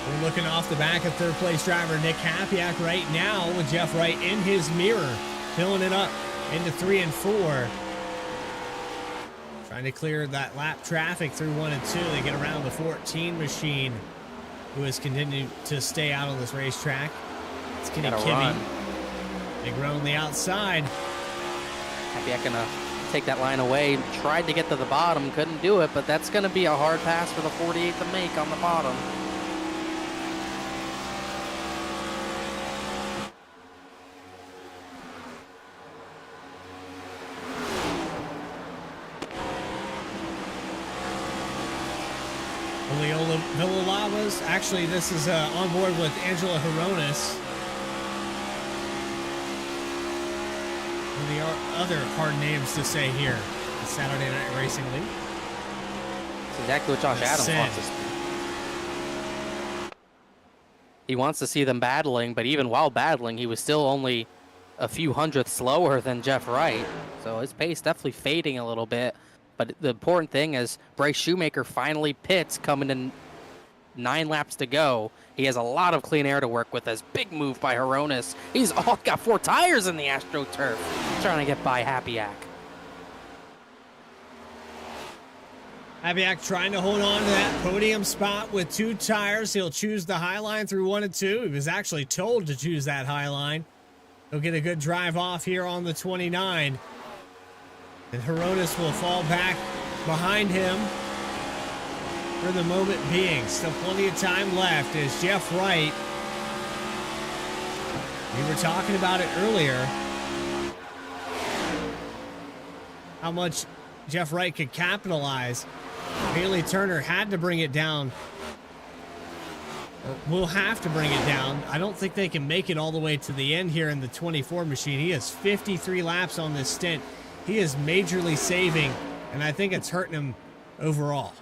We're looking off the back of third-place driver Nick Happyack right now with Jeff Wright in his mirror, filling it up into 3 and 4. Trying to clear that lap traffic through 1 and 2. They get around the 14 machine, who has continued to stay out on this racetrack. It's Kenny Kimmy. Big run on the outside. Happyack gonna take that line away. Tried to get to the bottom, couldn't do it, but that's gonna be a hard pass for the 48 to make on the bottom. Leola Villalavas. Actually, this is on board with Angela Hironis. One of the other hard names to say here, the Saturday Night Racing League. That's exactly what Josh Adams wants to see. He wants to see them battling, but even while battling, he was still only a few hundredths slower than Jeff Wright. So his pace definitely fading a little bit. But the important thing is Bryce Shoemaker finally pits, coming in 9 laps to go. He has a lot of clean air to work with. As big move by Hironis. He's got 4 tires in the AstroTurf, trying to get by Happyack. Happyack trying to hold on to that podium spot with 2 tires. He'll choose the high line through 1 and 2. He was actually told to choose that high line. He'll get a good drive off here on the 29. And Hironis will fall back behind him for the moment being. Still plenty of time left as Jeff Wright, we were talking about it earlier, how much Jeff Wright could capitalize. Haley Turner had to bring it down We'll have to bring it down. I don't think they can make it all the way to the end here in the 24 machine. He has 53 laps on this stint. He is majorly saving, and I think it's hurting him overall.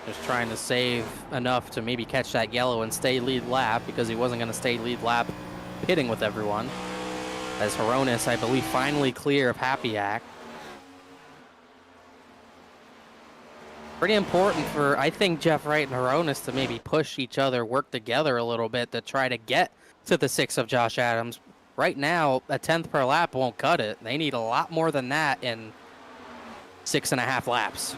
Just trying to save enough to maybe catch that yellow and stay lead lap, because he wasn't going to stay lead lap pitting with everyone. As Hronis, I believe, finally clear of Happy-Ack. Pretty important for, I think, Jeff Wright and Hronis to maybe push each other, work together a little bit to try to get to the 6 of Josh Adams. Right now, a 10th per lap won't cut it. They need a lot more than that in 6.5 laps.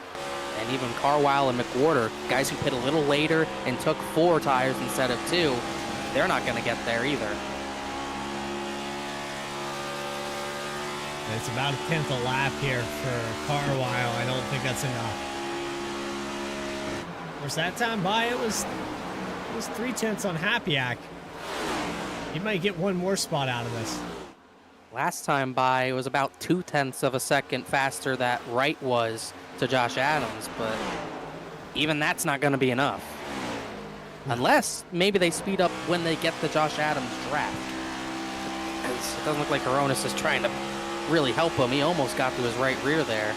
And even Carwile and McWhorter, guys who pit a little later and took 4 tires instead of 2, they're not going to get there either. It's about a 10th a lap here for Carwile. I don't think that's enough. Of course, that time by it was 3/10 on Happy-Ack. He might get one more spot out of this. Last time by, it was about 0.2 of a second faster that Wright was to Josh Adams, but even that's not going to be enough. Unless maybe they speed up when they get the Josh Adams draft. It doesn't look like Hronis is trying to really help him. He almost got to his right rear there.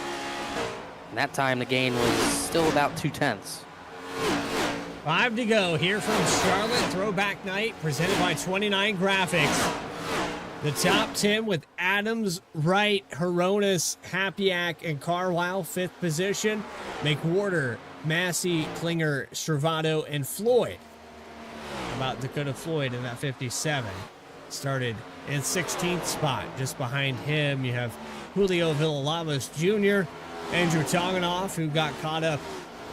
And that time the gain was still about 0.2. 5 to go here from Charlotte Throwback Night, presented by 29 Graphics. The top 10 with Adams, Wright, Hronis, Happy-Ack, and Carwile, 5th position. McWhorter, Massey, Klinger, Stravado, and Floyd. How about Dakota Floyd in that 57? Started in 16th spot. Just behind him, you have Julio Villalobos Jr., Andrew Toganoff, who got caught up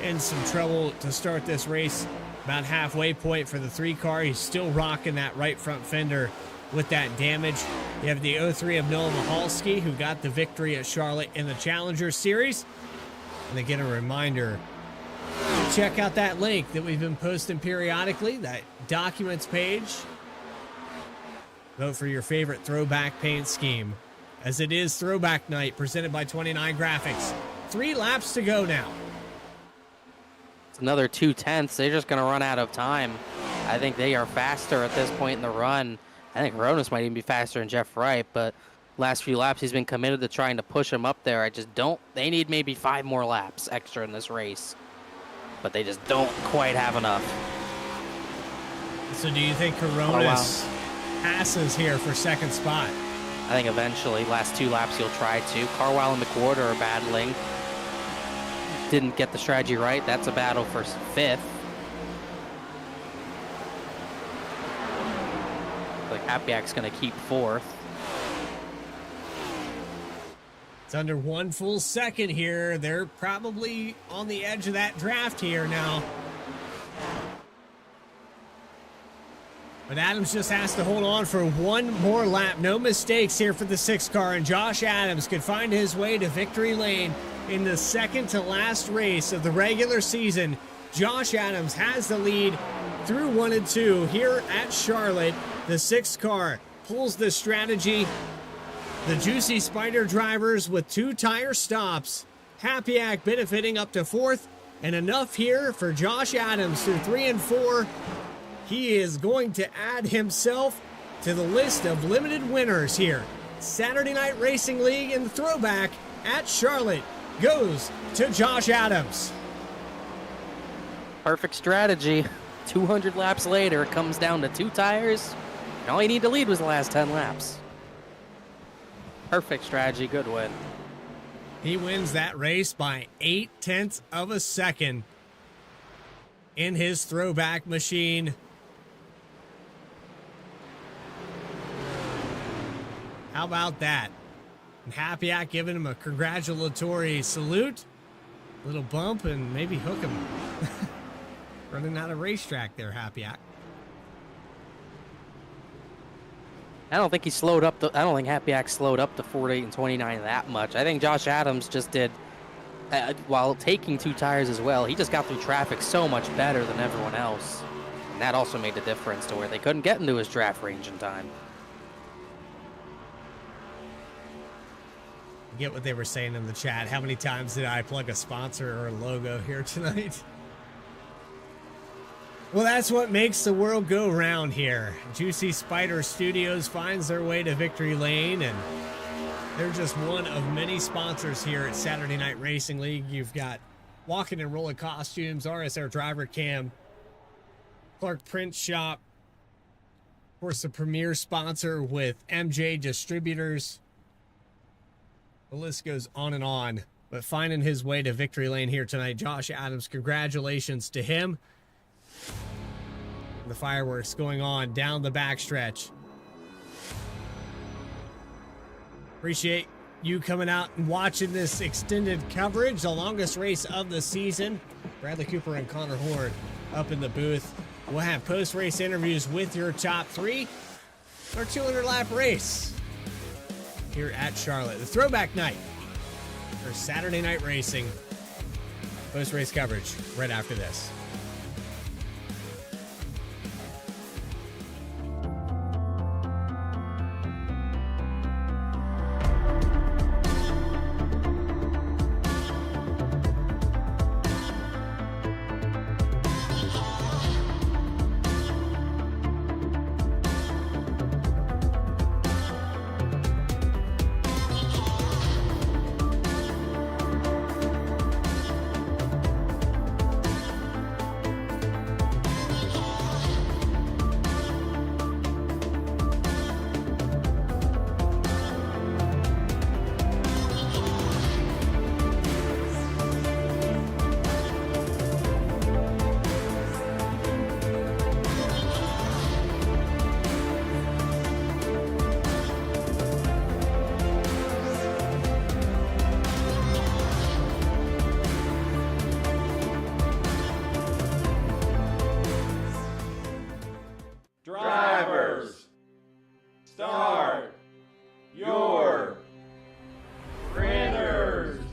in some trouble to start this race. About halfway point for the 3 car. He's still rocking that right front fender with that damage. You have the 03 of Noah Michalski, who got the victory at Charlotte in the Challenger Series. And again, a reminder, check out that link that we've been posting periodically, that documents page. Vote for your favorite throwback paint scheme, as it is Throwback Night, presented by 29 Graphics. 3 laps to go now. It's another 0.2. They're just going to run out of time. I think they are faster at this point in the run. I think Hronis might even be faster than Jeff Wright, but last few laps he's been committed to trying to push him up there. I just don't. They need maybe 5 more laps extra in this race, but they just don't quite have enough. So do you think Hronis passes here for 2nd spot? I think eventually, last 2 laps he'll try to. Carwile and McWhorter are battling. Didn't get the strategy right. That's a battle for 5th. Like Happy-Ack's going to keep 4th. It's under 1 full second here. They're probably on the edge of that draft here now. But Adams just has to hold on for 1 more lap. No mistakes here for the 6 car, and Josh Adams could find his way to victory lane in the 2nd to last race of the regular season. Josh Adams has the lead through 1 and 2 here at Charlotte. The 6 car pulls the strategy. The Juicy Spider drivers with 2 tire stops. Happy-Ack benefiting up to 4th, and enough here for Josh Adams through 3 and 4. He is going to add himself to the list of limited winners here. Saturday Night Racing League in the Throwback at Charlotte goes to Josh Adams. Perfect strategy. 200 laps later, it comes down to 2 tires, and all you need to lead was the last 10 laps. Perfect strategy, good win. He wins that race by 0.8 of a second in his Throwback machine. How about that? And Happy-Ack giving him a congratulatory salute. Little bump and maybe hook him. Running out of racetrack there, Happy-Ack. I don't think he slowed up. I don't think Happy-Ack slowed up to 48 and 29 that much. I think Josh Adams just did, while taking 2 tires as well, he just got through traffic so much better than everyone else. And that also made the difference to where they couldn't get into his draft range in time. Get what they were saying in the chat. How many times did I plug a sponsor or a logo here tonight? Well, that's what makes the world go round here. Juicy Spider Studios finds their way to Victory Lane, and they're just one of many sponsors here at Saturday Night Racing League. You've got Walking and Rolling Costumes, RSR Driver Cam, Clark Print Shop, of course, the premier sponsor with M&J Distributors. The list goes on and on, but finding his way to Victory Lane here tonight, Josh Adams, congratulations to him. The fireworks going on down the backstretch. Appreciate you coming out and watching this extended coverage, the longest race of the season. Bradley Cooper and Connor Horn up in the booth. We'll have post-race interviews with your top three. Our 200-lap race here at Charlotte. The throwback night for Saturday Night Racing. Post-race coverage right after this. Drivers, start your printers.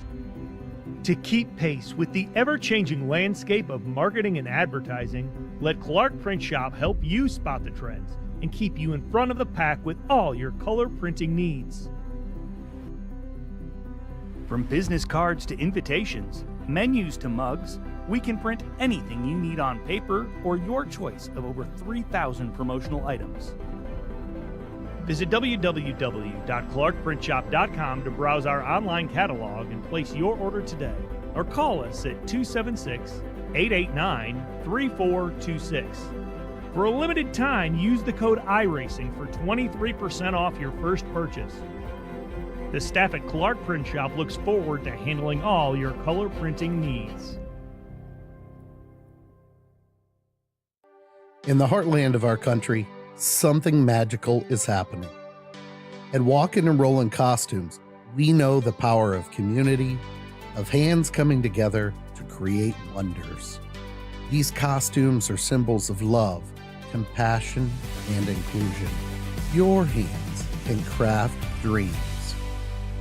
To keep pace with the ever-changing landscape of marketing and advertising, let Clark Print Shop help you spot the trends and keep you in front of the pack with all your color printing needs. From business cards to invitations, menus to mugs, we can print anything you need on paper or your choice of over 3,000 promotional items. Visit www.clarkprintshop.com to browse our online catalog and place your order today, or call us at 276-889-3426. For a limited time, use the code iRacing for 23% off your first purchase. The staff at Clark Print Shop looks forward to handling all your color printing needs. In the heartland of our country, something magical is happening. At Walking and Rolling Costumes, we know the power of community, of hands coming together to create wonders. These costumes are symbols of love, compassion, and inclusion. Your hands can craft dreams.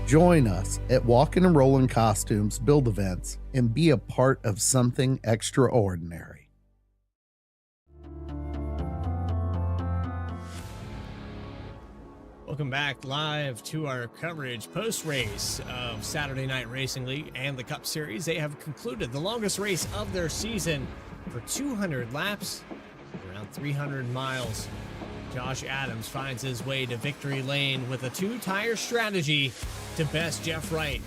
Join us at Walking and Rolling Costumes build events and be a part of something extraordinary. Welcome back live to our coverage post-race of Saturday Night Racing League and the Cup Series. They have concluded the longest race of their season for 200 laps, around 300 miles. Josh Adams finds his way to Victory Lane with a two-tire strategy to best Jeff Wright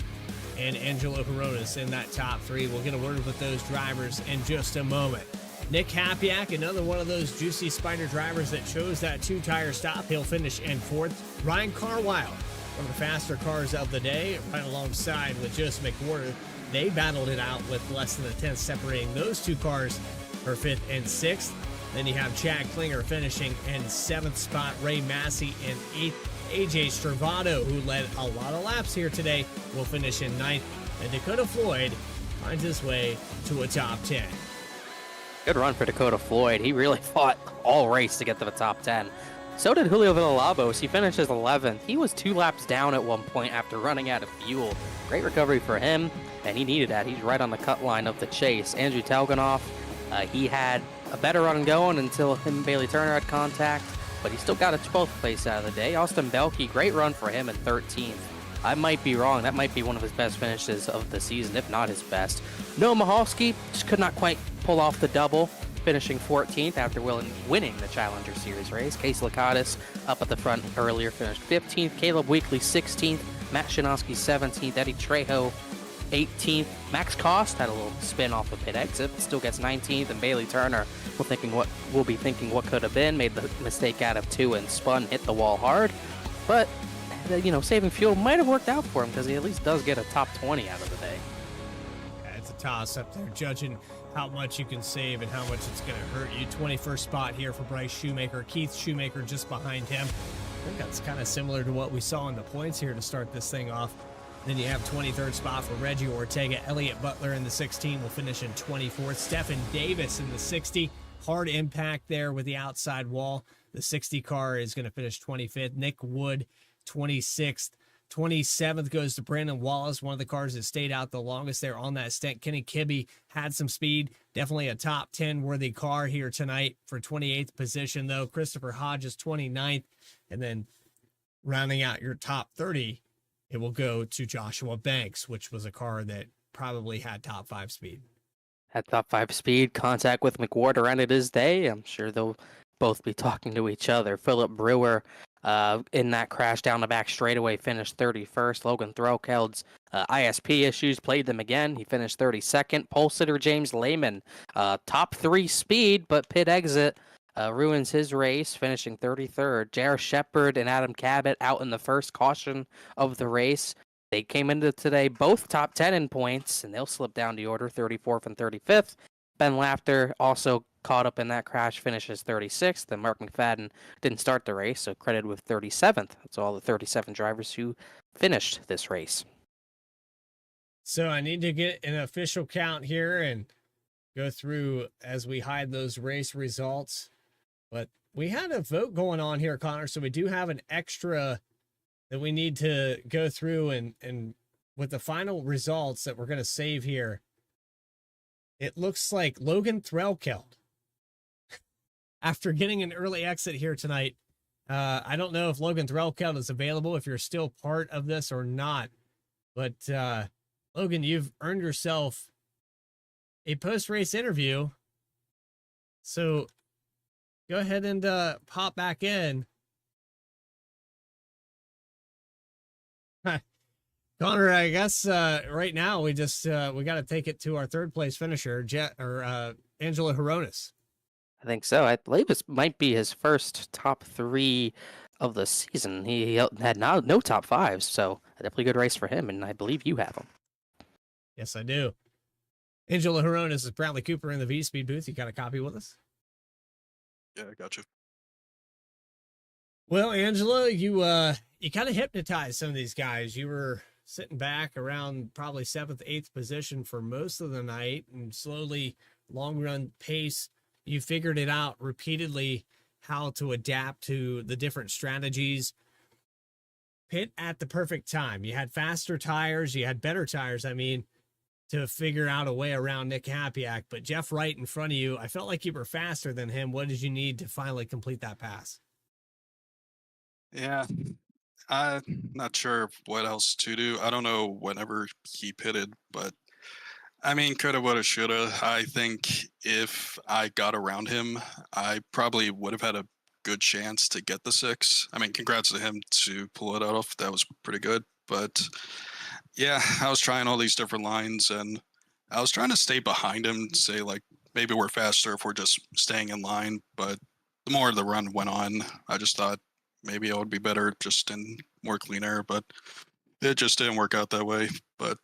and Angelo Horonis in that top three. We'll get a word with those drivers in just a moment. Nick Hapiak, another one of those Juicy Spider drivers that chose that two-tire stop. He'll finish in fourth. Ryan Carwile, one of the faster cars of the day, right alongside with Joseph McWhorter. They battled it out with less than a tenth separating those two cars for fifth and sixth. Then you have Chad Klinger finishing in seventh spot. Ray Massey in eighth. AJ Stravato, who led a lot of laps here today, will finish in ninth. And Dakota Floyd finds his way to a top 10. Good run for Dakota Floyd. He really fought all race to get to the top 10. So did Julio Villalobos. He finishes 11th. He was 2 laps down at one point after running out of fuel. Great recovery for him, and he needed that. He's right on the cut line of the chase. Andrew Telganoff, he had a better run going until him and Bailey Turner had contact, but he still got a 12th place out of the day. Austin Belke, great run for him in 13th. I might be wrong. That might be one of his best finishes of the season, if not his best. Noah Mahalski just could not quite pull off the double. finishing 14th after winning the Challenger Series race. Case Lakatos up at the front earlier, finished 15th. Caleb Weekly 16th. Matt Shinosky 17th. Eddie Trejo 18th. Max Cost had a little spin off a pit exit, but still gets 19th. And Bailey Turner will be thinking what could have been. Made the mistake out of 2 and spun, hit the wall hard. But, saving fuel might have worked out for him because he at least does get a top 20 out of the day. Yeah, it's a toss up there, judging how much you can save and how much it's going to hurt you. 21st spot here for Bryce Shoemaker. Keith Shoemaker just behind him. I think that's kind of similar to what we saw in the points here to start this thing off. Then you have 23rd spot for Reggie Ortega. Elliott Butler in the 16 will finish in 24th. Stephen Davis in the 60. Hard impact there with the outside wall. The 60 car is going to finish 25th. Nick Wood, 26th. 27th goes to Brandon Wallace, one of the cars that stayed out the longest there on that stint. Kenny Kibbe had some speed. Definitely a top 10 worthy car here tonight for 28th position, though. Christopher Hodges, 29th. And then rounding out your top 30, it will go to Joshua Banks, which was a car that probably had top 5 speed. At top 5 speed, contact with McWhorter ended his day. I'm sure they'll both be talking to each other. Philip Brewer in that crash down the back straightaway finished 31st. Logan Threlkeld's ISP issues played them again. He finished 32nd. Pole sitter James Lehman, top 3 speed, but pit exit ruins his race, finishing 33rd. Jarrett Shepard and Adam Cabot out in the first caution of the race. They came into today both top 10 in points, and they'll slip down the order, 34th and 35th. Ben Laughter also caught up in that crash, finishes 36th, and Mark McFadden didn't start the race, so credited with 37th. That's all the 37 drivers who finished this race. So I need to get an official count here and go through as we hide those race results. But we had a vote going on here, Connor, so we do have an extra that we need to go through, and with the final results that we're going to save here, it looks like Logan Threlkeld, after getting an early exit here tonight, I don't know if Logan Threlkeld is available, if you're still part of this or not, but Logan, you've earned yourself a post-race interview, so go ahead and pop back in. Connor, I guess right now we just we got to take it to our third place finisher, Angelo Horonis. I think so. I believe this might be his first top 3 of the season. He had no top 5s, so a definitely good race for him, and I believe you have him. Yes, I do. Angelo Horonis is Bradley Cooper in the VSPEED booth. You got a copy with us? Yeah, I got you. Well, Angelo, you kind of hypnotized some of these guys. You were sitting back around probably 7th, 8th position for most of the night, and slowly, long run pace, you figured it out repeatedly how to adapt to the different strategies. Pit at the perfect time. You had faster tires, you had better tires, to figure out a way around Nick Hapiak. But Jeff Wright in front of you, I felt like you were faster than him. What did you need to finally complete that pass? Yeah, I'm not sure what else to do. I don't know whenever he pitted, but coulda, woulda, shoulda. I think if I got around him, I probably would have had a good chance to get the 6. Congrats to him to pull it off. That was pretty good. But yeah, I was trying all these different lines, and I was trying to stay behind him, say like maybe we're faster if we're just staying in line. But the more the run went on, I just thought maybe it would be better just in more clean air, but it just didn't work out that way. But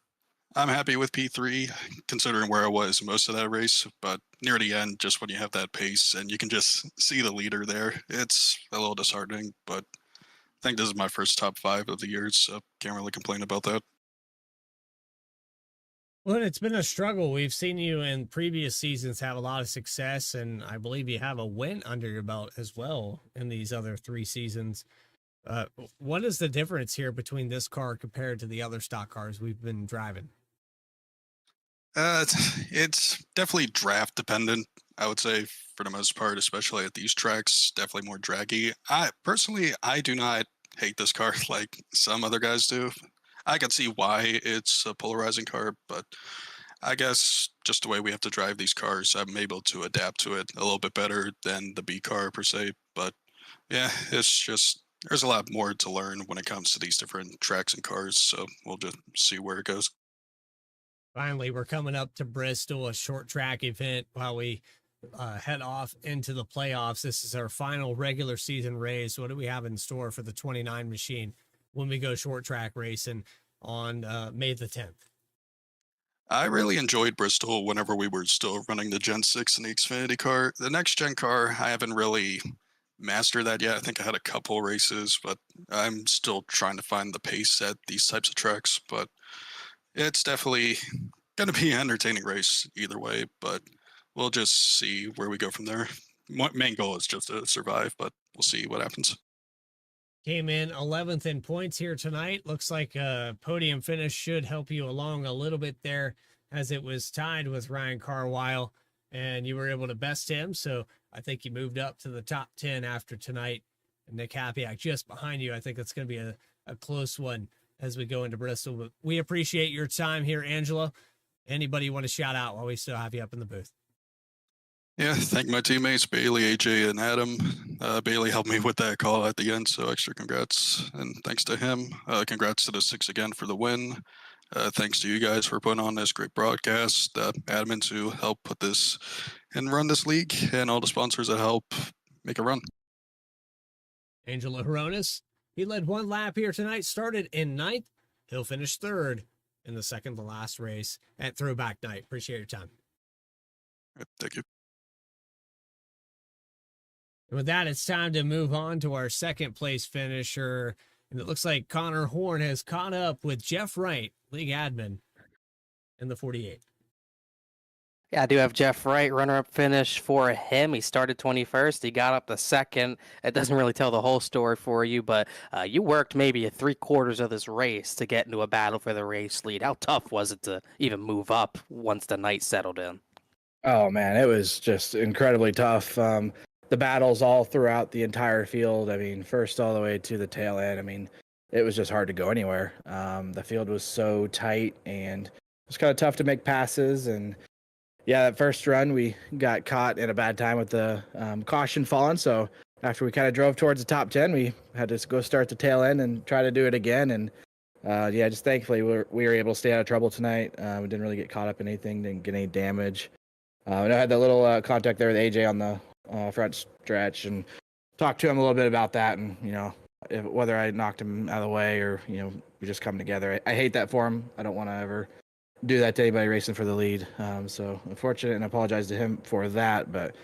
I'm happy with P3 considering where I was most of that race. But near the end, just when you have that pace and you can just see the leader there, it's a little disheartening. But I think this is my first top 5 of the year, so can't really complain about that. Well, it's been a struggle. We've seen you in previous seasons have a lot of success, and I believe you have a win under your belt as well in these other 3 seasons. What is the difference here between this car compared to the other stock cars we've been driving? It's definitely draft dependent, I would say, for the most part, especially at these tracks, definitely more draggy. I do not hate this car like some other guys do. I can see why it's a polarizing car, but I guess just the way we have to drive these cars, I'm able to adapt to it a little bit better than the B car per se. But yeah, it's just there's a lot more to learn when it comes to these different tracks and cars. So we'll just see where it goes. Finally, we're coming up to Bristol, a short track event while we head off into the playoffs. This is our final regular season race. What do we have in store for the 29 machine when we go short track racing on May the 10th? I really enjoyed Bristol whenever we were still running the Gen 6 and the Xfinity car. The next gen car, I haven't really mastered that yet. I think I had a couple races, but I'm still trying to find the pace at these types of tracks. But it's definitely going to be an entertaining race either way, but we'll just see where we go from there. Main goal is just to survive, but we'll see what happens. Came in 11th in points here tonight. Looks like a podium finish should help you along a little bit there, as it was tied with Ryan Carwile, and you were able to best him. So I think you moved up to the top 10 after tonight. And Nick Hapiak just behind you. I think that's going to be a close one as we go into Bristol. But we appreciate your time here, Angela. Anybody you want to shout out while we still have you up in the booth? Yeah, thank my teammates, Bailey, AJ, and Adam. Bailey helped me with that call at the end, so extra congrats. And thanks to him. Congrats to the Six again for the win. Thanks to you guys for putting on this great broadcast. Admin to help put this and run this league, and all the sponsors that help make it run. Angelo Hronis, he led one lap here tonight, started in 9th. He'll finish 3rd in the second to last race at Throwback Night. Appreciate your time. Thank you. And with that, it's time to move on to our second place finisher. And it looks like Connor Horn has caught up with Jeff Wright, league admin, in the 48. Yeah, I do have Jeff Wright, runner-up finish for him. He started 21st. He got up to 2nd. It doesn't really tell the whole story for you, but you worked maybe 3/4 of this race to get into a battle for the race lead. How tough was it to even move up once the night settled in? Oh, man, it was just incredibly tough. The battles all throughout the entire field. I mean, first all the way to the tail end. I mean, it was just hard to go anywhere. The field was so tight, and it was kind of tough to make passes. And yeah, that first run, we got caught in a bad time with the caution falling. So after we kind of drove towards the top 10, we had to go start the tail end and try to do it again. And yeah, just thankfully we were able to stay out of trouble tonight. We didn't really get caught up in anything, didn't get any damage. And I had that little contact there with AJ on the front stretch and talked to him a little bit about that, and whether I knocked him out of the way or we just come together. I hate that for him. I don't want to ever do that to anybody racing for the lead. So unfortunate, and I apologize to him for that. But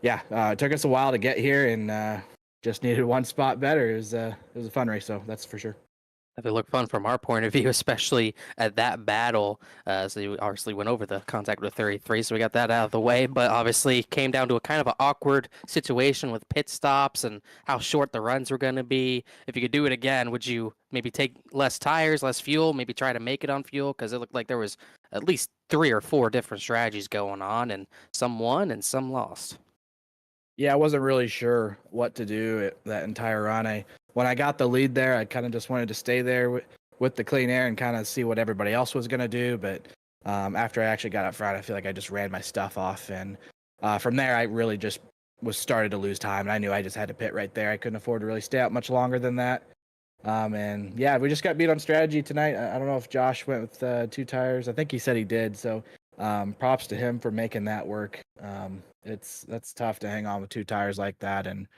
yeah, it took us a while to get here, and just needed one spot better. It was a fun race, so that's for sure. It looked fun from our point of view, especially at that battle. So we obviously went over the contact with 33, so we got that out of the way. But obviously came down to a kind of an awkward situation with pit stops and how short the runs were going to be. If you could do it again, would you maybe take less tires, less fuel, maybe try to make it on fuel? Because it looked like there was at least 3 or 4 different strategies going on, and some won and some lost. Yeah, I wasn't really sure what to do that entire run. When I got the lead there, I kind of just wanted to stay there with the clean air and kind of see what everybody else was going to do. But after I actually got up front, I feel like I just ran my stuff off. And from there, I really just started to lose time. And I knew I just had to pit right there. I couldn't afford to really stay out much longer than that. And yeah, we just got beat on strategy tonight. I don't know if Josh went with 2 tires. I think he said he did. So props to him for making that work. That's tough to hang on with 2 tires like that. And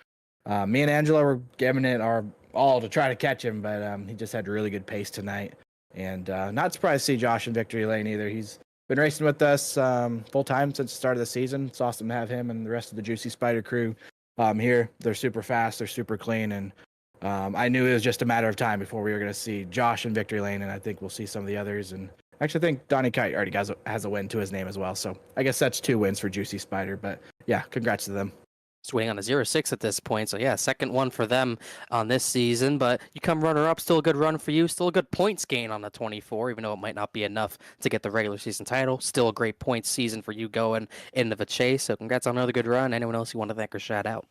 me and Angela were giving it our all to try to catch him, but he just had really good pace tonight. And not surprised to see Josh in victory lane either. He's been racing with us full time since the start of the season. It's awesome to have him and the rest of the Juicy Spider crew here. They're super fast, they're super clean, and I knew it was just a matter of time before we were going to see Josh in victory lane, and I think we'll see some of the others. And actually, I think Donnie Kite already has a win to his name as well. So I guess that's 2 wins for Juicy Spider. But yeah, congrats to them. Just waiting on the 0-6 at this point. So yeah, second one for them on this season. But you come runner-up, still a good run for you. Still a good points gain on the 24, even though it might not be enough to get the regular season title. Still a great points season for you going into the chase. So congrats on another good run. Anyone else you want to thank or shout out?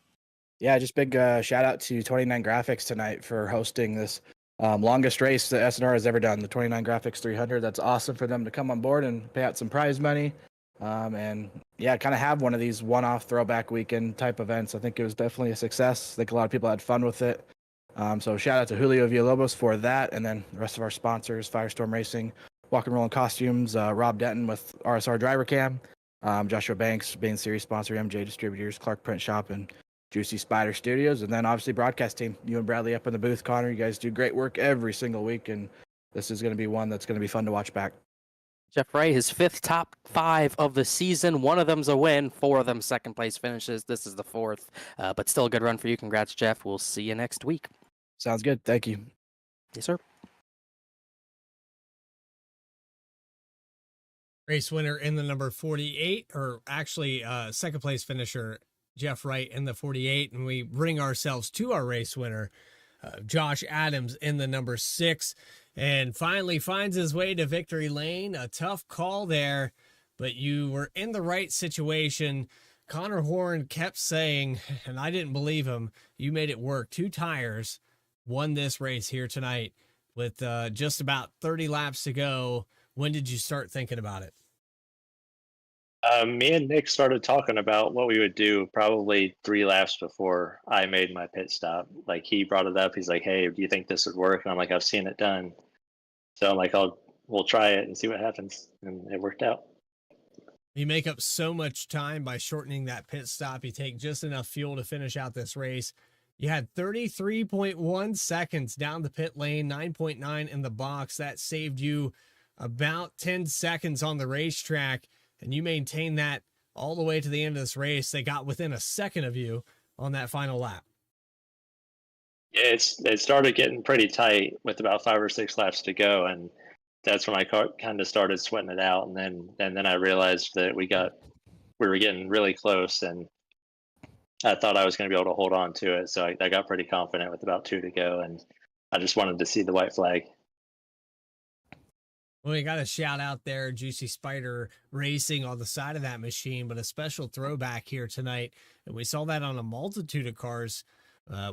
Yeah, just big shout out to 29 Graphics tonight for hosting this Longest race that SNR has ever done, the 29 Graphics 300. That's awesome for them to come on board and pay out some prize money. And yeah, kind of have one of these one-off throwback weekend type events. I think it was definitely a success. I think a lot of people had fun with it. So shout out to Julio Villalobos for that. And then the rest of our sponsors, FireStorm Racing, Walk and Roll Costumes, Rob Denton with RSR Driver Cam, Joshua Banks being series sponsor, M&J Distributors, Clark Print Shop, and Juicy Spider Studios. And then obviously broadcast team, you and Bradley up in the booth. Connor, you guys do great work every single week. And this is going to be one that's going to be fun to watch back. Jeff Wright, his 5th top 5 of the season. 1 of them's a win, 4 of them second place finishes. This is the 4th, but still a good run for you. Congrats, Jeff. We'll see you next week. Sounds good. Thank you. Yes, sir. Race winner in the number 48, or actually second place finisher, Jeff Wright in the 48. And we bring ourselves to our race winner, Josh Adams in the number 6. And finally finds his way to victory lane. A tough call there, but you were in the right situation. Connor Horn kept saying, and I didn't believe him, you made it work. 2 tires, won this race here tonight with just about 30 laps to go. When did you start thinking about it? Me and Nick started talking about what we would do probably 3 laps before I made my pit stop. Like, he brought it up. He's like, hey, do you think this would work? And I'm like, I've seen it done. So I'm like, we'll try it and see what happens. And it worked out. You make up so much time by shortening that pit stop. You take just enough fuel to finish out this race. You had 33.1 seconds down the pit lane, 9.9 in the box. That saved you about 10 seconds on the racetrack. And you maintain that all the way to the end of this race. They got within a second of you on that final lap. Yeah, it started getting pretty tight with about 5 or 6 laps to go, and that's when I kind of started sweating it out. And then I realized that we were getting really close, and I thought I was going to be able to hold on to it. So I got pretty confident with about 2 to go, and I just wanted to see the white flag. Well, we got a shout out there, Juicy Spider Racing on the side of that machine, but a special throwback here tonight. And we saw that on a multitude of cars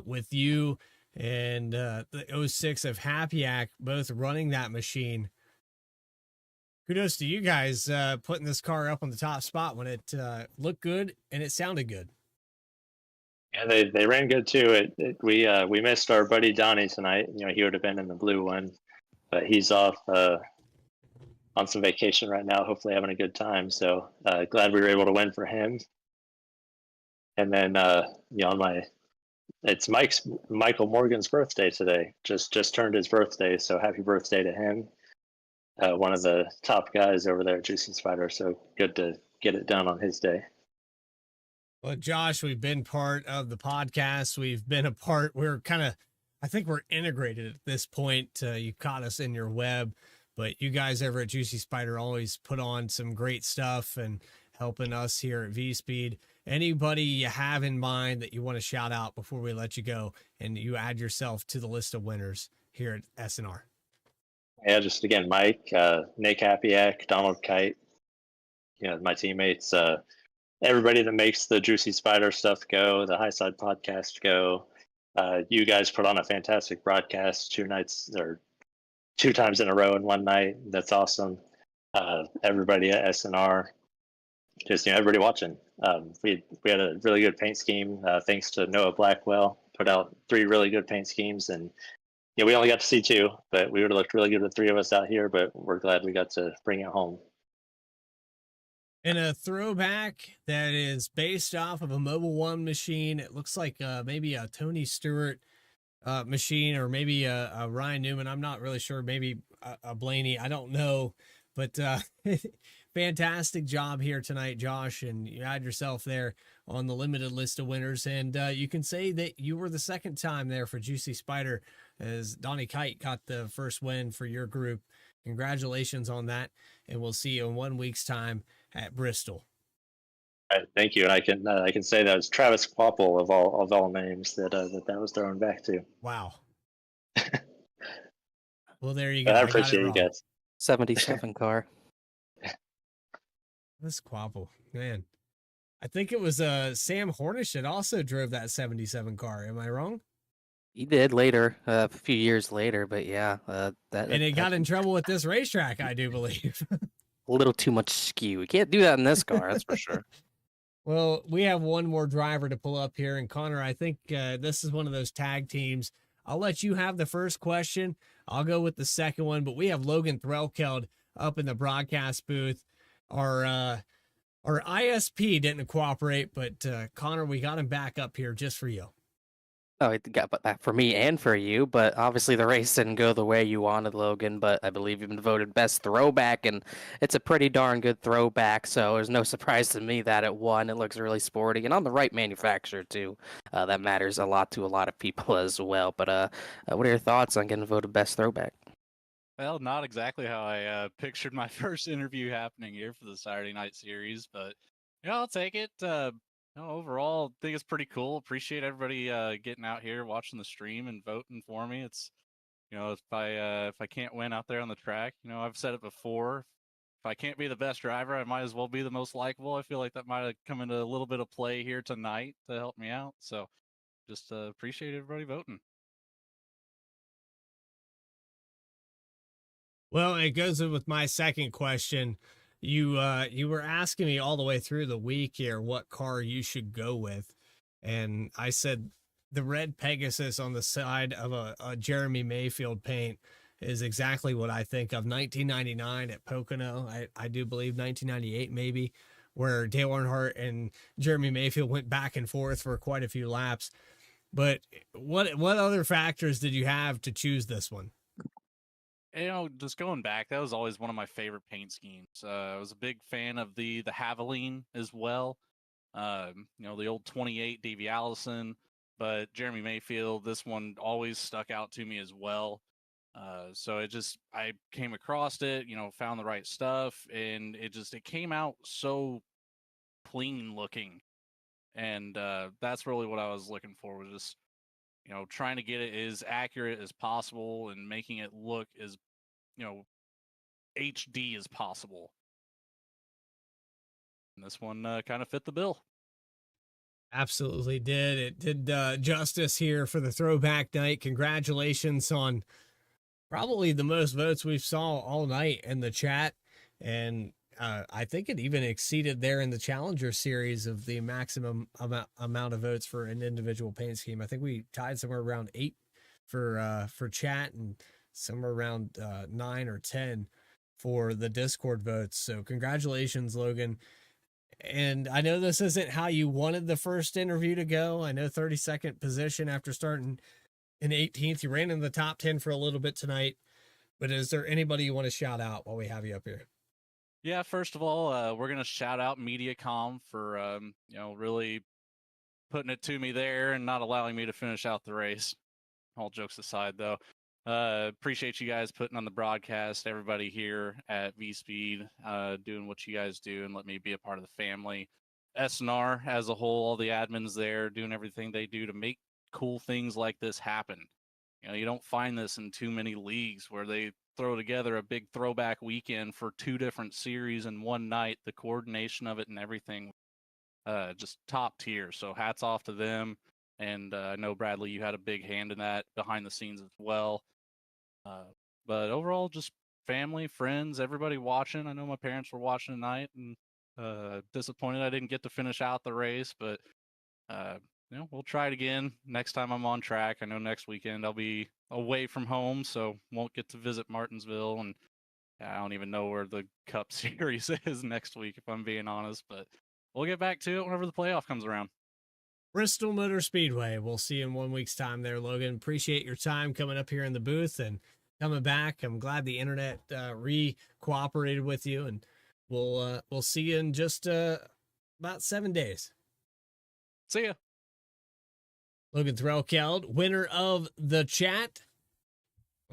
with you and the 06 of Happyack both running that machine. Kudos to you guys putting this car up on the top spot when it looked good and it sounded good. Yeah, they ran good too. We missed our buddy Donnie tonight. You know, he would have been in the blue one, but he's off on some vacation right now, hopefully having a good time. So glad we were able to win for him. And then it's Michael Morgan's birthday today. Just turned his birthday, so happy birthday to him. One of the top guys over there at Juicy Spider. So good to get it done on his day. Well, Josh, we've been part of the podcast. We've been a part. I think we're integrated at this point. You caught us in your web. But you guys over at Juicy Spider always put on some great stuff and helping us here at VSPEED. Anybody you have in mind that you want to shout out before we let you go and you add yourself to the list of winners here at SNR? Yeah, just again, Mike, Nick Happyack, Donald Kite, my teammates, everybody that makes the Juicy Spider stuff go, the High Side podcast go. You guys put on a fantastic broadcast 2 nights or 2 times in a row in one night. That's awesome. Everybody at SNR, just everybody watching. We had a really good paint scheme thanks to Noah Blackwell. Put out 3 really good paint schemes, and we only got to see 2, but we would have looked really good with 3 of us out here. But we're glad we got to bring it home. And a throwback that is based off of a Mobil 1 machine. It looks like maybe a Tony Stewart machine, or maybe a Ryan Newman. I'm not really sure. Maybe a Blaney. I don't know. But fantastic job here tonight, Josh. And you had yourself there on the limited list of winners. And you can say that you were the second time there for Juicy Spider, as Donnie Kite got the first win for your group. Congratulations on that. And we'll see you in 1 week's time at Bristol. All right, thank you. And I can say that was Travis Quapple of all names that was thrown back to. Wow. Well, there you go. I appreciate you guys. 77 car. This Quapple, man. I think it was Sam Hornish that also drove that 77 car. Am I wrong? He did later, a few years later, but yeah, And it got in trouble with this racetrack, I do believe. a little too much skew. You can't do that in this car, that's for sure. Well, we have one more driver to pull up here. And Connor, I think this is one of those tag teams. I'll let you have the first question. I'll go with the second one. But we have Logan Threlkeld up in the broadcast booth. Our ISP didn't cooperate, but Connor, we got him back up here just for you. Oh, it got that for me and for you, but obviously the race didn't go the way you wanted, Logan, but I believe you've been voted best throwback, and it's a pretty darn good throwback, so there's no surprise to me that it won. It looks really sporty, and on the right manufacturer, too. That matters a lot to a lot of people as well, but what are your thoughts on getting voted best throwback? Well, not exactly how I pictured my first interview happening here for the Saturday Night Series, but I'll take it. Overall, I think it's pretty cool. Appreciate everybody getting out here, watching the stream, and voting for me. It's if I can't win out there on the track, I've said it before. If I can't be the best driver, I might as well be the most likable. I feel like that might have come into a little bit of play here tonight to help me out. So, just appreciate everybody voting. Well, it goes in with my second question. You were asking me all the way through the week here what car you should go with, and I said the red Pegasus on the side of a Jeremy Mayfield paint is exactly what I think of. 1999 at Pocono, I do believe 1998 maybe, where Dale Earnhardt and Jeremy Mayfield went back and forth for quite a few laps. But what other factors did you have to choose this one? Just going back, that was always one of my favorite paint schemes. I was a big fan of the Haviline as well. The old 28 Davey Allison, but Jeremy Mayfield, this one always stuck out to me as well. So I came across it, found the right stuff, and it came out so clean looking. And that's really what I was looking for, was just trying to get it as accurate as possible and making it look as, HD as possible. And this one kind of fit the bill. Absolutely did. It did justice here for the throwback night. Congratulations on probably the most votes we've saw all night in the chat. And I think it even exceeded there in the Challenger Series of the maximum amount of votes for an individual paint scheme. I think we tied somewhere around 8 for chat and somewhere around 9 or 10 for the Discord votes. So congratulations, Logan. And I know this isn't how you wanted the first interview to go. I know 32nd position after starting in 18th. You ran in the top 10 for a little bit tonight. But is there anybody you want to shout out while we have you up here? Yeah, first of all, we're going to shout out MediaCom for, really putting it to me there and not allowing me to finish out the race. All jokes aside, though. Appreciate you guys putting on the broadcast, everybody here at VSPEED, doing what you guys do and let me be a part of the family. SNR as a whole, all the admins there doing everything they do to make cool things like this happen. You don't find this in too many leagues where they throw together a big throwback weekend for 2 different series in one night. The coordination of it and everything, just top tier. So hats off to them. And I know, Bradley, you had a big hand in that behind the scenes as well. But overall, just family, friends, everybody watching. I know my parents were watching tonight, and disappointed I didn't get to finish out the race, but we'll try it again next time I'm on track. I know next weekend I'll be away from home, so won't get to visit Martinsville, and I don't even know where the Cup Series is next week, if I'm being honest, but we'll get back to it whenever the playoff comes around. Bristol Motor Speedway. We'll see you in 1 week's time there, Logan. Appreciate your time coming up here in the booth and coming back. I'm glad the internet cooperated with you, and we'll see you in just about 7 days. See ya. Logan Threlkeld, winner of the chat.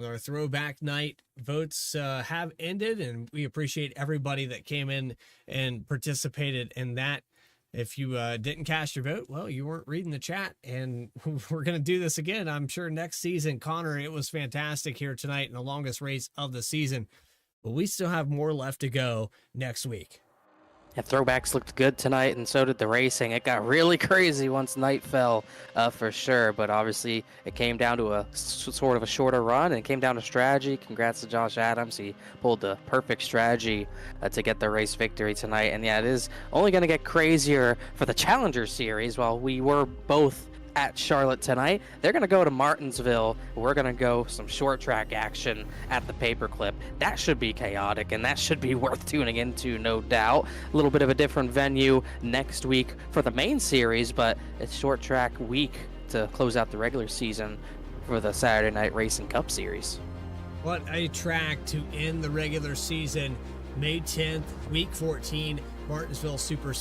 Our throwback night votes have ended, and we appreciate everybody that came in and participated in that. If you didn't cast your vote, well, you weren't reading the chat, and we're going to do this again, I'm sure, next season. Connor, it was fantastic here tonight in the longest race of the season, but we still have more left to go next week. Yeah, Throwbacks looked good tonight, and so did the racing. It got really crazy once night fell, for sure. But obviously, it came down to a sort of a shorter run, and it came down to strategy. Congrats to Josh Adams. He pulled the perfect strategy to get the race victory tonight. And yeah, it is only going to get crazier for the Challenger Series. While we were both at Charlotte tonight, they're going to go to Martinsville. We're going to go some short track action at the Paperclip. That should be chaotic, and that should be worth tuning into, no doubt. A little bit of a different venue next week for the main series, but it's short track week to close out the regular season for the Saturday Night Racing Cup Series. What a track to end the regular season. May 10th, week 14, Martinsville Super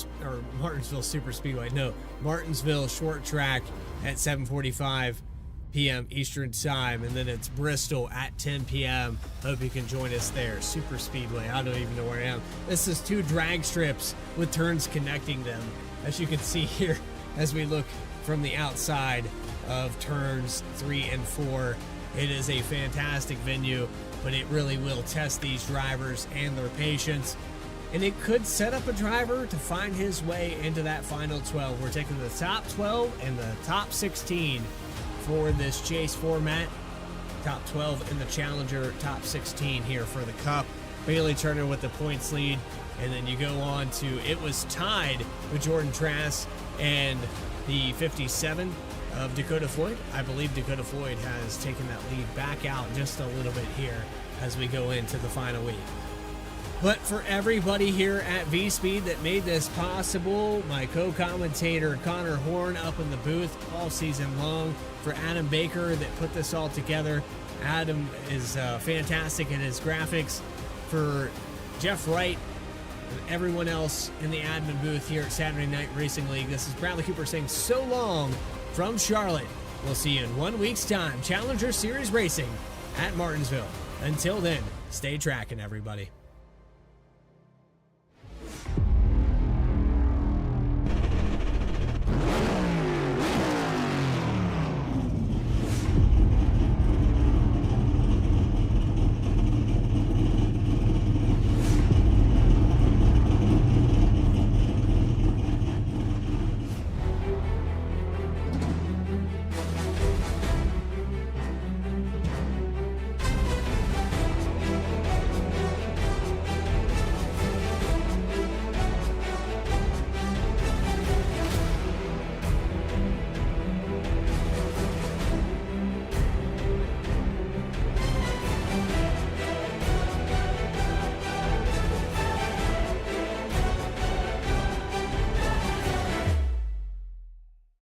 Speedway. No, Martinsville Short Track at 7:45 p.m. Eastern Time, and then it's Bristol at 10 p.m. Hope you can join us there. Super Speedway. I don't even know where I am. This is 2 drag strips with turns connecting them, as you can see here as we look from the outside of turns 3 and 4. It is a fantastic venue, but it really will test these drivers and their patience. And it could set up a driver to find his way into that final 12. We're taking the top 12 and the top 16 for this chase format. Top 12 in the Challenger, top 16 here for the Cup. Bailey Turner with the points lead. And then you go on to, it was tied with Jordan Trask and the 57 of Dakota Floyd. I believe Dakota Floyd has taken that lead back out just a little bit here as we go into the final week. But for everybody here at VSPEED that made this possible, my co-commentator Connor Horn up in the booth all season long, for Adam Baker that put this all together. Adam is fantastic at his graphics. For Jeff Wright and everyone else in the admin booth here at Saturday Night Racing League, this is Bradley Cooper saying so long from Charlotte. We'll see you in 1 week's time. Challenger Series Racing at Martinsville. Until then, stay tracking, everybody.